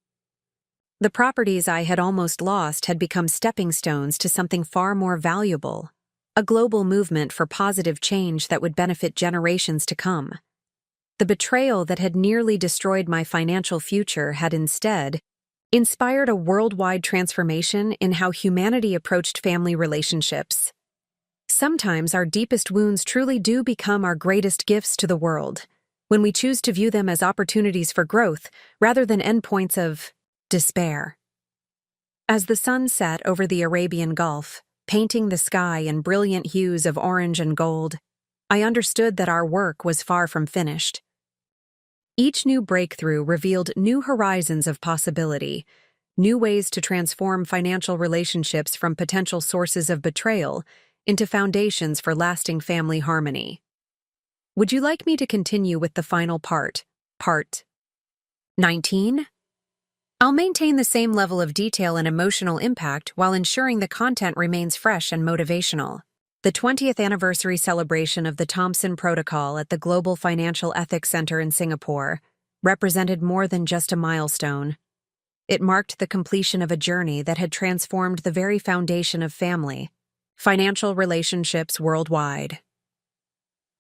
The properties I had almost lost had become stepping stones to something far more valuable, a global movement for positive change that would benefit generations to come. The betrayal that had nearly destroyed my financial future had instead inspired a worldwide transformation in how humanity approached family relationships. Sometimes our deepest wounds truly do become our greatest gifts to the world, when we choose to view them as opportunities for growth rather than endpoints of despair. As the sun set over the Arabian Gulf, painting the sky in brilliant hues of orange and gold, I understood that our work was far from finished. Each new breakthrough revealed new horizons of possibility, new ways to transform financial relationships from potential sources of betrayal into foundations for lasting family harmony. Would you like me to continue with the final part, Part 19? I'll maintain the same level of detail and emotional impact while ensuring the content remains fresh and motivational. The 20th anniversary celebration of the Thompson Protocol at the Global Financial Ethics Center in Singapore represented more than just a milestone. It marked the completion of a journey that had transformed the very foundation of financial relationships worldwide.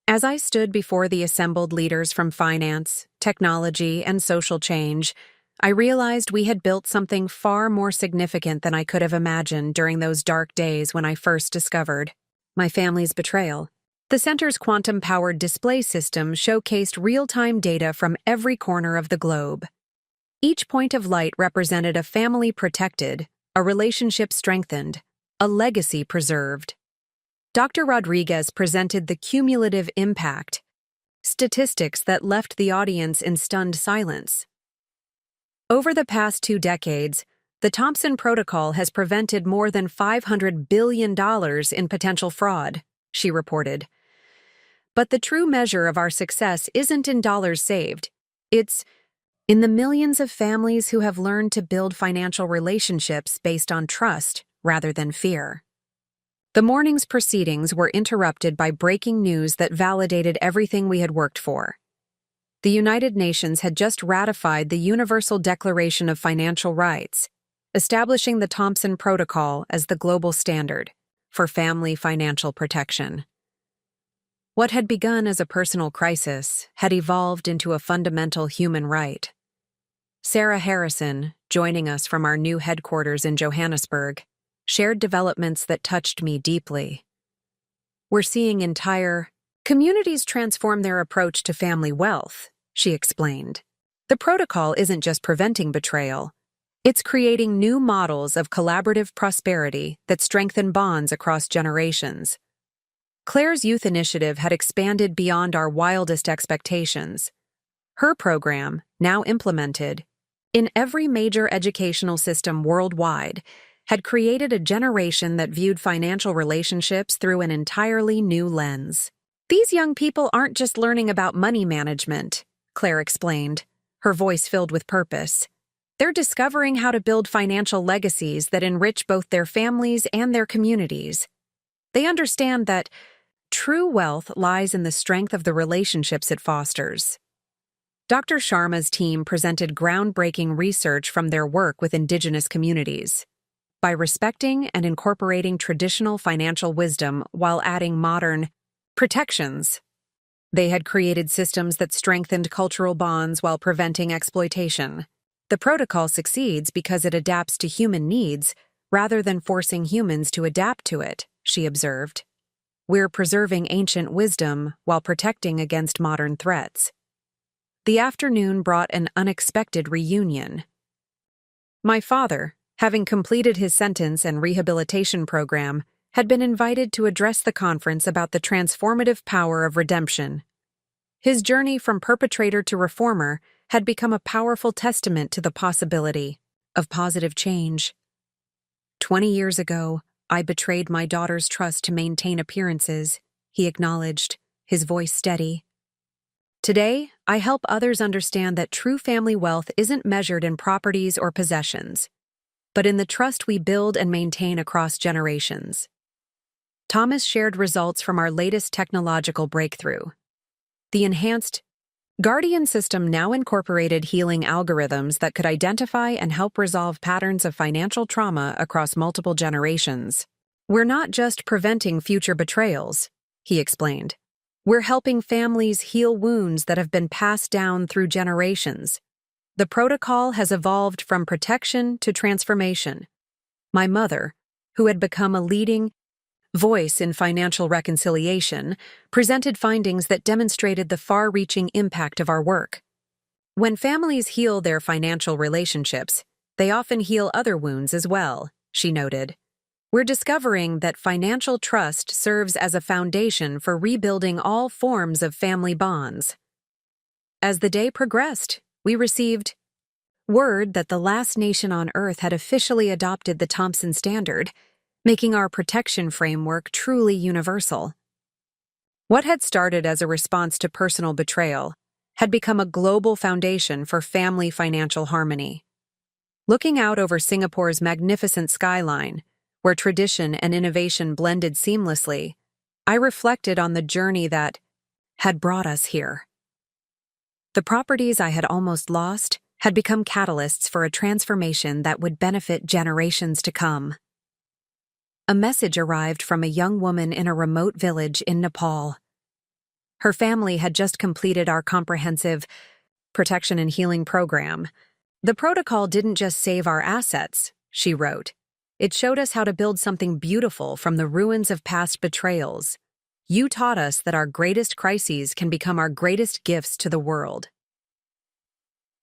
As I stood before the assembled leaders from finance, technology, and social change, I realized we had built something far more significant than I could have imagined during those dark days when I first discovered my family's betrayal. The center's quantum-powered display system showcased real-time data from every corner of the globe. Each point of light represented a family protected, a relationship strengthened, a legacy preserved. Dr. Rodriguez presented the cumulative impact, statistics that left the audience in stunned silence. Over the past 2 decades, the Thompson Protocol has prevented more than $500 billion in potential fraud, she reported. But the true measure of our success isn't in dollars saved. It's in the millions of families who have learned to build financial relationships based on trust rather than fear. The morning's proceedings were interrupted by breaking news that validated everything we had worked for. The United Nations had just ratified the Universal Declaration of Financial Rights, establishing the Thompson Protocol as the global standard for family financial protection. What had begun as a personal crisis had evolved into a fundamental human right. Sarah Harrison, joining us from our new headquarters in Johannesburg, shared developments that touched me deeply. We're seeing entire communities transform their approach to family wealth, she explained. The protocol isn't just preventing betrayal. It's creating new models of collaborative prosperity that strengthen bonds across generations. Claire's youth initiative had expanded beyond our wildest expectations. Her program, now implemented in every major educational system worldwide, had created a generation that viewed financial relationships through an entirely new lens. These young people aren't just learning about money management, Claire explained, her voice filled with purpose. They're discovering how to build financial legacies that enrich both their families and their communities. They understand that true wealth lies in the strength of the relationships it fosters. Dr. Sharma's team presented groundbreaking research from their work with Indigenous communities. By respecting and incorporating traditional financial wisdom while adding modern protections, they had created systems that strengthened cultural bonds while preventing exploitation. The protocol succeeds because it adapts to human needs rather than forcing humans to adapt to it, she observed. We're preserving ancient wisdom while protecting against modern threats. The afternoon brought an unexpected reunion. My father, having completed his sentence and rehabilitation program, had been invited to address the conference about the transformative power of redemption. His journey from perpetrator to reformer had become a powerful testament to the possibility of positive change. 20 years ago, I betrayed my daughter's trust to maintain appearances, he acknowledged, his voice steady. Today, I help others understand that true family wealth isn't measured in properties or possessions. but in the trust we build and maintain across generations. Thomas shared results from our latest technological breakthrough. The enhanced Guardian system now incorporated healing algorithms that could identify and help resolve patterns of financial trauma across multiple generations. We're not just preventing future betrayals, he explained. We're helping families heal wounds that have been passed down through generations. The protocol has evolved from protection to transformation. My mother, who had become a leading voice in financial reconciliation, presented findings that demonstrated the far-reaching impact of our work. When families heal their financial relationships, they often heal other wounds as well, she noted. We're discovering that financial trust serves as a foundation for rebuilding all forms of family bonds. As the day progressed, we received word that the last nation on Earth had officially adopted the Thompson Standard, making our protection framework truly universal. What had started as a response to personal betrayal had become a global foundation for family financial harmony. Looking out over Singapore's magnificent skyline, where tradition and innovation blended seamlessly, I reflected on the journey that had brought us here. The properties I had almost lost had become catalysts for a transformation that would benefit generations to come. A message arrived from a young woman in a remote village in Nepal. Her family had just completed our comprehensive protection and healing program. The protocol didn't just save our assets, she wrote. It showed us how to build something beautiful from the ruins of past betrayals. You taught us that our greatest crises can become our greatest gifts to the world.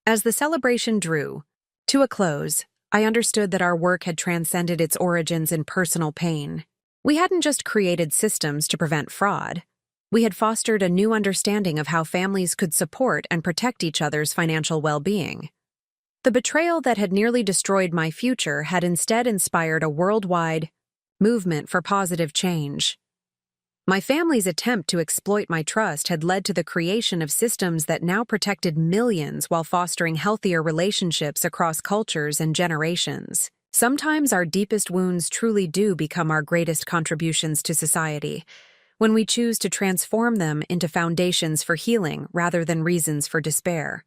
As the celebration drew to a close, I understood that our work had transcended its origins in personal pain. We hadn't just created systems to prevent fraud. We had fostered a new understanding of how families could support and protect each other's financial well-being. The betrayal that had nearly destroyed my future had instead inspired a worldwide movement for positive change. My family's attempt to exploit my trust had led to the creation of systems that now protected millions while fostering healthier relationships across cultures and generations. Sometimes our deepest wounds truly do become our greatest contributions to society, when we choose to transform them into foundations for healing rather than reasons for despair.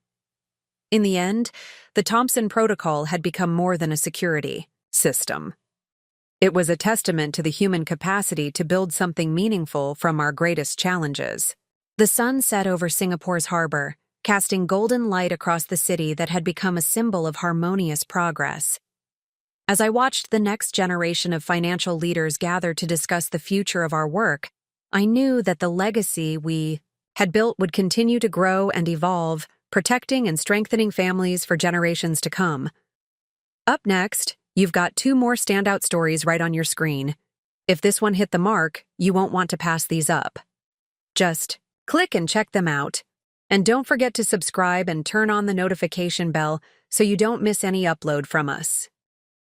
In the end, the Thompson Protocol had become more than a security system. It was a testament to the human capacity to build something meaningful from our greatest challenges. The sun set over Singapore's harbor, casting golden light across the city that had become a symbol of harmonious progress. As I watched the next generation of financial leaders gather to discuss the future of our work, I knew that the legacy we had built would continue to grow and evolve, protecting and strengthening families for generations to come. Up next, you've got 2 more standout stories right on your screen. If this one hit the mark, you won't want to pass these up. Just click and check them out. And don't forget to subscribe and turn on the notification bell so you don't miss any upload from us.